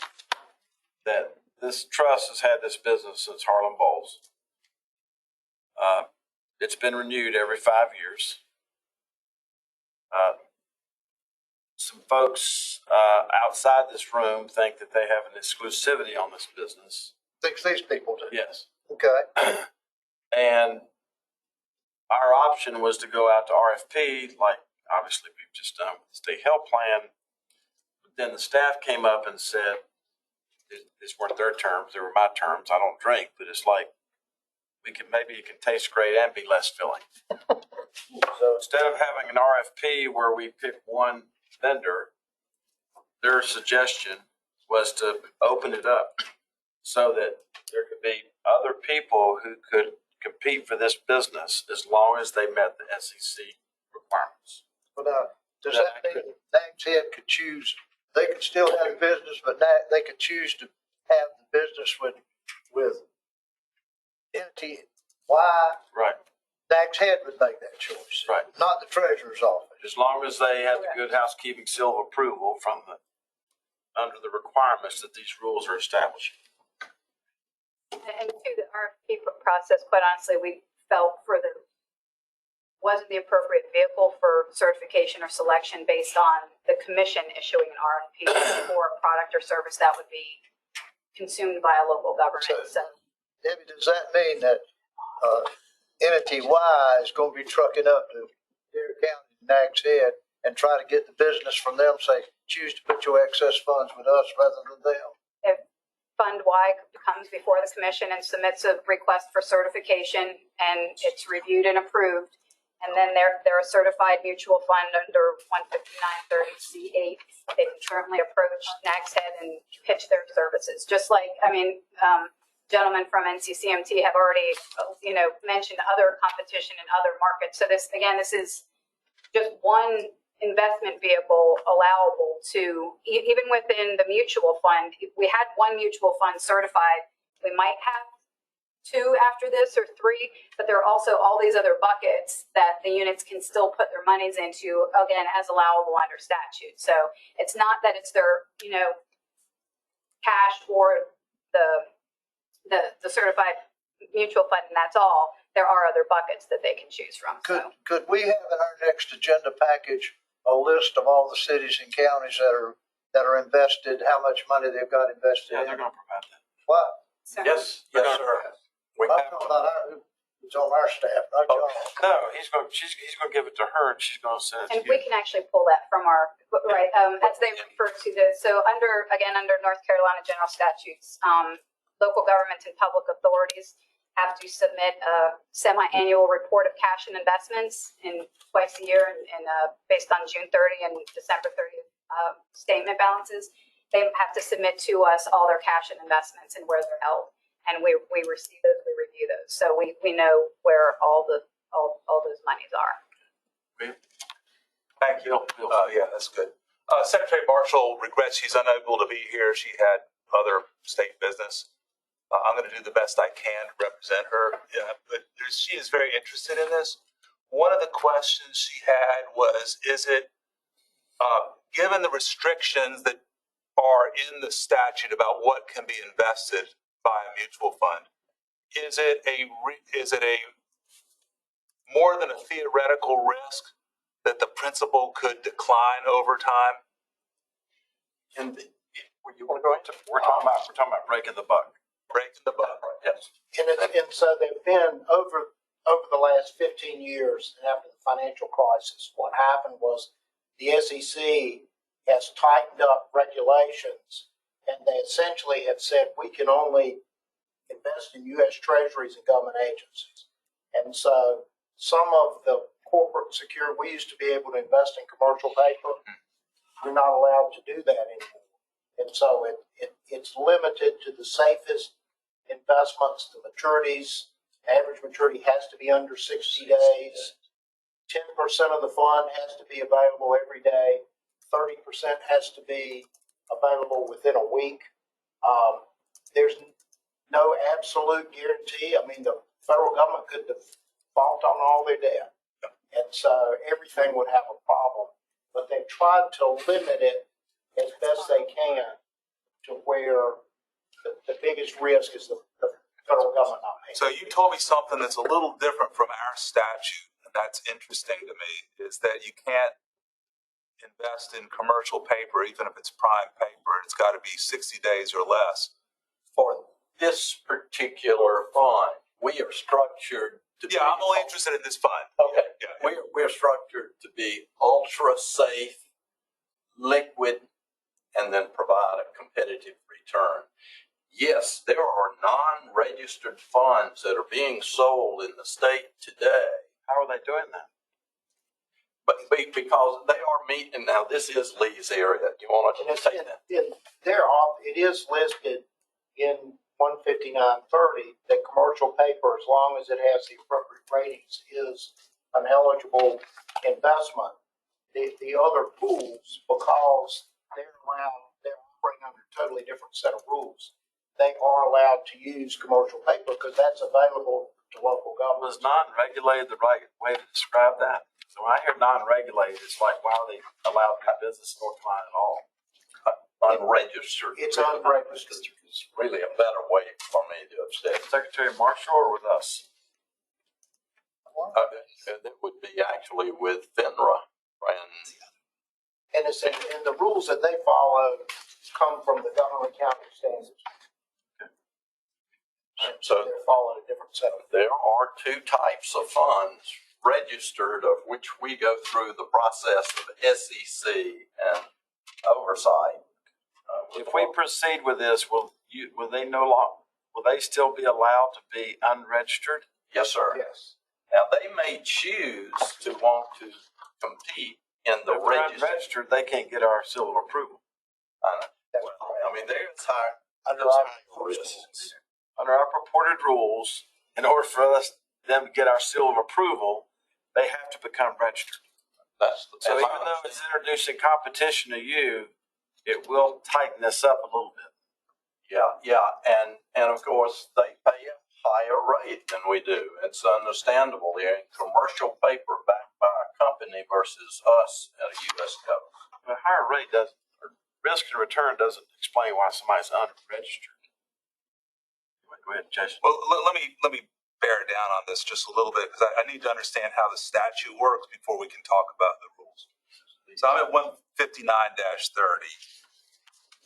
That this trust has had this business since Harlan Bowles. It's been renewed every 5 years. Some folks outside this room think that they have an exclusivity on this business. Thinks these people do? Yes. Okay. And our option was to go out to RFP, like obviously we've just done with the state health plan. But then the staff came up and said, these weren't their terms, they were my terms. I don't drink, but it's like, maybe it can taste great and be less filling. So instead of having an RFP where we pick one vendor, their suggestion was to open it up so that there could be other people who could compete for this business as long as they met the SEC requirements. But does that mean Snags Head could choose? They could still have the business, but they could choose to have the business with entity Y. Right. Snags Head would make that choice. Right. Not the treasurer's office. As long as they had the good housekeeping seal of approval from the under the requirements that these rules are establishing. And through the RFP process, quite honestly, we felt wasn't the appropriate vehicle for certification or selection based on the commission issuing an RFP for a product or service that would be consumed by a local government. So Debbie, does that mean that entity Y is going to be trucking up to Dare County, Nags Head, and try to get the business from them, say, choose to put your excess funds with us rather than them? if Fund Y comes before the commission and submits a request for certification and it's reviewed and approved, and then they're a certified mutual fund under 15930C8, they can currently approach Nags Head and pitch their services. Just like, gentlemen from NCCMT have already, mentioned other competition in other markets. So this is just one investment vehicle allowable to, even within the mutual fund. If we had one mutual fund certified, we might have two after this or three, but there are also all these other buckets that the units can still put their monies into, again, as allowable under statute. So it's not that it's their, cash or the certified mutual fund and that's all. There are other buckets that they can choose from. Could we have in our next agenda package a list of all the cities and counties that are invested, how much money they've got invested in? They're going to provide that. What? Yes, sir. I'm talking about who's on our staff, not y'all. No, he's going to give it to her, and she's going to send it to And you. we can actually pull that from our, as they refer to this. So under North Carolina general statutes, local governments and public authorities have to submit a semi-annual report of cash and investments twice a year and based on June 30 and December 30th statement balances. They have to submit to us all their cash and investments and where they're held. And we receive those, we review those. So we know where all those monies are. Thank you. Yeah, that's good. Secretary Marshall regrets she's unable to be here. She had other state business. I'm going to do the best I can to represent her, but she is very interested in this. One of the questions she had was, is it, given the restrictions that are in the statute about what can be invested by a mutual fund, is it a more than a theoretical risk that the principal could decline over time? And you want to go into? We're talking about breaking the buck. Breaking the buck. Yes. And so they've been over the last 15 years after the financial crisis. What happened was the SEC has tightened up regulations, and they essentially have said we can only invest in U.S. Treasuries and government agencies. And so some of the corporate security, we used to be able to invest in commercial paper. We're not allowed to do that anymore. And so it's limited to the safest investments, the maturities. Average maturity has to be under 60 days. 10% of the fund has to be available every day. 30% has to be available within a week. There's no absolute guarantee. I mean, the federal government could default on all their debt. And so everything would have a problem. But they've tried to limit it as best they can to where the biggest risk is the federal government not paying. So you told me something that's a little different from our statute, and that's interesting to me, is that you can't invest in commercial paper, even if it's prime paper. It's got to be 60 days or less. For this particular fund, we are structured to be. I'm only interested in this fund. Okay. Yeah. We're structured to be ultra safe, liquid, and then provide a competitive return. Yes, there are non-registered funds that are being sold in the state today. How are they doing that? But because they are meeting, now this is Lee's area. You want to say that? It is listed in 15930 that commercial paper, as long as it has the appropriate ratings, is an eligible investment. The other pools, because they're operating under a totally different set of rules, they are allowed to use commercial paper because that's available to local governments. Was non-regulated the right way to describe that? So when I hear non-regulated, it's like, why are they allowed to do business in North Carolina at all? Unregistered. It's unregistered. It's really a better way for me to have said. Secretary Marshall or with us? It would be actually with FINRA. And it's, and the rules that they follow come from the government accounting standards. So they're following a different set of. There are two types of funds registered, of which we go through the process of SEC and oversight. If we proceed with this, will they still be allowed to be unregistered? Yes, sir. Yes. Now, they may choose to want to compete in the If they're register. unregistered, they can't get our seal of approval. I mean, there's higher risks. Under our purported rules, in order for them to get our seal of approval, they have to become registered. So even though it's introducing competition to you, it will tighten this up a little bit. Yeah, and of course, they pay a higher rate than we do. It's understandable. They're in commercial paper backed by a company versus us at a U.S. coast. A higher rate doesn't, or risk and return doesn't explain why somebody's unregistered. Go ahead, Jason. Well, let me bear down on this just a little bit, because I need to understand how the statute works before we can talk about the rules. So I'm at 159-30.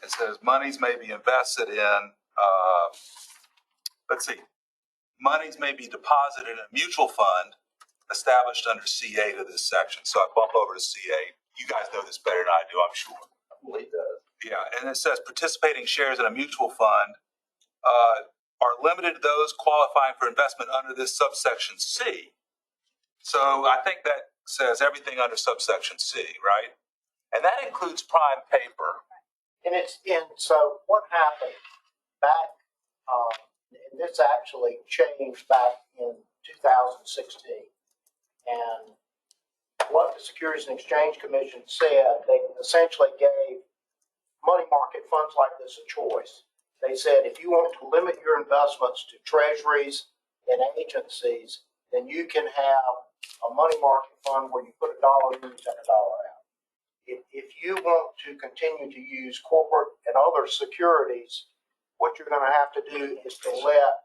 It says monies may be invested in, let's see, monies may be deposited in a mutual fund established under C8 of this section. So I bump over to C8. You guys know this better than I do, I'm sure. I believe that. Yeah, and it says participating shares in a mutual fund are limited to those qualifying for investment under this subsection C. So I think that says everything under subsection C, right? And that includes prime paper. And so what happened back, and this actually changed back in 2016. And what the Securities and Exchange Commission said, they essentially gave money market funds like this a choice. They said, if you want to limit your investments to treasuries and agencies, then you can have a money market fund where you put $1 in and take $1 out. If you want to continue to use corporate and other securities, what you're going to have to do is to let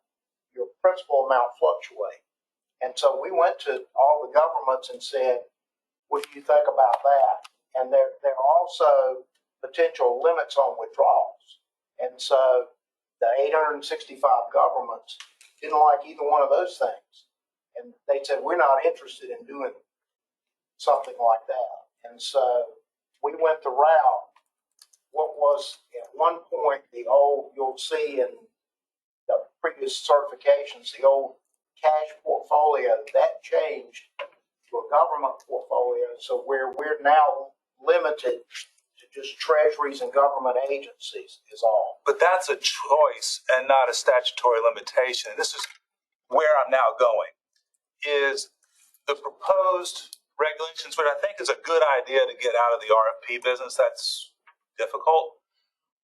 your principal amount fluctuate. And so we went to all the governments and said, what do you think about that? And there are also potential limits on withdrawals. And so the 865 governments didn't like either one of those things. And they said, we're not interested in doing something like that. And so we went the route, what was at one point the old, you'll see in the previous certifications, the old cash portfolio, that changed to a government portfolio. So where we're now limited to just treasuries and government agencies is all. But that's a choice and not a statutory limitation. This is where I'm now going, is the proposed regulations, which I think is a good idea to get out of the RFP business. That's difficult.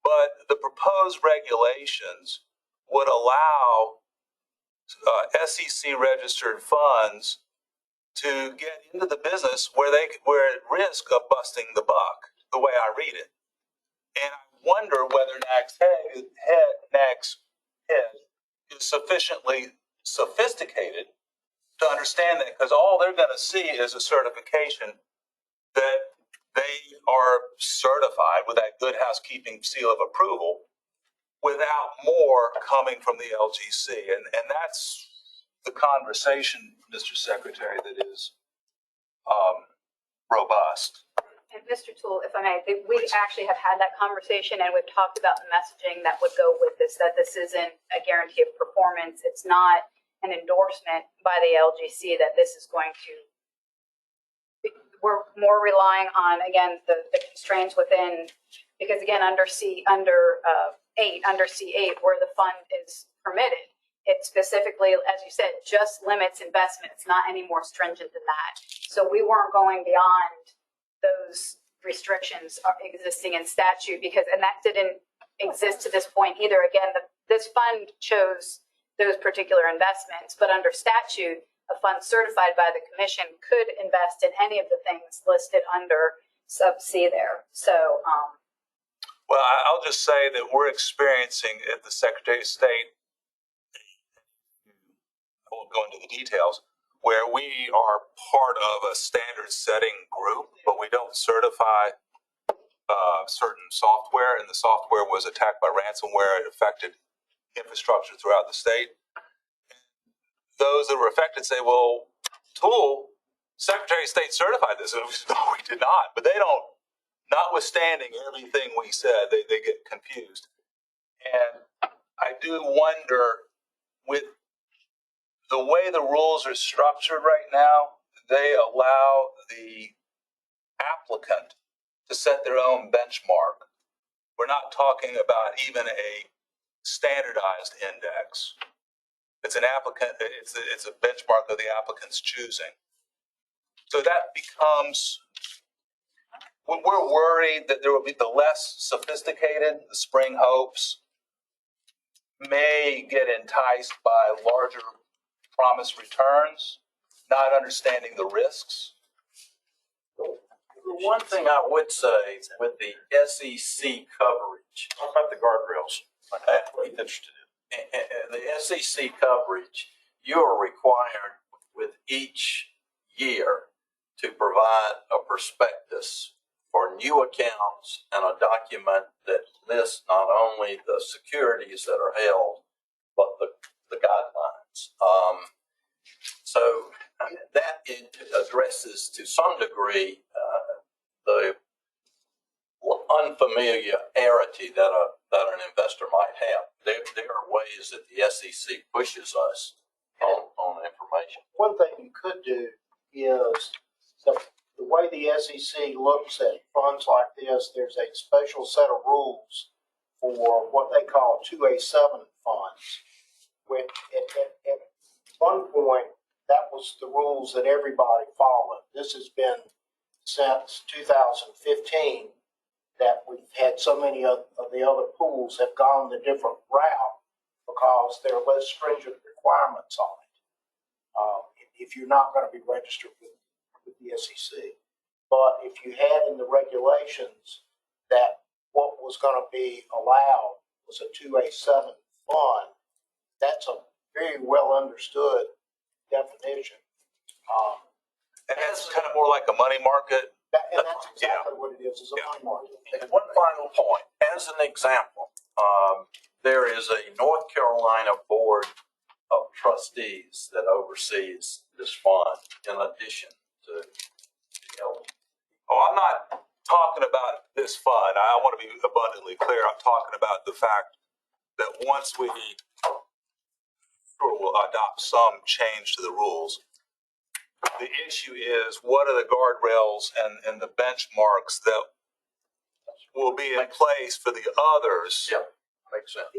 But the proposed regulations would allow SEC registered funds to get into the business where we're at risk of busting the buck, the way I read it. And I wonder whether NAC's head is sufficiently sophisticated to understand that, because all they're going to see is a certification that they are certified with that good housekeeping seal of approval without more coming from the LGC. And that's the conversation, Mr. Secretary, that is robust. And Mr. Toole, if I may, we actually have had that conversation and we've talked about the messaging that would go with this, that this isn't a guarantee of performance. It's not an endorsement by the LGC that this is going to, we're more relying on, again, the constraints within, because again, under C8, where the fund is permitted, it specifically, as you said, just limits investment. It's not any more stringent than that. So we weren't going beyond those restrictions existing in statute and that didn't exist to this point either. Again, this fund chose those particular investments, but under statute, a fund certified by the commission could invest in any of the things listed under sub C there. So, Well, I'll just say that we're experiencing at the Secretary of State, I won't go into the details, where we are part of a standard setting group, but we don't certify certain software, and the software was attacked by ransomware. It affected infrastructure throughout the state. Those that were affected say, well, Tool, Secretary of State certified this. And no, we did not. But they don't, notwithstanding everything we said, they get confused. And I do wonder, with the way the rules are structured right now, they allow the applicant to set their own benchmark. We're not talking about even a standardized index. It's an applicant, it's a benchmark of the applicant's choosing. So that becomes, we're worried that there will be the less sophisticated, the Spring Hopes, may get enticed by larger promised returns, not understanding the risks. The one thing I would say with the SEC coverage, What about the guardrails? What he's interested in. the SEC coverage, you are required with each year to provide a prospectus for new accounts and a document that lists not only the securities that are held, but the guidelines. So that addresses to some degree the unfamiliarity that an investor might have. There are ways that the SEC pushes us on information. One thing you could do is the way the SEC looks at funds like this, there's a special set of rules for what they call 2A7 funds. Which at one point, that was the rules that everybody followed. This has been since 2015 that we've had so many of the other pools have gone the different route because there are less stringent requirements on it. If you're not going to be registered with the SEC. But if you had in the regulations that what was going to be allowed was a 2A7 fund, that's a very well understood definition. And that's kind of more like a money market. And that's exactly what it is a money market. And one final point, as an example, there is a North Carolina Board of Trustees that oversees this fund in addition to Oh, I'm not talking about this fund. I want to be abundantly clear. I'm talking about the fact that once we will adopt some change to the rules, the issue is what are the guardrails and the benchmarks that will be in place for the others? Yeah, makes sense.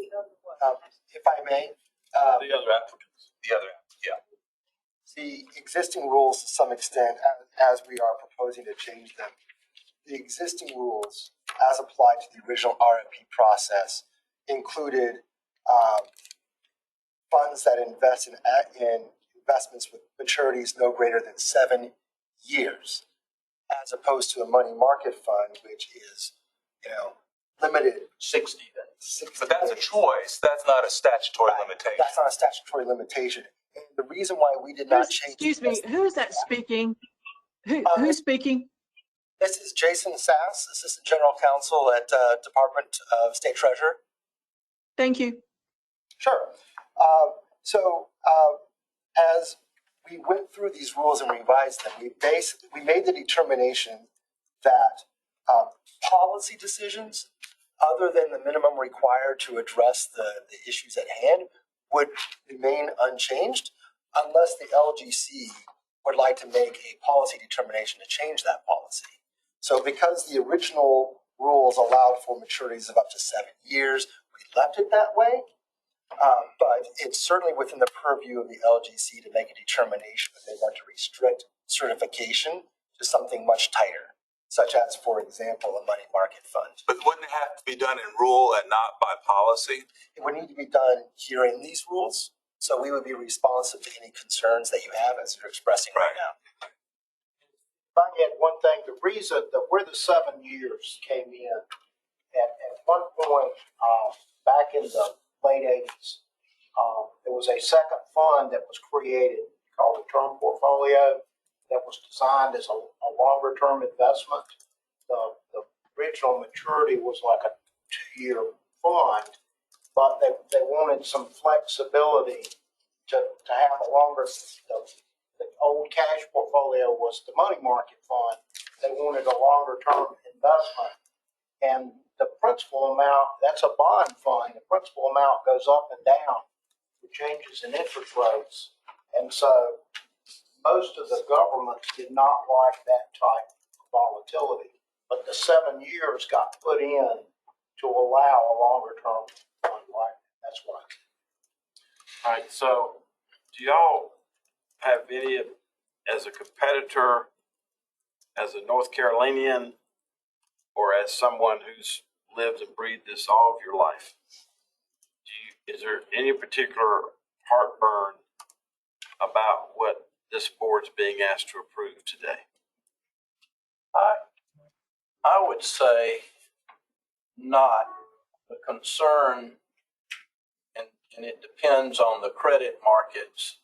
If I may, The other applicants. The other, yeah. the existing rules to some extent, as we are proposing to change them, the existing rules as applied to the original RFP process included funds that invest in investments with maturities no greater than 7 years, as opposed to a money market fund, which is, limited 60 days. But that's a choice. That's not a statutory limitation. That's not a statutory limitation. And the reason why we did not change. Excuse me, who is that speaking? Who's speaking? This is Jason Sass, Assistant General Counsel at Department of State Treasurer. Thank you. Sure. As we went through these rules and revised them, we made the determination that policy decisions, other than the minimum required to address the issues at hand, would remain unchanged unless the LGC would like to make a policy determination to change that policy. So because the original rules allowed for maturities of up to 7 years, we left it that way. But it's certainly within the purview of the LGC to make a determination that they want to restrict certification to something much tighter, such as, for example, a money market fund. But wouldn't it have to be done in rule and not by policy? It would need to be done here in these rules, so we would be responsive to any concerns that you have as you're expressing right now. If I add one thing, the reason that where the 7 years came in, at one point, back in the late eighties, there was a second fund that was created called the Term Portfolio that was designed as a longer term investment. The original maturity was like a 2-year fund, but they wanted some flexibility to have a longer, the old cash portfolio was the money market fund. They wanted a longer term investment. And the principal amount, that's a bond fund, the principal amount goes up and down with changes in interest rates. And so most of the governments did not like that type of volatility. But the 7 years got put in to allow a longer term fund like that. That's what I think. All right, so do y'all have any, as a competitor, as a North Carolinian, or as someone who's lived and breathed this all of your life, is there any particular heartburn about what this board's being asked to approve today? I would say not. The concern, and it depends on the credit markets.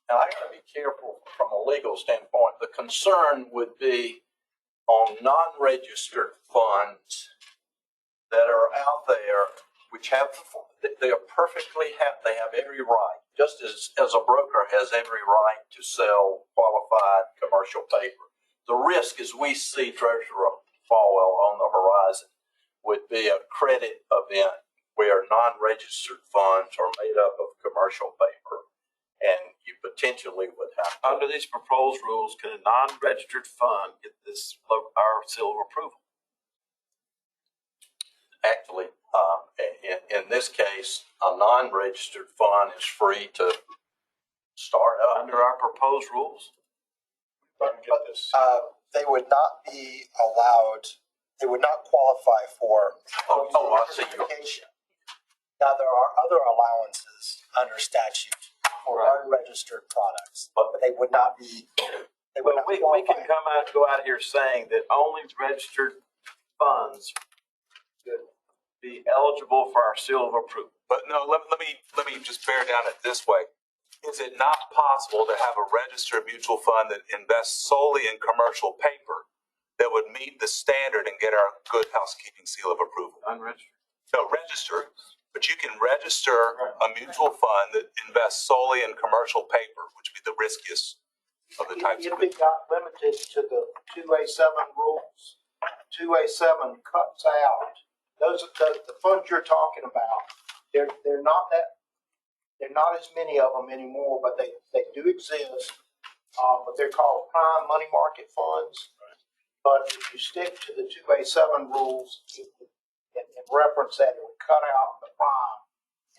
And I got to be careful from a legal standpoint. The concern would be on non-registered funds that are out there, which have, they are perfectly they have every right, just as a broker has every right to sell qualified commercial paper. The risk, as we see Treasurer Falwell on the horizon, would be a credit event where non-registered funds are made up of commercial paper, and you potentially would have to. Under these proposed rules, can a non-registered fund get this, our seal of approval? Actually, in this case, a non-registered fund is free to start up. Under our proposed rules? They would not be allowed, they would not qualify for I see. Now, there are other allowances under statute for unregistered products, but they would not be, they would Well, not we qualify. can go out here saying that only registered funds could be eligible for our seal of approval. But no, let me just bear down it this way. Is it not possible to have a registered mutual fund that invests solely in commercial paper that would meet the standard and get our good housekeeping seal of approval? Unregistered? No, registered. But you can register a mutual fund that invests solely in commercial paper, which would be the riskiest of the types If of it got limited to the 2A7 rules, 2A7 cuts out, those are the funds you're talking about, they're not as many of them anymore, but they do exist. But they're called prime money market funds. But if you stick to the 2A7 rules, in reference that, it would cut out the prime.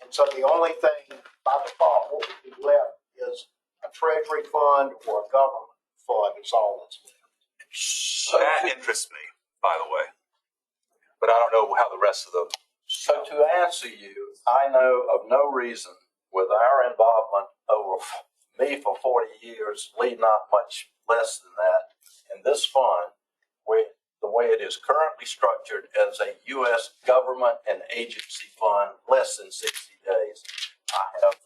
And so the only thing by default what would be left is a treasury fund or a government fund is all that's left. So that interests me, by the way. But I don't know how the rest of them. So to answer you, I know of no reason with our involvement over me for 40 years, Lee not much less than that, in this fund, where the way it is currently structured as a U.S. government and agency fund, less than 60 days, I have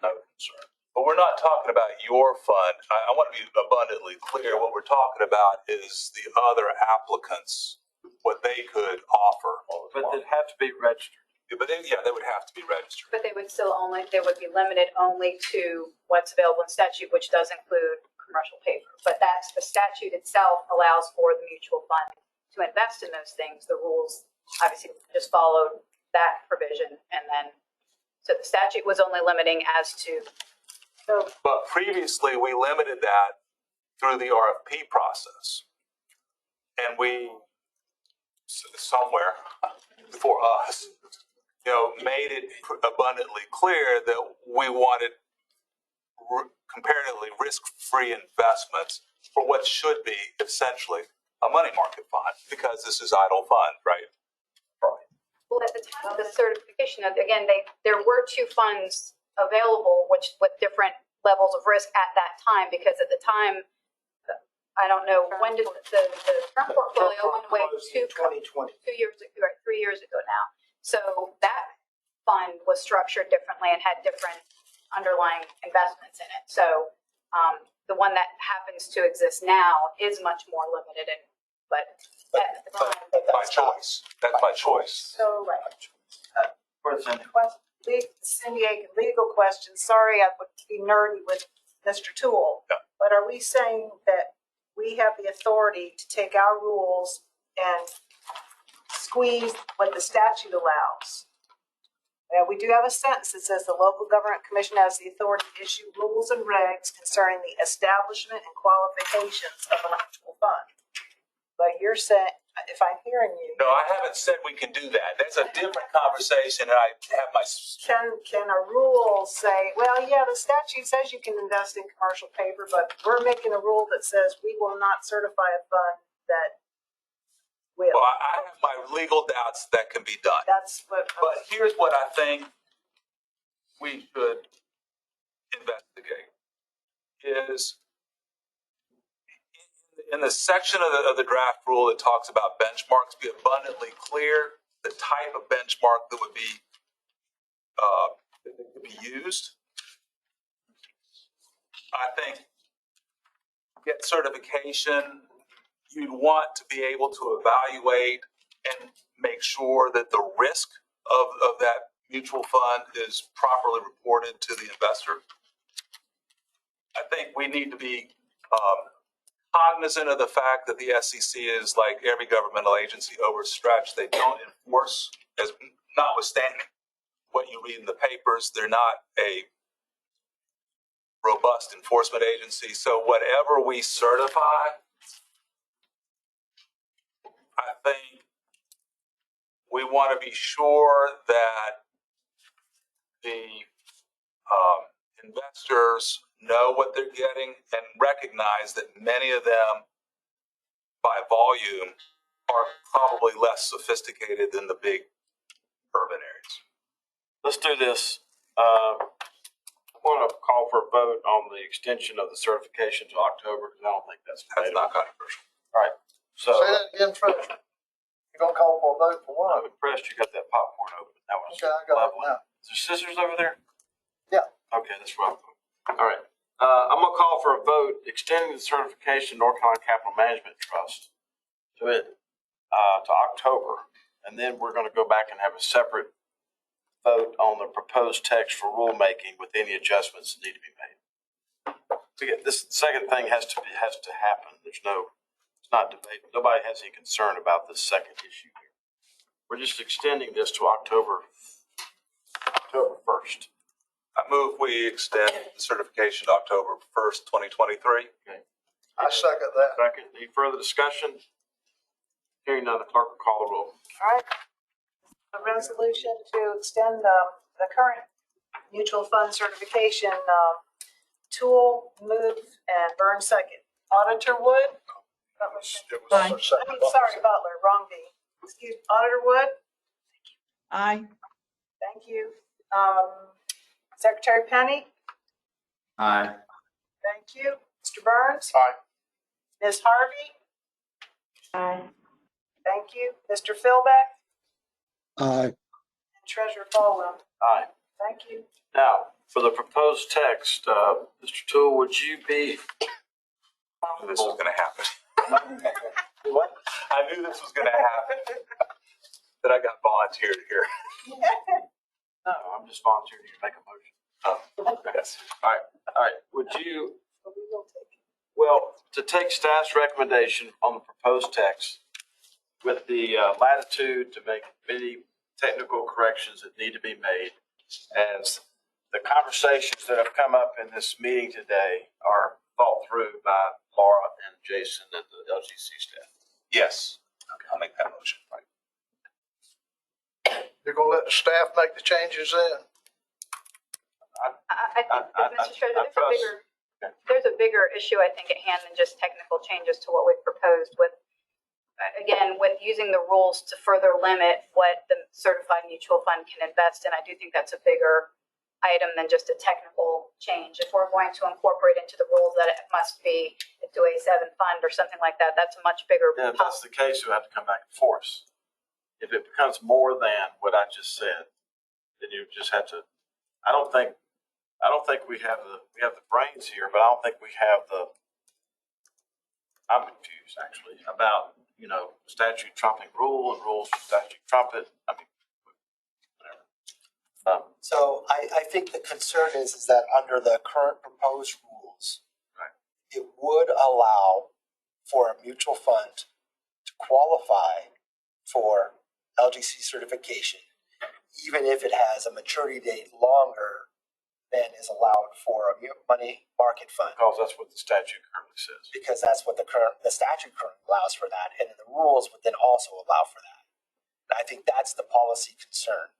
no concern. But we're not talking about your fund. I want to be abundantly clear. What we're talking about is the other applicants, what they could offer. But they'd have to be registered. But they would have to be registered. But they would be limited only to what's available in statute, which does include commercial paper. But that's the statute itself allows for the mutual fund to invest in those things. The rules obviously just followed that provision, and then so the statute was only limiting as to. But previously we limited that through the RFP process, and we somewhere for us, made it abundantly clear that we wanted comparatively risk-free investments for what should be essentially a money market fund, because this is idle fund, right? Right. Well, at the time of the certification, again, there were two funds available, which with different levels of risk at that time, because at the time, I don't know, when did the term portfolio went away Closed in 2020. 2 years ago, right, 3 years ago now. So that fund was structured differently and had different underlying investments in it. So the one that happens to exist now is much more limited, and but at the time, By choice. That's by choice. So, right. Where's Cindy? Cindy Aiken, legal question. Sorry, I would be nerdy with Mr. Toole. Yeah. But are we saying that we have the authority to take our rules and squeeze what the statute allows? Now, we do have a sentence that says the local government commission has the authority to issue rules and regs concerning the establishment and qualifications of a mutual fund. But you're saying, if I'm hearing you. No, I haven't said we can do that. That's a different conversation, and I have my. Can a rule say, well, yeah, the statute says you can invest in commercial paper, but we're making a rule that says we will not certify a fund that will. Well, I have my legal doubts that can be done. That's what. But here's what I think we should investigate is in the section of the draft rule that talks about benchmarks, be abundantly clear the type of benchmark that would be used. I think get certification, you'd want to be able to evaluate and make sure that the risk of that mutual fund is properly reported to the investor. I think we need to be cognizant of the fact that the SEC is, like every governmental agency, overstretched. They don't enforce, as notwithstanding what you read in the papers, they're not a robust enforcement agency. So whatever we certify, I think we want to be sure that the investors know what they're getting and recognize that many of them, by volume, are probably less sophisticated than the big urban areas. Let's do this. I want to call for a vote on the extension of the certification to October, because I don't think that's not controversial. All right. So Say that again, Treasurer. You're gonna call for a vote for I'm what? impressed you got that popcorn open. That was Okay, I got it lovely. now. Is there scissors over there? Yeah. Okay, that's right. All right. I'm gonna call for a vote extending the certification North Carolina Capital Management Trust to October, and then we're gonna go back and have a separate vote on the proposed text for rulemaking with any adjustments that need to be made. So again, this second thing has to happen. It's not debate. Nobody has any concern about this second issue here. We're just extending this to October 1st. I move we extend the certification to October 1st, 2023. Okay. I second that. Second. Any further discussion? Hearing none, the clerk will call the roll. All right. A resolution to extend the current mutual fund certification, Tool, Move, and Burn second. Auditor Wood? Sorry, Butler, wrong D. Excuse, Auditor Wood? Aye. Thank you. Secretary Penny? Aye. Thank you. Mr. Burns? Aye. Ms. Harvey? Aye. Thank you. Mr. Philbeck? Aye. And Treasurer Falwell? Aye. Thank you. Now, for the proposed text, Mr. Toole, would you be? This was going to happen. What? I knew this was going to happen. That I got volunteered here. No, I'm just volunteering to make a motion. Oh, yes. All right. Would you, well, to take staff's recommendation on the proposed text with the latitude to make any technical corrections that need to be made, as the conversations that have come up in this meeting today are thought through by Laura and Jason and the LGC staff. Yes. Okay, I'll make that motion. Right. You're gonna let the staff make the changes in? I think, Mr. Treasurer, there's a bigger issue, I think, at hand than just technical changes to what we've proposed with, again, with using the rules to further limit what the certified mutual fund can invest in. I do think that's a bigger item than just a technical change. If we're going to incorporate into the rules that it must be a 2A7 fund or something like that, that's a much bigger. Yeah, if that's the case, you have to come back and force. If it becomes more than what I just said, then you just have to, I don't think we have the brains here, but I don't think we have I'm confused actually about, statute trumping rule and rules for statute trumpet. I mean, whatever. So I think the concern is that under the current proposed rules, it would allow for a mutual fund to qualify for LGC certification, even if it has a maturity date longer than is allowed for a money market fund. Because that's what the statute currently says. Because that's what the statute currently allows for that, and then the rules would then also allow for that. And I think that's the policy concern,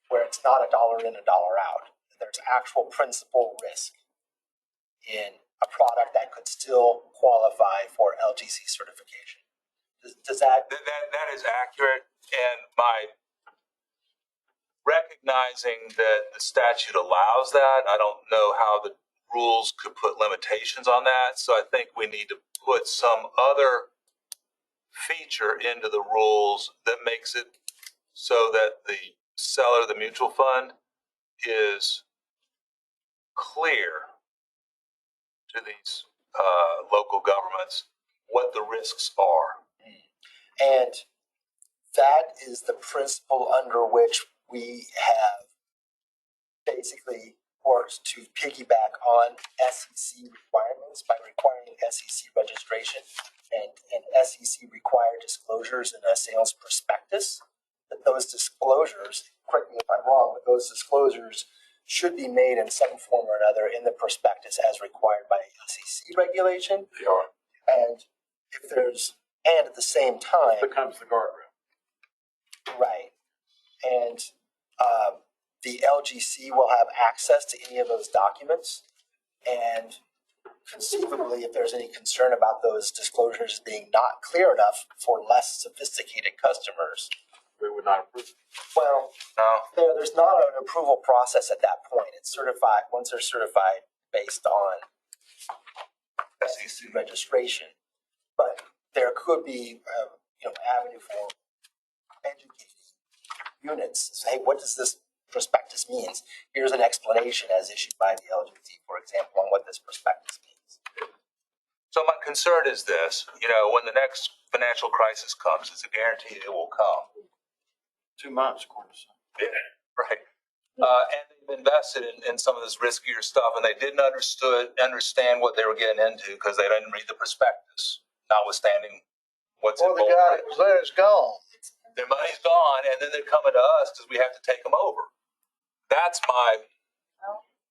where it's not a dollar in, a dollar out. There's actual principal risk in a product that could still qualify for LGC certification. Does that? That is accurate, and my recognizing that the statute allows that, I don't know how the rules could put limitations on that. So I think we need to put some other feature into the rules that makes it so that the seller of the mutual fund is clear to these local governments what the risks are. And that is the principle under which we have basically worked to piggyback on SEC requirements by requiring SEC registration and SEC required disclosures in a sales prospectus. That those disclosures, correct me if I'm wrong, but those disclosures should be made in some form or another in the prospectus as required by SEC regulation. They are. And at the same time, it becomes the guardrail. Right. And the LGC will have access to any of those documents. And conceivably, if there's any concern about those disclosures being not clear enough for less sophisticated customers, we would not approve. Well, there's not an approval process at that point. It's certified, once they're certified based on SEC registration. But there could be, avenue for educating units. Say, hey, what does this prospectus mean? Here's an explanation as issued by the LGC, for example, on what this prospectus means. So my concern is this, when the next financial crisis comes, it's a guarantee it will come. 2 months, of course. Yeah, right. And they've invested in some of this riskier stuff, and they didn't understand what they were getting into because they didn't read the prospectus, notwithstanding what's involved. The guy that was there is gone. Their money's gone, and then they're coming to us because we have to take them over. That's my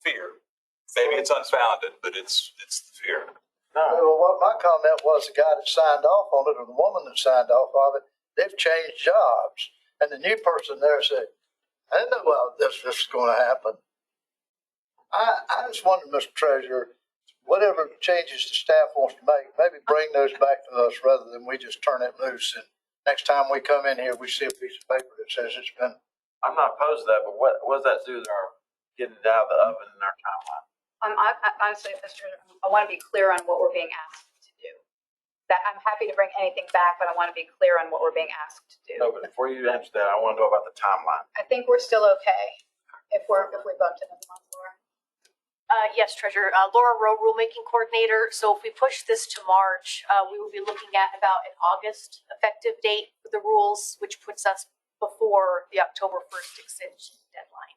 fear. Maybe it's unfounded, but it's the fear. Well, what my comment was, the guy that signed off on it or the woman that signed off on it, they've changed jobs. And the new person there said, I didn't know this was going to happen. I just wonder, Mr. Treasurer, whatever changes the staff wants to make, maybe bring those back to us rather than we just turn it loose. And next time we come in here, we see a piece of paper that says it's been. I'm not opposed to that, but what does that do to our getting it out of the oven in our timeline? Honestly, Mr. I want to be clear on what we're being asked to do. That I'm happy to bring anything back, but I want to be clear on what we're being asked to do. No, but before you answer that, I want to know about the timeline. I think we're still okay if we bump to the month, Laura. Yes, Treasurer. Laura Rowe, Rulemaking Coordinator. So if we push this to March, we will be looking at about an August effective date for the rules, which puts us before the October 1st extension deadline.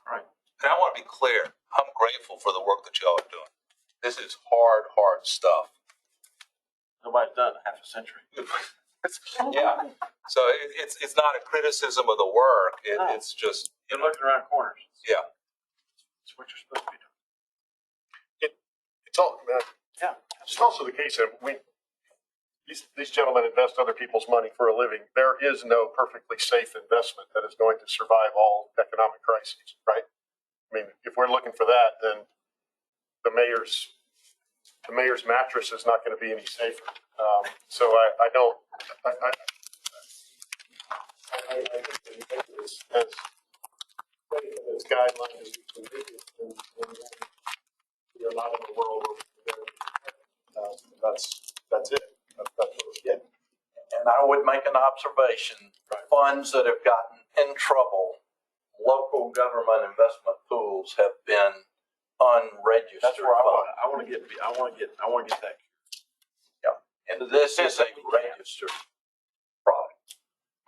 All right. And I want to be clear. I'm grateful for the work that y'all are doing. This is hard stuff. Nobody's done it in half a century. Yeah. So it's not a criticism of the work. It's just you're looking around corners. Yeah. That's what you're supposed to be doing. It's also the case that these gentlemen invest other people's money for a living. There is no perfectly safe investment that is going to survive all economic crises, right? I mean, if we're looking for that, then the mayor's mattress is not going to be any safer. So I think that as guideline is we can make it, and we are not in a world where that's it. That's what we get. And I would make an observation, funds that have gotten in trouble, local government investment pools have been unregistered. That's where I funds. want to get that. Yeah, and this is a registered product.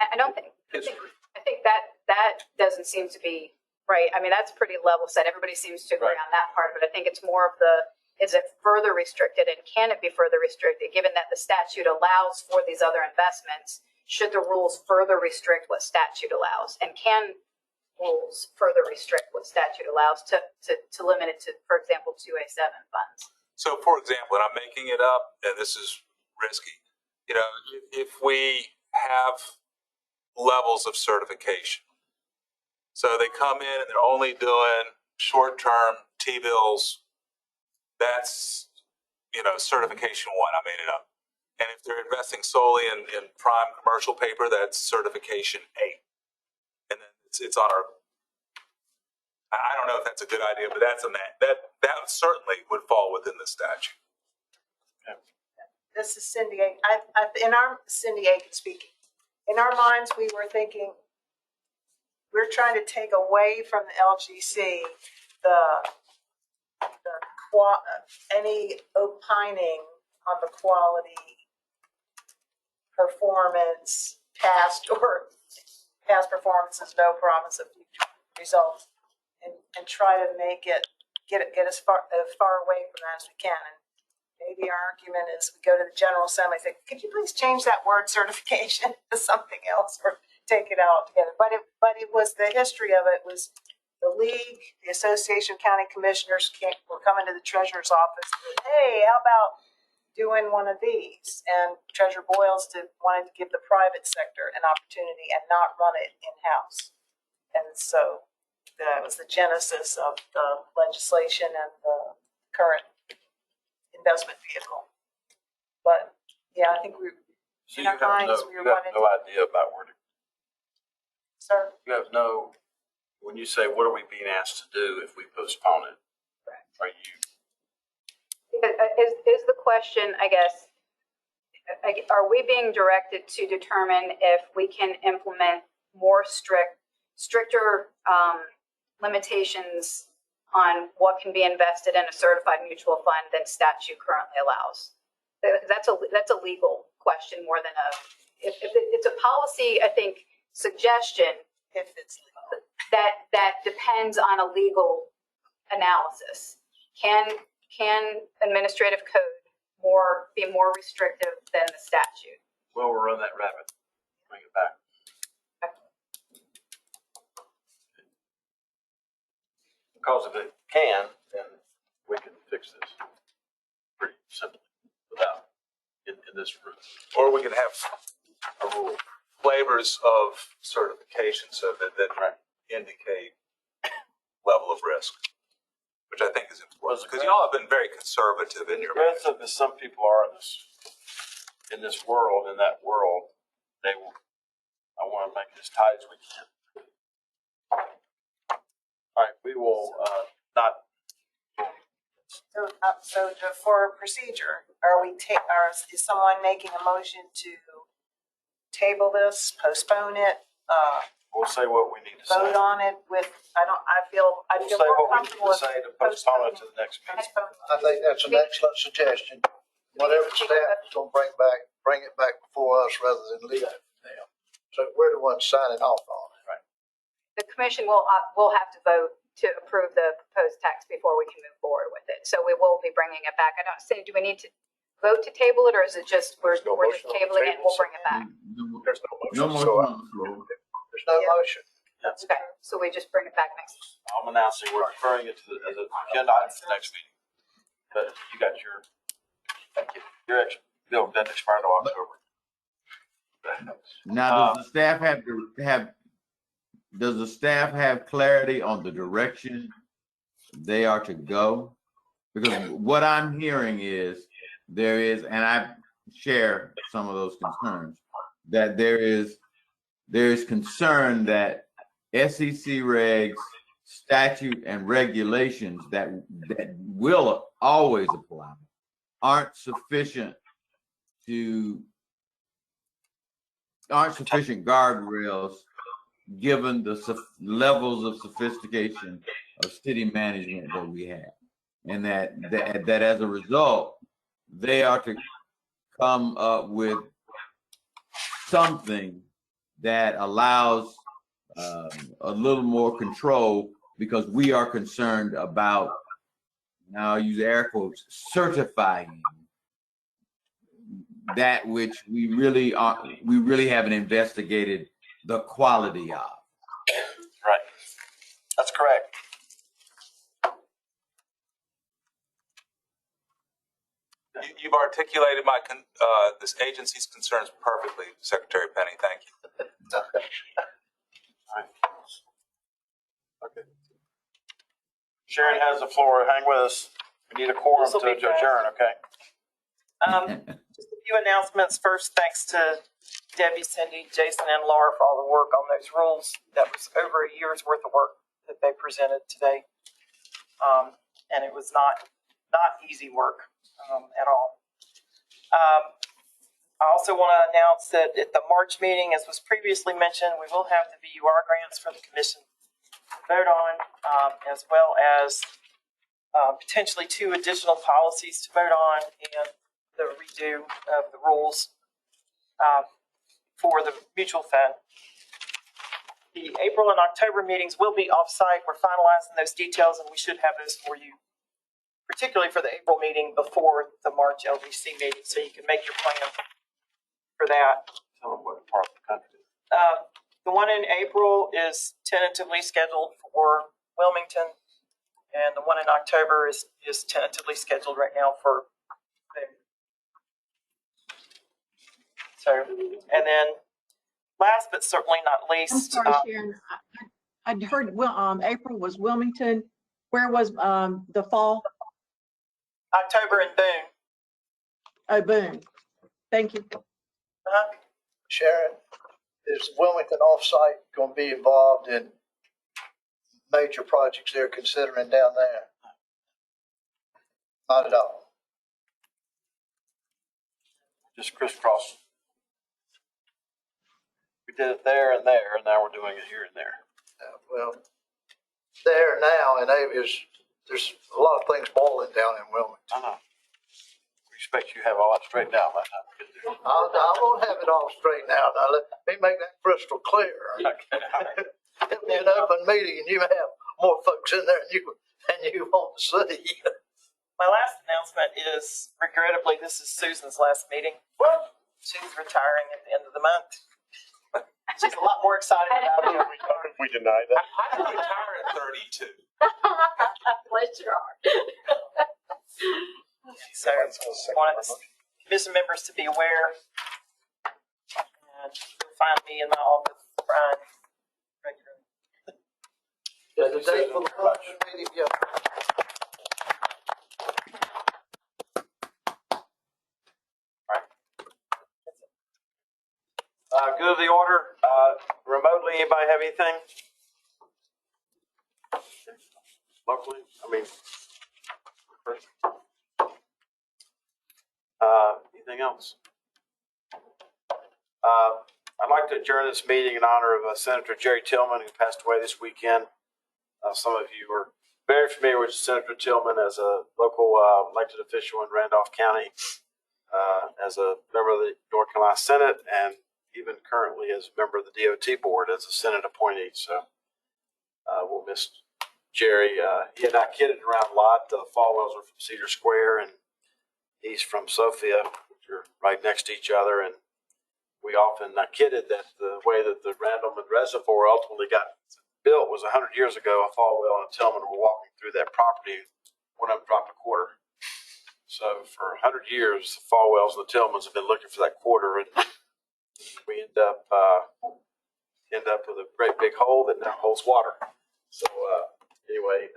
I don't think, I think that doesn't seem to be right. I mean, that's pretty level set. Everybody seems to agree on that part, but I think it's more of the, is it further restricted and can it be further restricted given that the statute allows for these other investments? Should the rules further restrict what statute allows? And can rules further restrict what statute allows to limit it to, for example, 2A7 funds? So, for example, and I'm making it up, and this is risky, you know, if we have levels of certification, so they come in and they're only doing short-term T-bills, that's, you know, certification 1, I made it up. And if they're investing solely in prime commercial paper, that's certification 8. And then it's on our, I don't know if that's a good idea, but that's that certainly would fall within the statute. This is Cindy Aiken. Cindy Aiken speaking. In our minds, we were thinking, we're trying to take away from the LGC any opining on the quality, performance, past performance is no promise of future results, and try to make it get as far away from that as we can. And maybe our argument is we go to the General Assembly and say, could you please change that word certification to something else or take it out together? But it was the history of it was the league, the Association of County Commissioners were coming to the treasurer's office and said, hey, how about doing one of these? And Treasurer Boyles wanted to give the private sector an opportunity and not run it in-house. And so that was the genesis of the legislation and the current investment vehicle. But yeah, I think So you have no idea about where to. Sir? You have no, when you say, what are we being asked to do if we postpone it? Correct. Are you? Is the question, I guess, are we being directed to determine if we can implement more stricter limitations on what can be invested in a certified mutual fund than statute currently allows? That's a legal question more than if it's a policy, I think, suggestion. If it's legal. That depends on a legal analysis. Can administrative code be more restrictive than the statute? Well, we'll run that rabbit. Bring it back. Because if it can, then we can fix this pretty simply without in this room. Or we can have a rule, flavors of certification so that indicate level of risk, which I think is important because y'all have been very conservative in your. Aggressive as some people are in this world, in that world, they will. I want to make it as tight as we can. All right, we will not. So for procedure, is someone making a motion to table this, postpone it, We'll say what we need to say. vote on it with, I feel We'll say more what we need comfortable to with say to postpone it to the next meeting. I think that's an excellent suggestion. Whatever staff is gonna bring it back before us rather than leave it now. So we're the ones signing off on it. Right. The commission will have to vote to approve the proposed tax before we can move forward with it. So we will be bringing it back. I don't see, do we need to vote to table it or is it just, we're just tabling it and we'll bring it back? There's No motion. motion. There's no motion. Okay, so we just bring it back next. I'm announcing we're referring it to as an agenda item for the next meeting. But you got your, thank you. Your action bill doesn't expire until October. Now, does the staff does the staff have clarity on the direction they are to go? Because what I'm hearing is and I share some of those concerns, that there is concern that SEC regs, statute and regulations that will always apply aren't sufficient guardrails given the levels of sophistication of city management that we have, and that as a result they are to come up with something that allows a little more control, because we are concerned about, now I'll use air quotes, certifying that which we really haven't investigated the quality of. Right. That's correct. You've articulated this agency's concerns perfectly, Secretary Penny. Thank you. Okay. Sharon has the floor. Hang with us. We need a quorum This'll to be fast. adjourn, okay? Just a few announcements. First, thanks to Debbie, Cindy, Jason, and Laura for all the work on those rules. That was over a year's worth of work that they presented today. And it was not easy work at all. I also want to announce that at the March meeting, as was previously mentioned, we will have the VUR grants for the commission to vote on, as well as potentially 2 additional policies to vote on, and the redo of the rules for the mutual fund. The April and October meetings will be off-site. We're finalizing those details, and we should have those for you, particularly for the April meeting before the March LDC meeting, so you can make your plan for that. Tell them what part of the country. The one in April is tentatively scheduled for Wilmington, and the one in October is tentatively scheduled right now for Boone. So, and then last but certainly not least, I'm sorry, Sharon. I'd heard, April was Wilmington. Where was, the fall? October in Boone. Oh, Boone. Thank you. Sharon, is Wilmington offsite going to be involved in major projects they're considering down there? Not at all. Just crisscross. We did it there, and now we're doing it here and there. Well, there now, and there's a lot of things boiling down in Wilmington. I know. We expect you to have all that straightened out by the time we get there. I won't have it all straightened out. Now, let me make that crystal clear. Okay. It'll be an open meeting, and you may have more folks in there than you want to see. My last announcement is, regrettably, this is Susan's last meeting. She's retiring at the end of the month. She's a lot more excited about it. We deny that. I can retire at 32. Bless your heart. So I wanted the commission members to be aware. And you'll find me in my office, Brian, regularly. Yeah, the date for the production meeting, yeah. Good of the order. Remotely, anybody have anything? Locally? Anything else? I'd like to adjourn this meeting in honor of Senator Jerry Tillman, who passed away this weekend. Some of you are very familiar with Senator Tillman as a local elected official in Randolph County, as a member of the North Carolina Senate, and even currently as a member of the DOT board as a Senate appointee. So we'll miss Jerry. He and I kidded around a lot. The Falwells are from Cedar Square, and he's from Sophia, which are right next to each other. And we often kidded that the way that the Randleman Reservoir ultimately got built was 100 years ago. A Falwell and a Tillman were walking through that property. One of them dropped a quarter. So for 100 years, the Falwells and the Tillmans have been looking for that quarter, and we end up with a great big hole that now holds water. So anyway,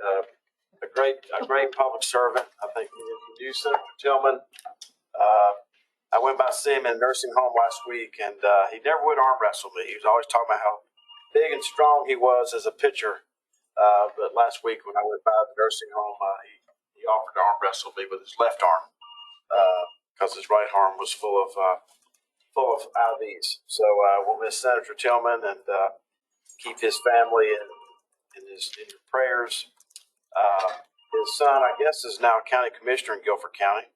a great public servant. I think you, Senator Tillman. I went by to see him in a nursing home last week, and he never would arm wrestle me. He was always talking about how big and strong he was as a pitcher, But last week when I went by the nursing home, he offered to arm wrestle me with his left arm because his right arm was full of IVs. So we'll miss Senator Tillman and keep his family in your prayers. His son, I guess, is now county commissioner in Guilford County.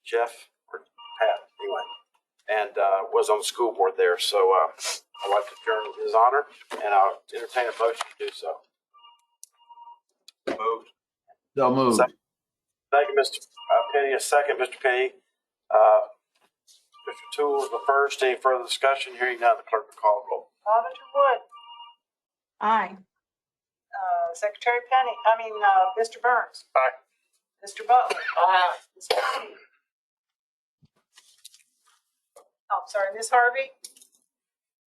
Jeff or Pat, anyway, and was on the school board there. So I'd like to adjourn in his honor, and I'll entertain a motion to do so. Moved. So moved. Thank you, Mr. Penny. A second, Mr. Penny. Mr. Toole is the first. Any further discussion? Hearing none, the clerk will call the roll. Auditor Wood, Aye. Secretary Mr. Burns. Aye. Mr. Butler. Aye. Mr. Penny. Oh, sorry, Ms. Harvey.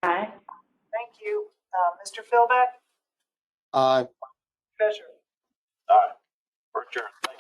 Aye. Thank you. Mr. Philbeck, Aye. Treasurer. All right. We're adjourned.